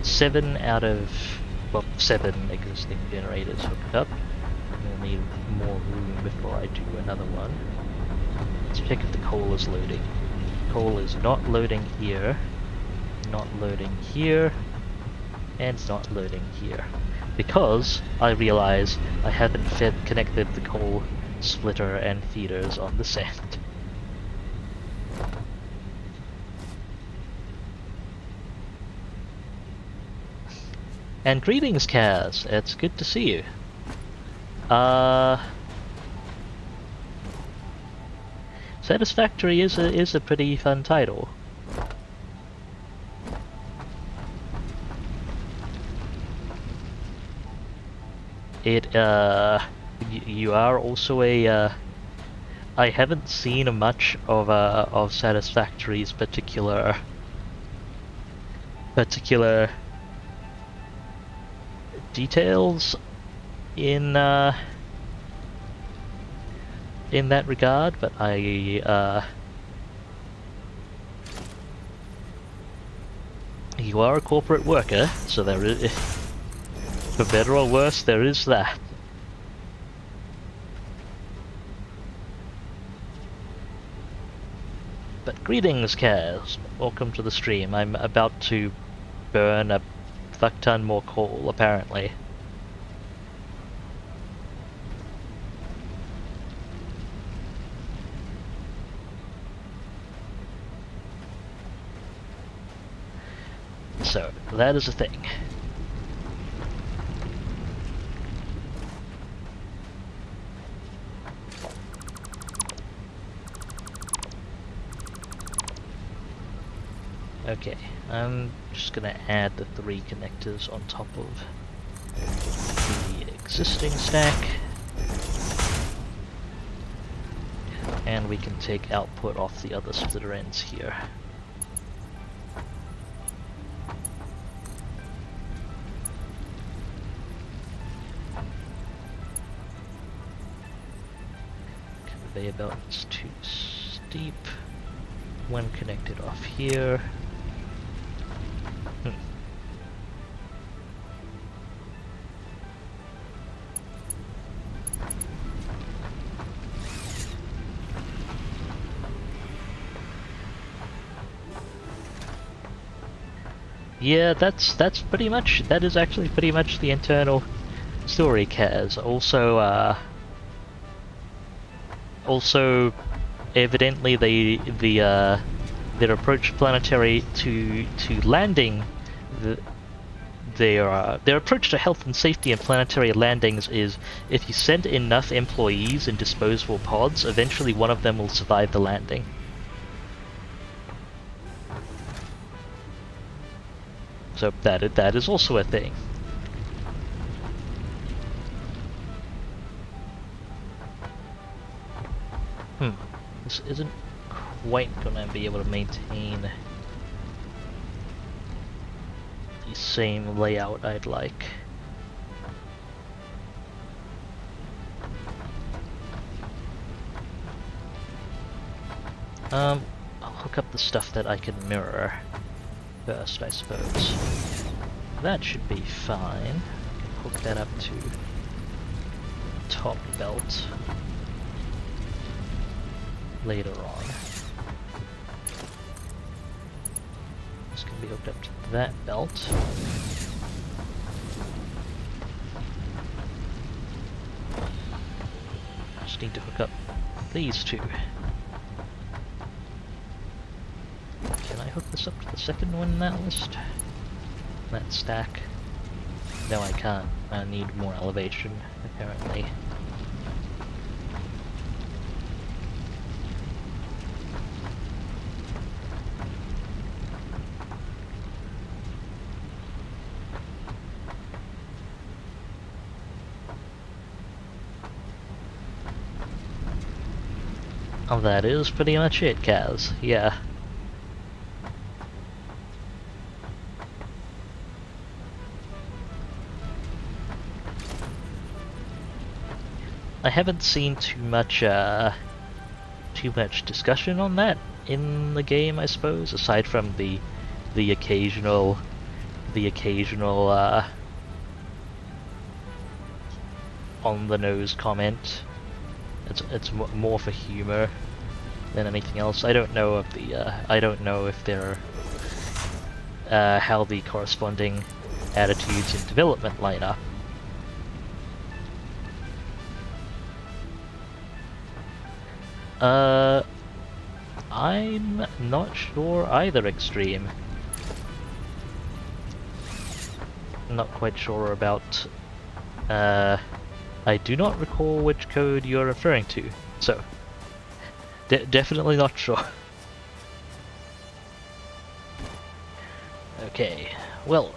7 out of 7 existing generators hooked up. We'll need more room before I do another one. Let's check if the coal is loading. Coal is not loading here, not loading here, and it's not loading here. Because I realize I haven't connected the coal splitter and feeders on the sand. And greetings, Kaz. It's good to see you. Satisfactory is a pretty fun title. It you are also a I haven't seen much of Satisfactory's particular details in that regard, but you are a corporate worker, so there is, for better or worse, there is that. But greetings, Kaz. Welcome to the stream. I'm about to burn a fuck ton more coal, apparently. So, that is a thing. Okay, I'm just gonna add the 3 connectors on top of the existing stack. And we can take output off the other splitter ends here. conveyor belt is too steep when connected off here. Yeah, that is actually pretty much the internal story, Kaz. Also, evidently their approach planetary to landing their approach to health and safety in planetary landings is if you send enough employees in disposable pods, eventually one of them will survive the landing. So that is also a thing. This isn't quite gonna be able to maintain the same layout I'd like. I'll hook up the stuff that I can mirror first, I suppose. That should be fine. I can hook that up to top belt later on. This can be hooked up to that belt. Just need to hook up these two. Can I hook this up to the second one in that list? That stack? No, I can't. I need more elevation, apparently. Oh, that is pretty much it, Kaz. Yeah. I haven't seen too much discussion on that in the game, I suppose, aside from the occasional on the nose comment. It's more for humor than anything else. I don't know if there are how the corresponding attitudes in development line up. I'm not sure either, Extreme. Not quite sure about, I do not recall which code you're referring to, so definitely not sure. Okay, well,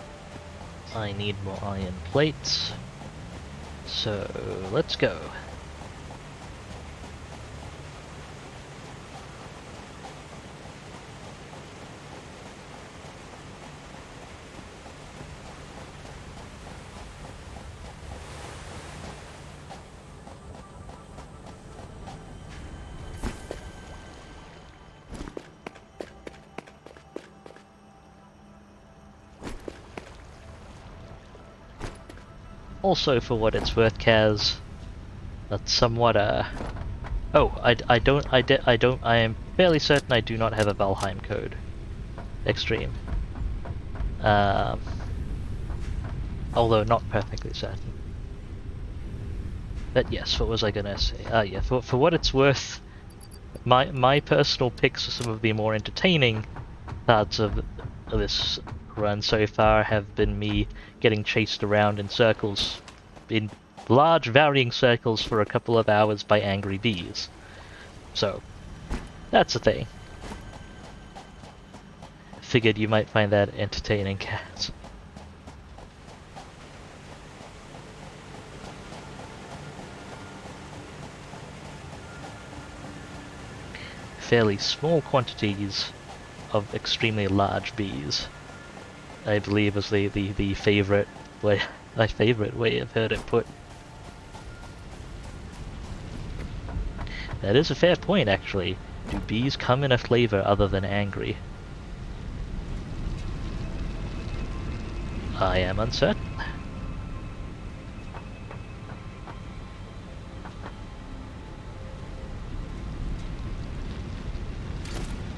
I need more iron plates, so let's go. Also, for what it's worth, Kaz, that's somewhat oh, I am fairly certain I do not have a Valheim code. Extreme. Although not perfectly certain. But yes, what was I gonna say? Yeah, for what it's worth, my personal picks for some of the more entertaining parts of this run so far have been me getting chased around in circles, in large varying circles for a couple of hours by angry bees. So, that's a thing. Figured you might find that entertaining, Cat. Fairly small quantities of extremely large bees, I believe, is the favorite way, my favorite way I've heard it put. That is a fair point, actually. Do bees come in a flavor other than angry? I am uncertain.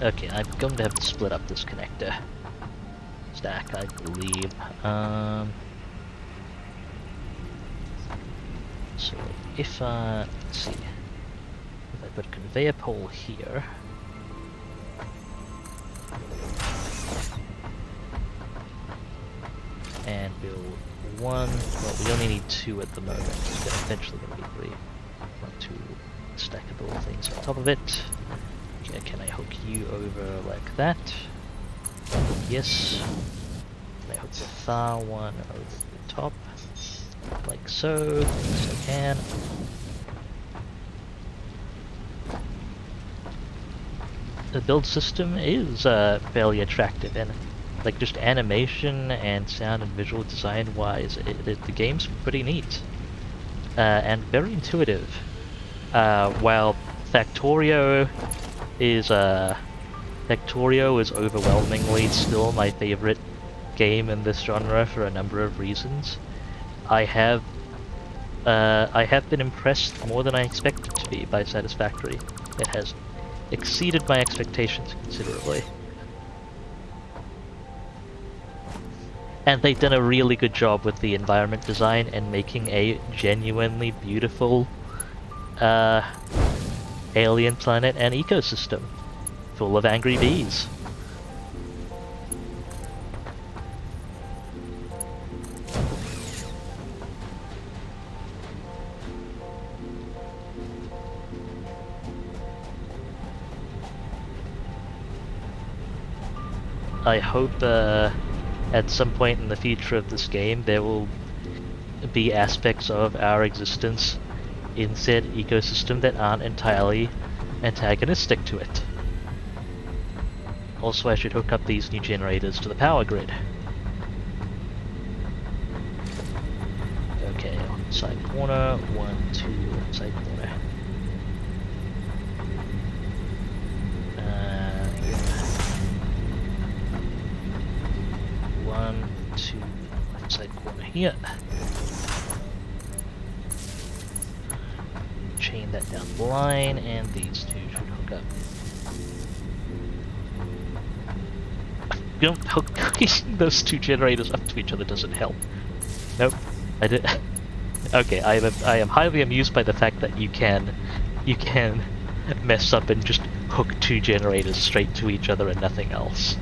Okay, I'm going to have to split up this connector stack, I believe. So if let's see, if I put a conveyor pole here, and build one, well, we only need two at the moment. It's eventually going to be three. One, two stackable things on top of it. Okay, can I hook you over like that? Yes. Can I hook the far one over the top? Like so. Yes, I can. The build system is fairly attractive, and like just animation and sound and visual design wise, the game's pretty neat and very intuitive. While Factorio is overwhelmingly still my favorite game in this genre for a number of reasons, I have been impressed more than I expected to be by Satisfactory. It has exceeded my expectations considerably. And they've done a really good job with the environment design and making a genuinely beautiful alien planet and ecosystem full of angry bees. I hope at some point in the future of this game there will be aspects of our existence in said ecosystem that aren't entirely antagonistic to it. Also, I should hook up these new generators to the power grid. Okay, on side corner, 1, 2, on side corner. One, two, left side corner here. Chain that down the line, and these two should hook up. You know, hooking those two generators up to each other doesn't help. Nope, I did. Okay, I am highly amused by the fact that you can mess up and just hook two generators straight to each other and nothing else.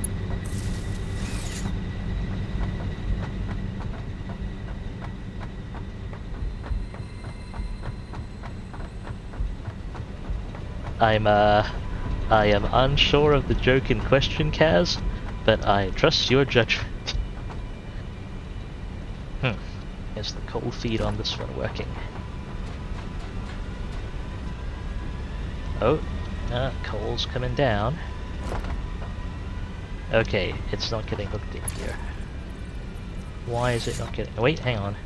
I am unsure of the joke in question, Kaz, but I trust your judgment. Is the coal feed on this one working? Oh, coal's coming down. Okay, it's not getting hooked in here. Why is it not getting... Wait, hang on.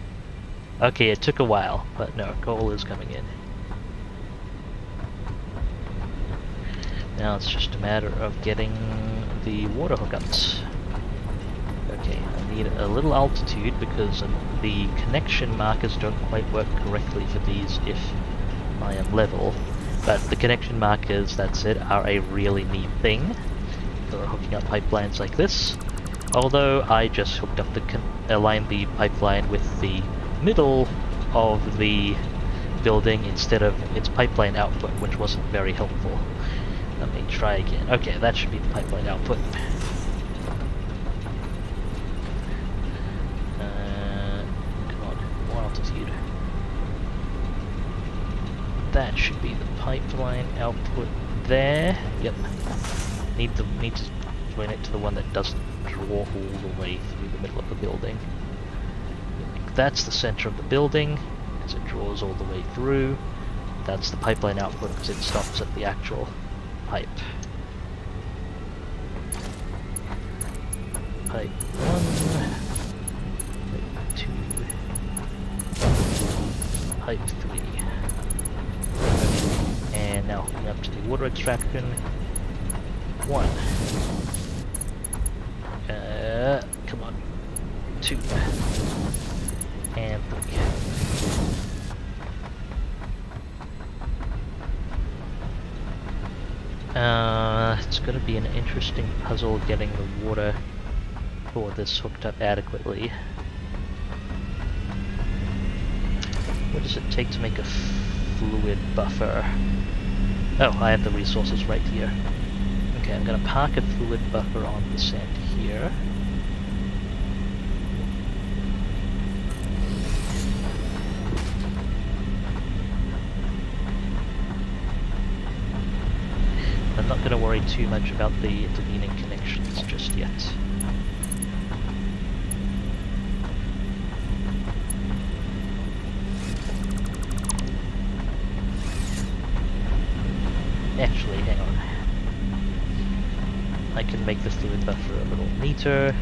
Okay, it took a while, but no, coal is coming in. Now it's just a matter of getting the water hookups. Okay, I need a little altitude because the connection markers don't quite work correctly for these if I am level. But the connection markers, that's it, are a really neat thing for hooking up pipelines like this. Although I just hooked up aligned the pipeline with the middle of the building instead of its pipeline output, which wasn't very helpful. Let me try again. Okay, that should be the pipeline output. Come on, more altitude. That should be the pipeline output there. Yep. Need to join it to the one that doesn't draw all the way through the middle of the building. That's the center of the building, because it draws all the way through. That's the pipeline output, because it stops at the actual pipe. Pipe 1, pipe 2, pipe 3. And now water extraction. 1. Come on. 2. And 3. It's gonna be an interesting puzzle getting the water for this hooked up adequately. What does it take to make a fluid buffer? Oh, I have the resources right here. Okay, I'm gonna park a fluid buffer on the sand here. I'm not gonna worry too much about the intervening connections just yet. Actually, hang on. I can make the fluid buffer a little neater.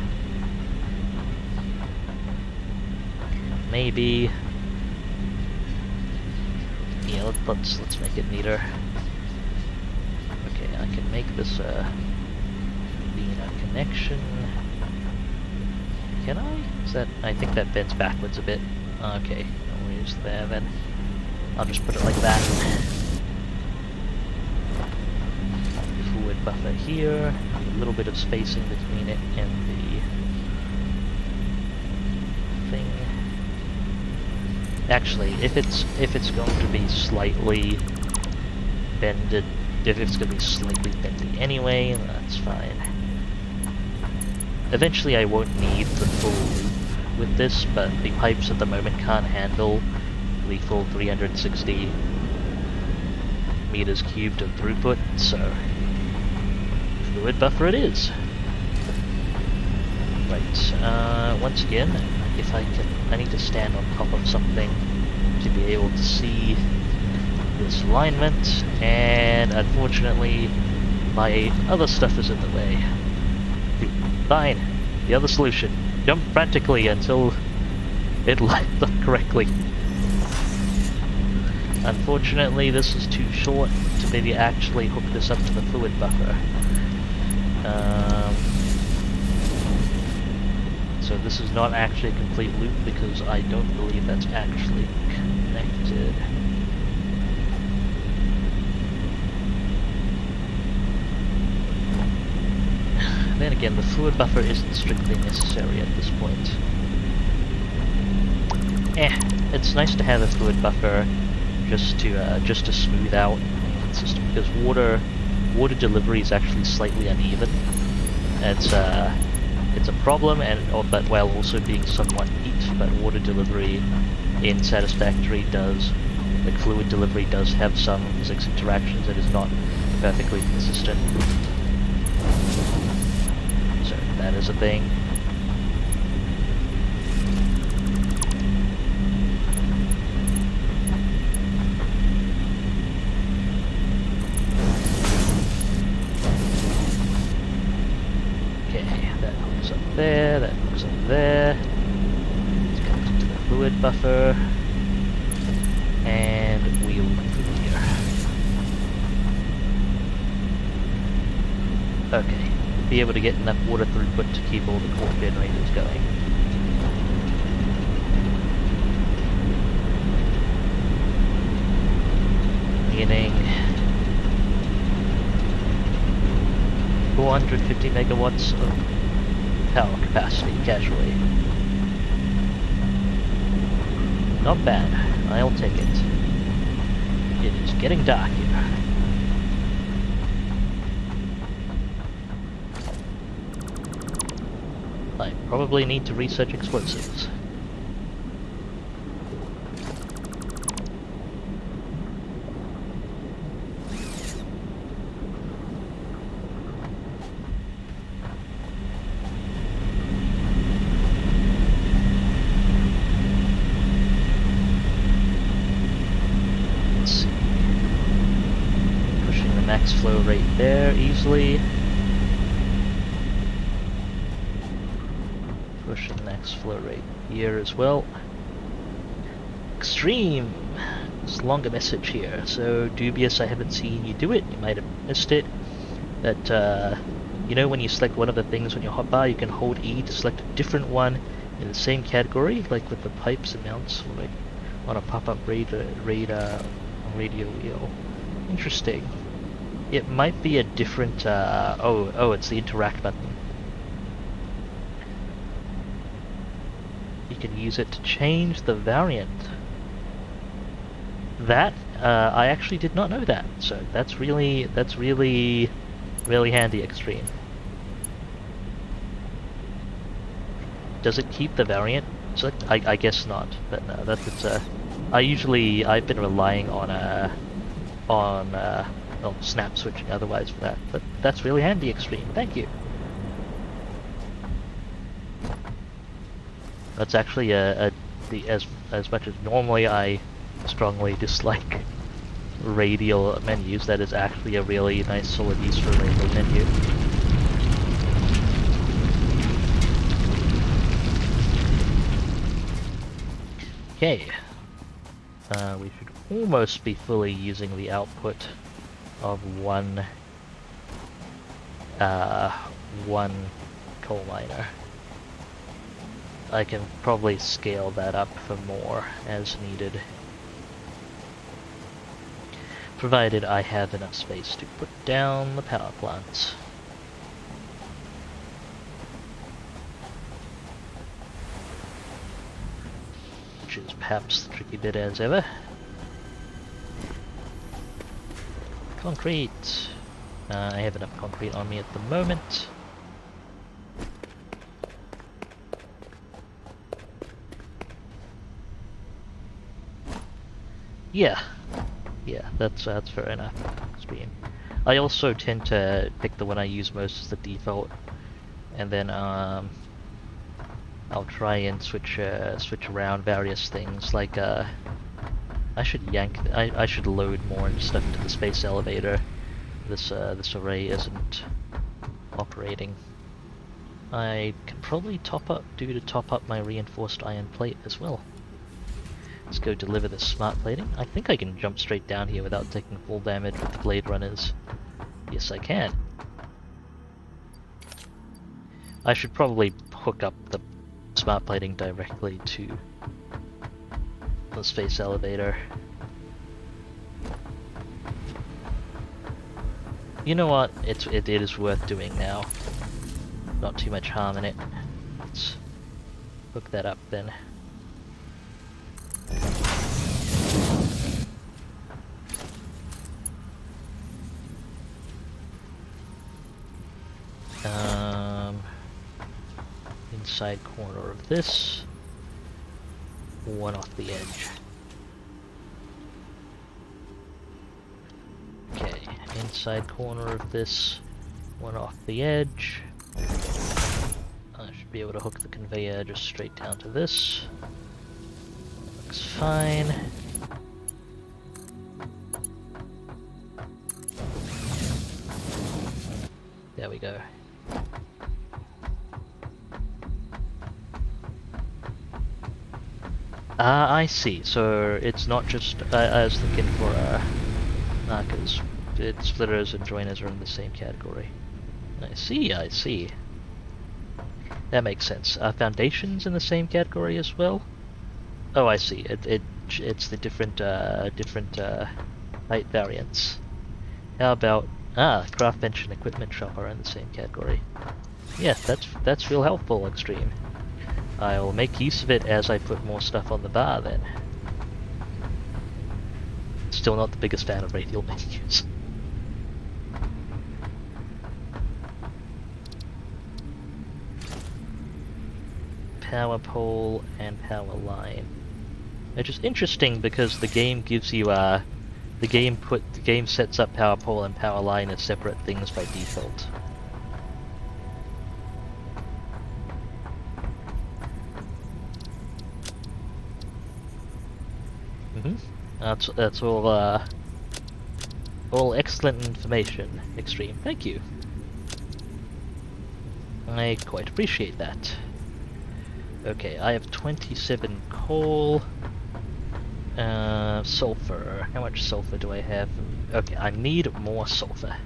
Maybe. Yeah, let's make it neater. Okay, I can make this a connection. Can I? Is that? I think that bends backwards a bit. Okay, no worries there then. I'll just put it like that. Fluid buffer here. A little bit of spacing between it and the thing. Actually, if it's going to be slightly bended, if it's going to be slightly bendy anyway, that's fine. Eventually I won't need the full loop with this, but the pipes at the moment can't handle the full 360 meters cubed of throughput, so fluid buffer it is. Right, once again, if I need to stand on top of something to be able to see this alignment, and unfortunately my other stuff is in the way. Fine, the other solution. Jump frantically until it lines up correctly. Unfortunately this is too short to maybe actually hook this up to the fluid buffer. So this is not actually a complete loop because I don't believe that's actually connected. Then again, the fluid buffer isn't strictly necessary at this point. It's nice to have a fluid buffer just to smooth out the system, because water delivery is actually slightly uneven. It's a problem, but while also being somewhat neat. But water delivery in Satisfactory like fluid delivery does have some physics interactions. It is not perfectly consistent. So that is a thing. There, that hooks up there. It's connected to the fluid buffer, and we'll look through here. Okay, be able to get enough water throughput to keep all the core generators going. Meaning 450 megawatts of power capacity, casually. Not bad. I'll take it. It is getting dark here. I probably need to research explosives. Max flow rate there easily. Pushing max flow rate here as well. Extreme This longer message here. So dubious I haven't seen you do it. You might have missed it. That, you know when you select one of the things on your hotbar, you can hold E to select a different one in the same category, like with the pipes and mounts like on a pop-up radio wheel. Interesting. It might be a different, oh, it's the interact button. You can use it to change the variant. That, I actually did not know that, so that's really handy, Extreme. Does it keep the variant select? I guess not, but no, that's I've been relying on well, snap switching otherwise for that, but that's really handy, Extreme. Thank you. That's actually as much as normally I strongly dislike radial menus, that is actually a really nice solid use for a radial menu. Okay, we should almost be fully using the output of one coal miner. I can probably scale that up for more as needed, provided I have enough space to put down the power plants. Which is perhaps the tricky bit as ever. Concrete! I have enough concrete on me at the moment. Yeah, that's fair enough. Extreme. I also tend to pick the one I use most as the default, and then I'll try and switch around various things. Like I should load more stuff into the space elevator. This array isn't operating. I can probably top up my reinforced iron plate as well. Let's go deliver the smart plating. I think I can jump straight down here without taking full damage with the blade runners. Yes, I can. I should probably hook up the smart plating directly to the space elevator. You know what? It is worth doing now. Not too much harm in it. Let's hook that up then. Inside corner of this, one off the edge. Okay, inside corner of this, one off the edge. I should be able to hook the conveyor just straight down to this. Looks fine. There we go. I see. So it's not just. I was thinking for because splitters and joiners are in the same category. I see. That makes sense. Foundations in the same category as well. Oh, I see. It's the different height variants. How about craft bench and equipment shop are in the same category. Yeah, that's real helpful, Extreme. I'll make use of it as I put more stuff on the bar then. Still not the biggest fan of radial menus. Power pole and power line. Which is interesting because the game gives you the game sets up power pole and power line as separate things by default. That's all excellent information, Extreme. Thank you. I quite appreciate that. Okay, I have 27 coal. Sulfur. How much sulfur do I have? Okay, I need more sulfur.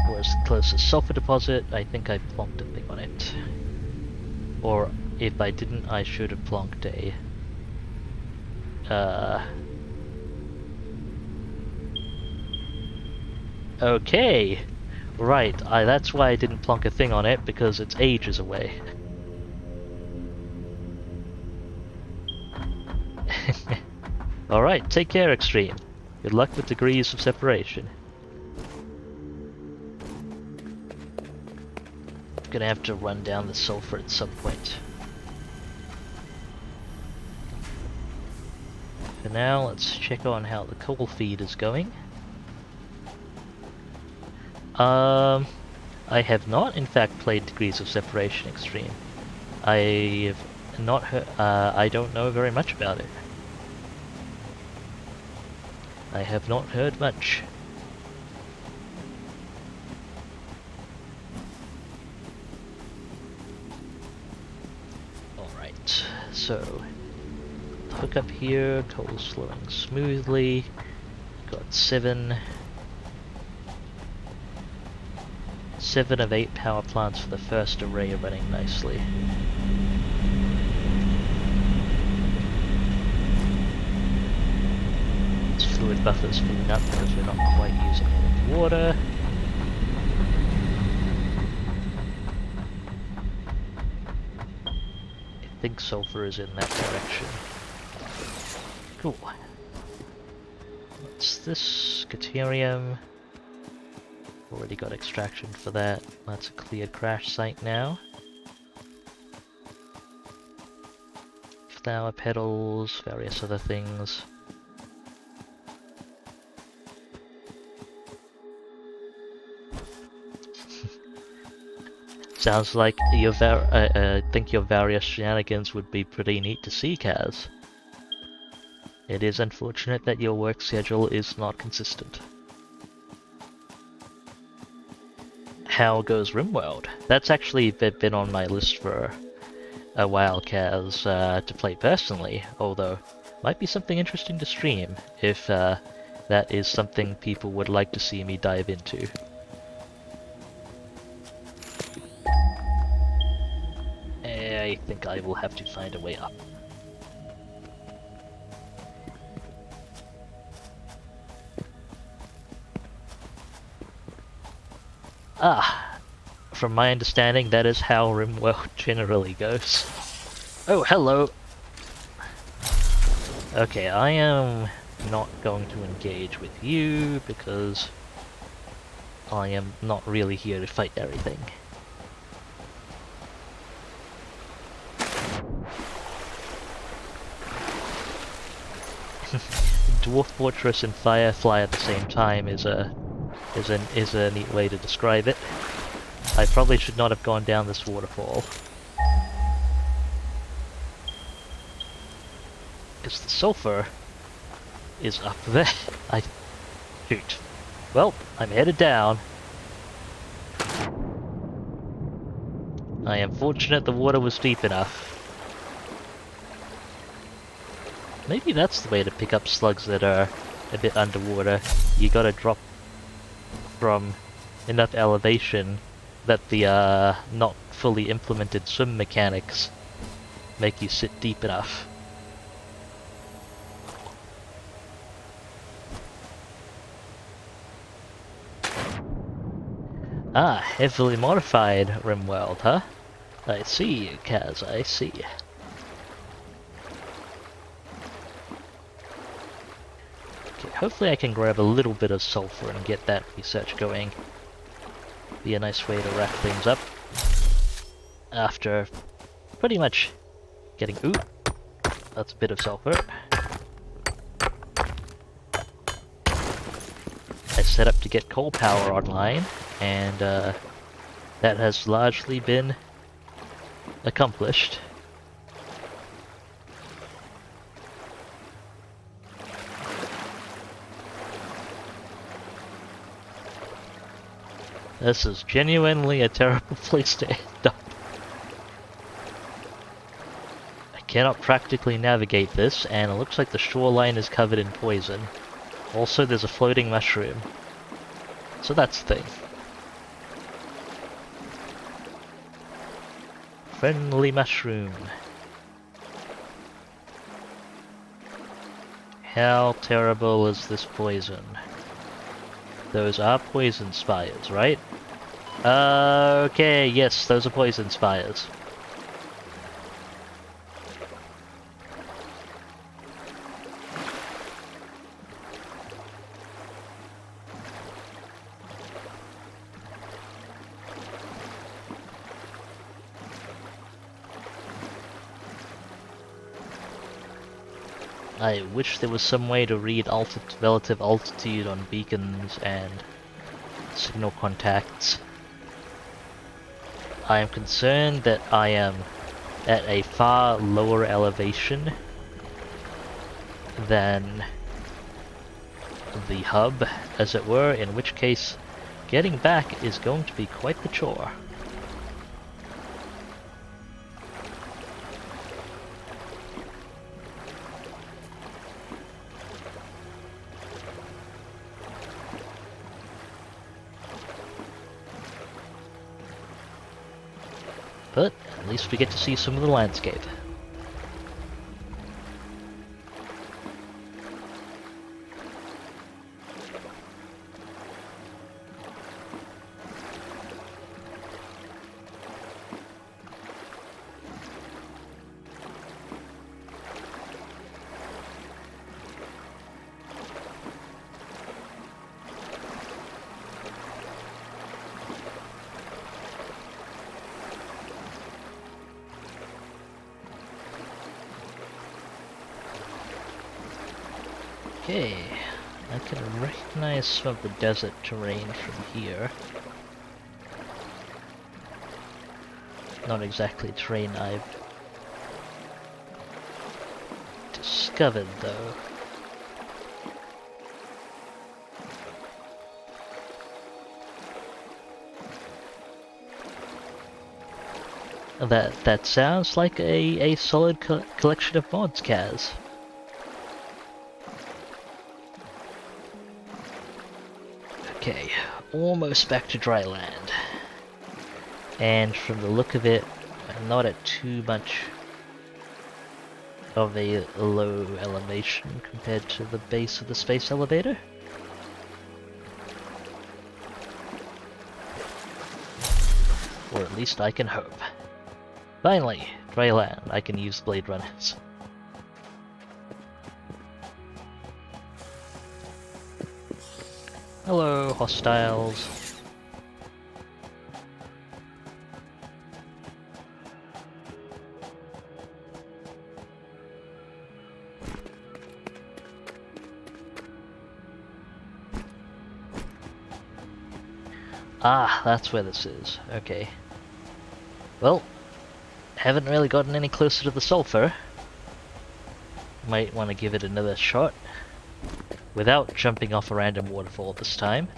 Where's the closest sulfur deposit? I think I plonked a thing on it. Or if I didn't, I should have plonked a... Okay! Right, that's why I didn't plonk a thing on it, because it's ages away. Alright, take care, Extreme. Good luck with degrees of separation. Gonna have to run down the sulfur at some point. For now, let's check on how the coal feed is going. I have not, in fact, played Degrees of Separation Extreme. I have not heard. I don't know very much about it. I have not heard much. Alright, so hook up here, coal's flowing smoothly. Got 7 of 8 power plants for the first array are running nicely. Fluid buffers filling up because we're not quite using all the water. I think sulfur is in that direction. Cool. What's this? Caterium. Already got extraction for that. That's a cleared crash site now. Flower petals, various other things. Sounds like your think your various shenanigans would be pretty neat to see, Kaz. It is unfortunate that your work schedule is not consistent. How goes RimWorld? That's actually been on my list for a while, Kaz, to play personally, although might be something interesting to stream if that is something people would like to see me dive into. I think I will have to find a way up. Ah, from my understanding, that is how RimWorld generally goes. Oh, hello! Okay, I am not going to engage with you because I am not really here to fight everything. Dwarf Fortress and Firefly at the same time is a neat way to describe it. I probably should not have gone down this waterfall. Because the sulfur is up there. Shoot. Well, I'm headed down. I am fortunate the water was deep enough. Maybe that's the way to pick up slugs that are a bit underwater. You gotta drop from enough elevation that the not fully implemented swim mechanics make you sit deep enough. Ah, heavily modified RimWorld, huh? I see you, Kaz, I see. Okay, hopefully I can grab a little bit of sulfur and get that research going. Be a nice way to wrap things up. After pretty much getting... Ooh! That's a bit of sulfur. I set up to get coal power online, and that has largely been accomplished. This is genuinely a terrible place to end up. cannot practically navigate this, and it looks like the shoreline is covered in poison. Also, there's a floating mushroom. So that's the thing. Friendly mushroom. How terrible is this poison? Those are poison spires, right? Okay, yes, those are poison spires. I wish there was some way to read relative altitude on beacons and signal contacts. I am concerned that I am at a far lower elevation than the hub, as it were, in which case getting back is going to be quite the chore. But at least we get to see some of the landscape. Okay, I can recognize some of the desert terrain from here. Not exactly terrain I've discovered, though. That sounds like a solid collection of mods, Kaz. Okay, almost back to dry land. And from the look of it, I'm not at too much of a low elevation compared to the base of the space elevator. Or at least I can hope. Finally, dry land. I can use blade runners. Hello, hostiles. Ah, that's where this is. Okay. Well, haven't really gotten any closer to the sulfur. Might want to give it another shot. Without jumping off a random waterfall this time.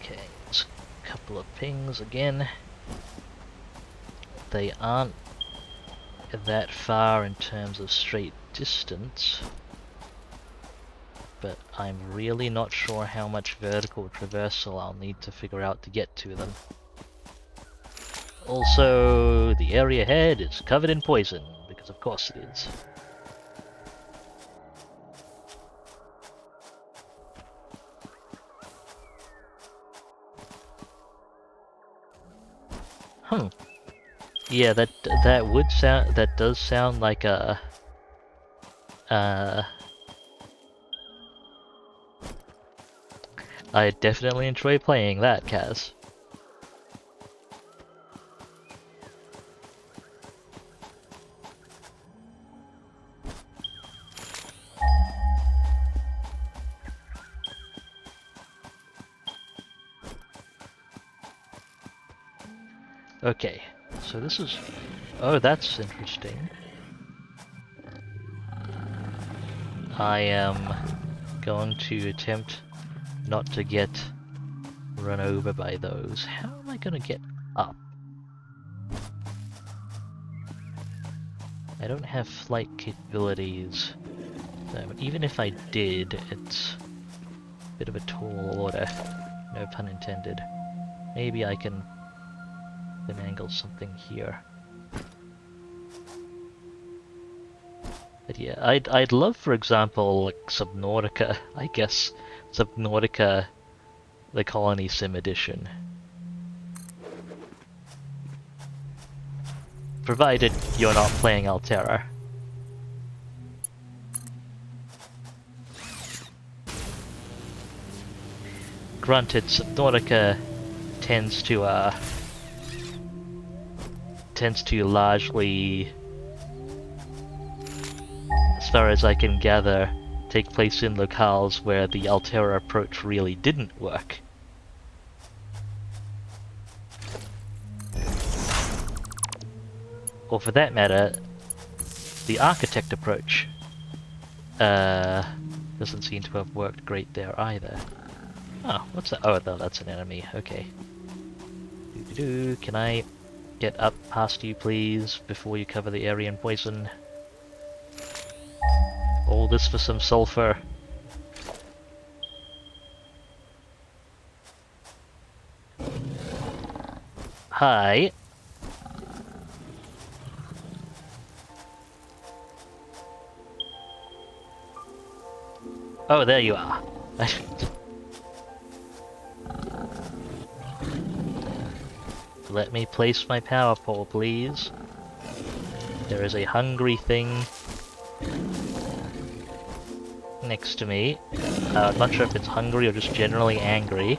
Okay, it's a couple of pings again. They aren't that far in terms of straight distance, but I'm really not sure how much vertical traversal I'll need to figure out to get to them. Also, the area ahead is covered in poison, because of course it is. Yeah, that would sound, that does sound like a I definitely enjoy playing that, Kaz. Okay, so this is... Oh, that's interesting. I am going to attempt not to get run over by those. How am I gonna get up? I don't have flight capabilities. Even if I did, it's a bit of a tall order. No pun intended. Maybe I can finagle something here. But yeah, I'd love, for example, like Subnautica. I guess Subnautica, the Colony Sim edition. Provided you're not playing Altera. Granted, Subnautica tends to largely, as far as I can gather, take place in locales where the Altera approach really didn't work. Or for that matter, the Architect approach doesn't seem to have worked great there either. Oh, what's that? Oh, no, that's an enemy. Okay. Can I get up past you, please, before you cover the area in poison? All this for some sulfur. Hi. Oh, there you are. Let me place my power pole, please. There is a hungry thing next to me. I'm not sure if it's hungry or just generally angry.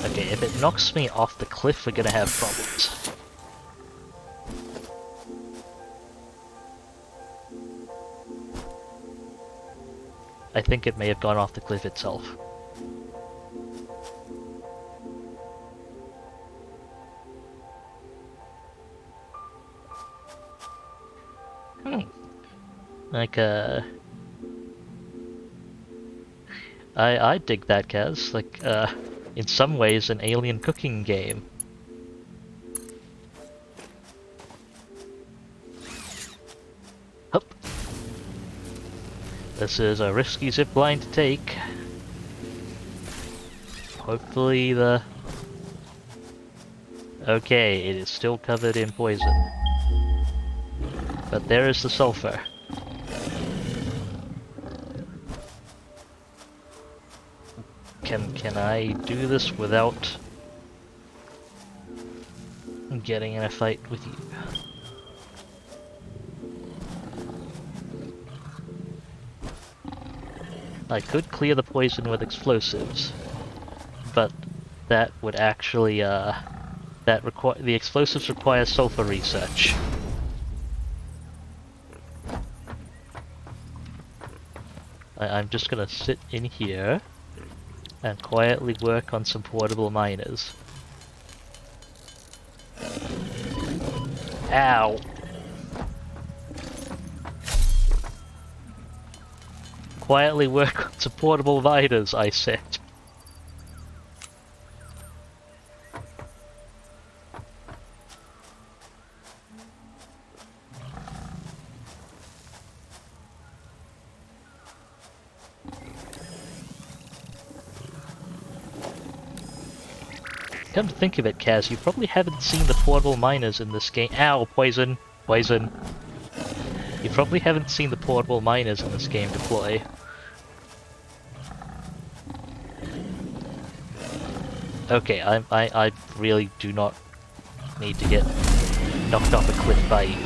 Okay, if it knocks me off the cliff, we're gonna have problems. I think it may have gone off the cliff itself. Like, I dig that, Kaz. Like, in some ways, an alien cooking game. Hup. This is a risky zipline to take. Hopefully the... Okay, it is still covered in poison. But there is the sulfur. Can I do this without getting in a fight with you? I could clear the poison with explosives, but that would actually, the explosives require sulfur research. I'm just gonna sit in here and quietly work on some portable miners. Ow! Quietly work on some portable miners, I said. Come to think of it, Kaz, you probably haven't seen the portable miners in this game. Ow, poison! Poison! You probably haven't seen the portable miners in this game deploy. Okay, I really do not need to get knocked off a cliff by you.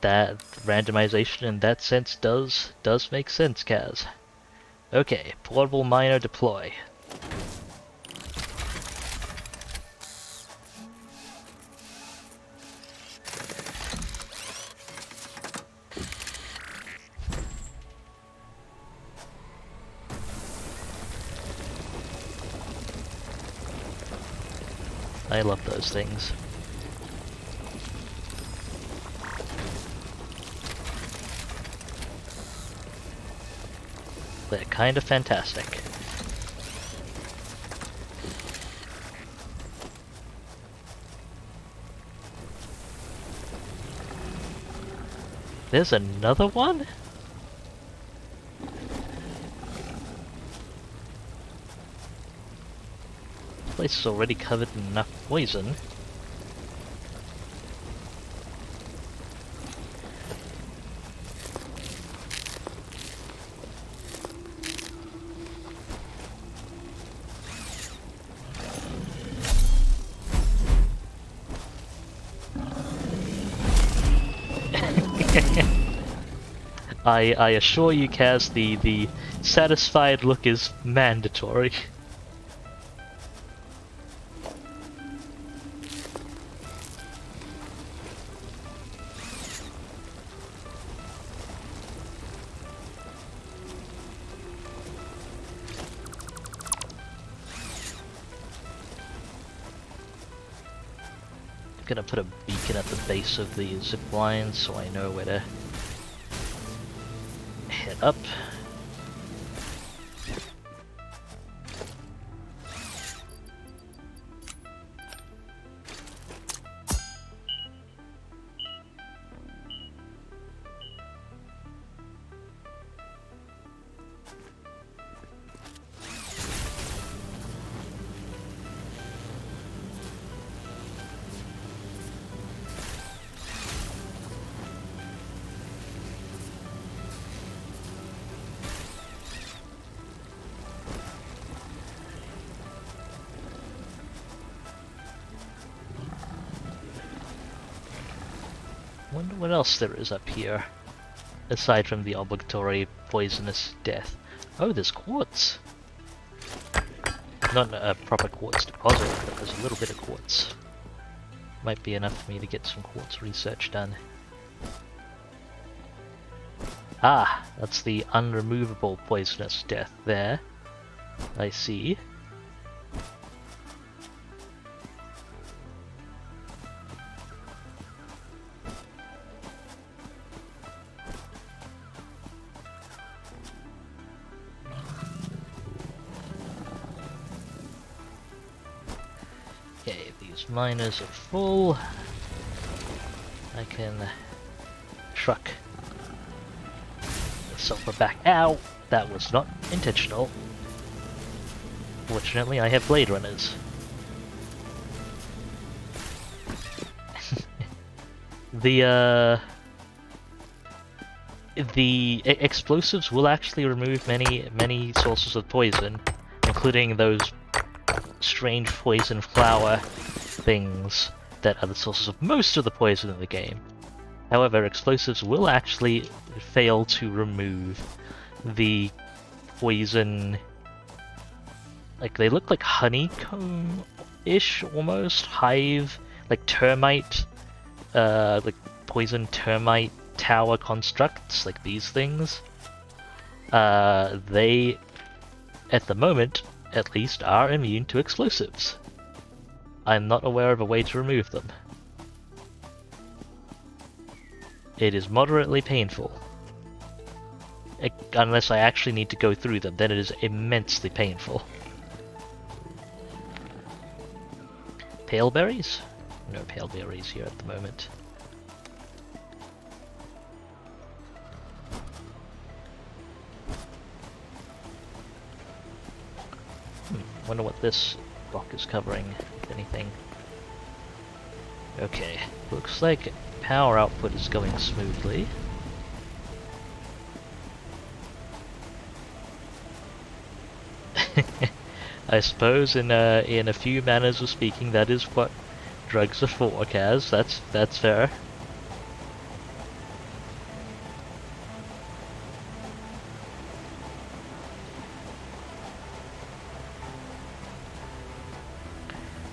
That randomization in that sense does make sense, Kaz. Okay, portable miner deploy. I love those things. They're kind of fantastic. There's another one? This place is already covered in enough poison. I assure you, Kaz, the satisfied look is mandatory. I'm gonna put a beacon at the base of the zip line so I know where to head up. Wonder what else there is up here, aside from the obligatory poisonous death. Oh, there's quartz! Not a proper quartz deposit, but there's a little bit of quartz. Might be enough for me to get some quartz research done. Ah, that's the unremovable poisonous death there. I see. Okay, these miners are full. I can truck the sulfur back out. That was not intentional. Fortunately, I have blade runners. The explosives will actually remove many sources of poison, including those strange poison flower things that are the sources of most of the poison in the game. However, explosives will actually fail to remove the poison. Like, they look like honeycomb-ish, almost. Hive, like termite, like poison termite tower constructs, like these things. They, at the moment, at least, are immune to explosives. I'm not aware of a way to remove them. It is moderately painful. Unless I actually need to go through them, then it is immensely painful. Pale berries? No pale berries here at the moment. Wonder what this rock is covering, if anything. Okay, looks like power output is going smoothly. I suppose in a few manners of speaking, that is what drugs are for, Kaz. That's fair.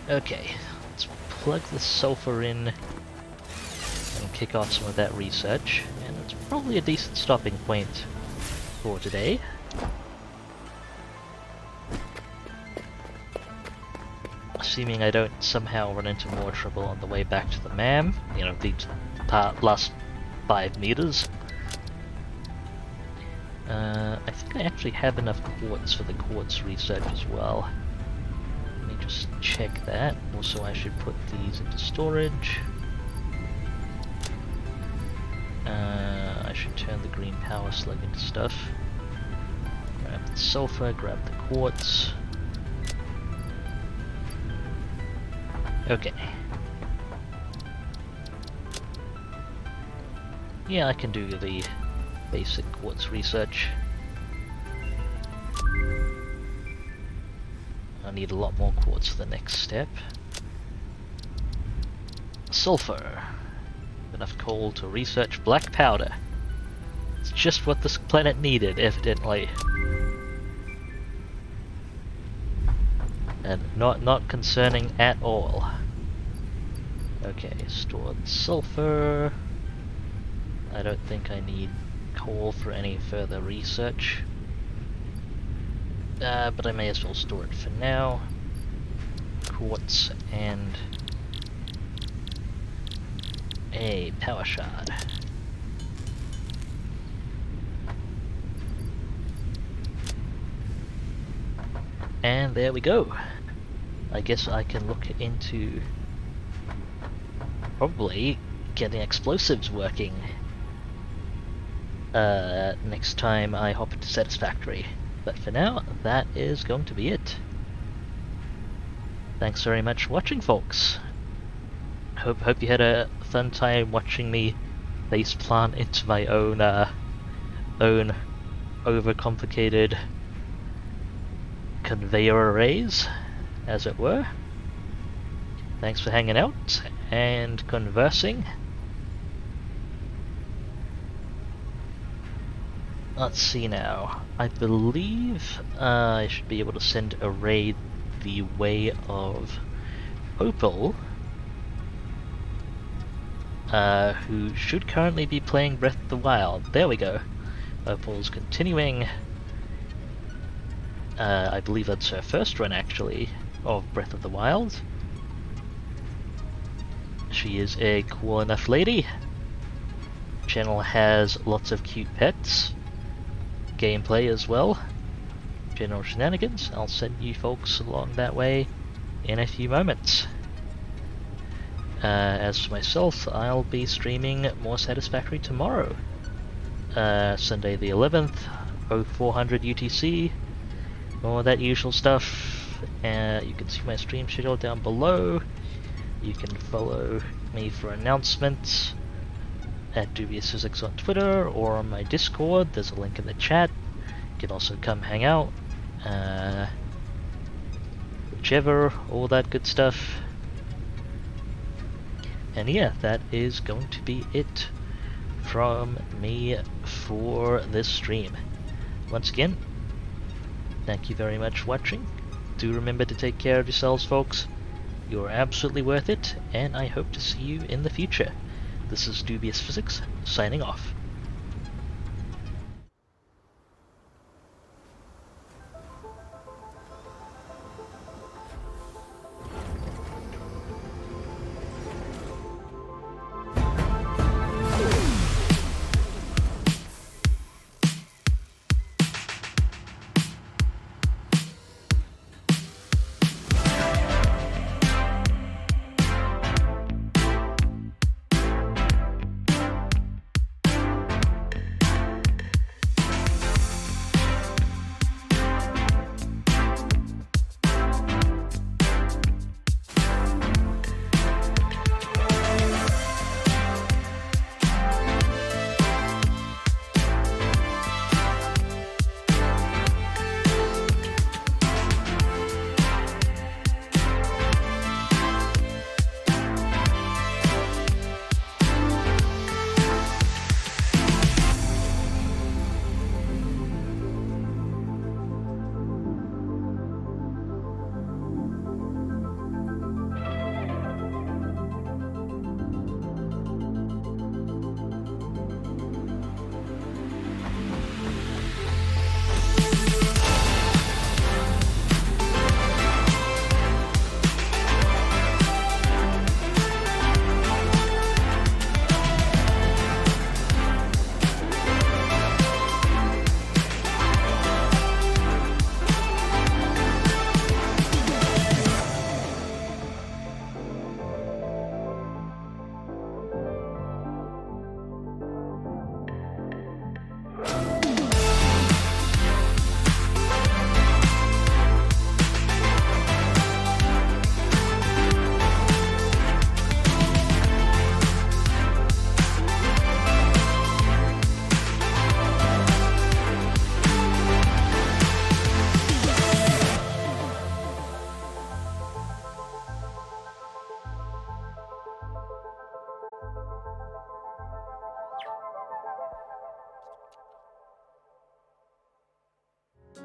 Okay, let's plug the sulfur in and kick off some of that research, and it's probably a decent stopping point for today. assuming I don't somehow run into more trouble on the way back to the MAM, you know, the last 5 meters. I think I actually have enough quartz for the quartz research as well. Let me just check that. Also, I should put these into storage. I should turn the green power slug into stuff. Grab the sulfur, grab the quartz. Okay. Yeah, I can do the basic quartz research. I need a lot more quartz for the next step. Sulfur. Enough coal to research black powder. It's just what this planet needed, evidently. And not concerning at all. Okay, stored sulfur. I don't think I need coal for any further research. But I may as well store it for now. Quartz and a power shard. And there we go. I guess I can look into probably getting explosives working next time I hop into Satisfactory. But for now, that is going to be it. Thanks very much for watching, folks. Hope you had a fun time watching me face plant into my own overcomplicated conveyor arrays, as it were. Thanks for hanging out and conversing. Let's see now. I believe I should be able to send a raid the way of Opal, who should currently be playing Breath of the Wild. There we go. Opal's continuing. I believe that's her first run, actually, of Breath of the Wild. She is a cool enough lady. Channel has lots of cute pets. Gameplay as well. General Shenanigans. I'll send you folks along that way in a few moments. As for myself, I'll be streaming more Satisfactory tomorrow. Sunday the 11th, 0400 UTC. All that usual stuff. You can see my stream schedule down below. You can follow me for announcements at Dubious Physics on Twitter or on my Discord. There's a link in the chat. You can also come hang out. Whichever, all that good stuff. And yeah, that is going to be it from me for this stream. Once again, thank you very much for watching. Do remember to take care of yourselves, folks. You're absolutely worth it, and I hope to see you in the future. This is Dubious Physics, signing off.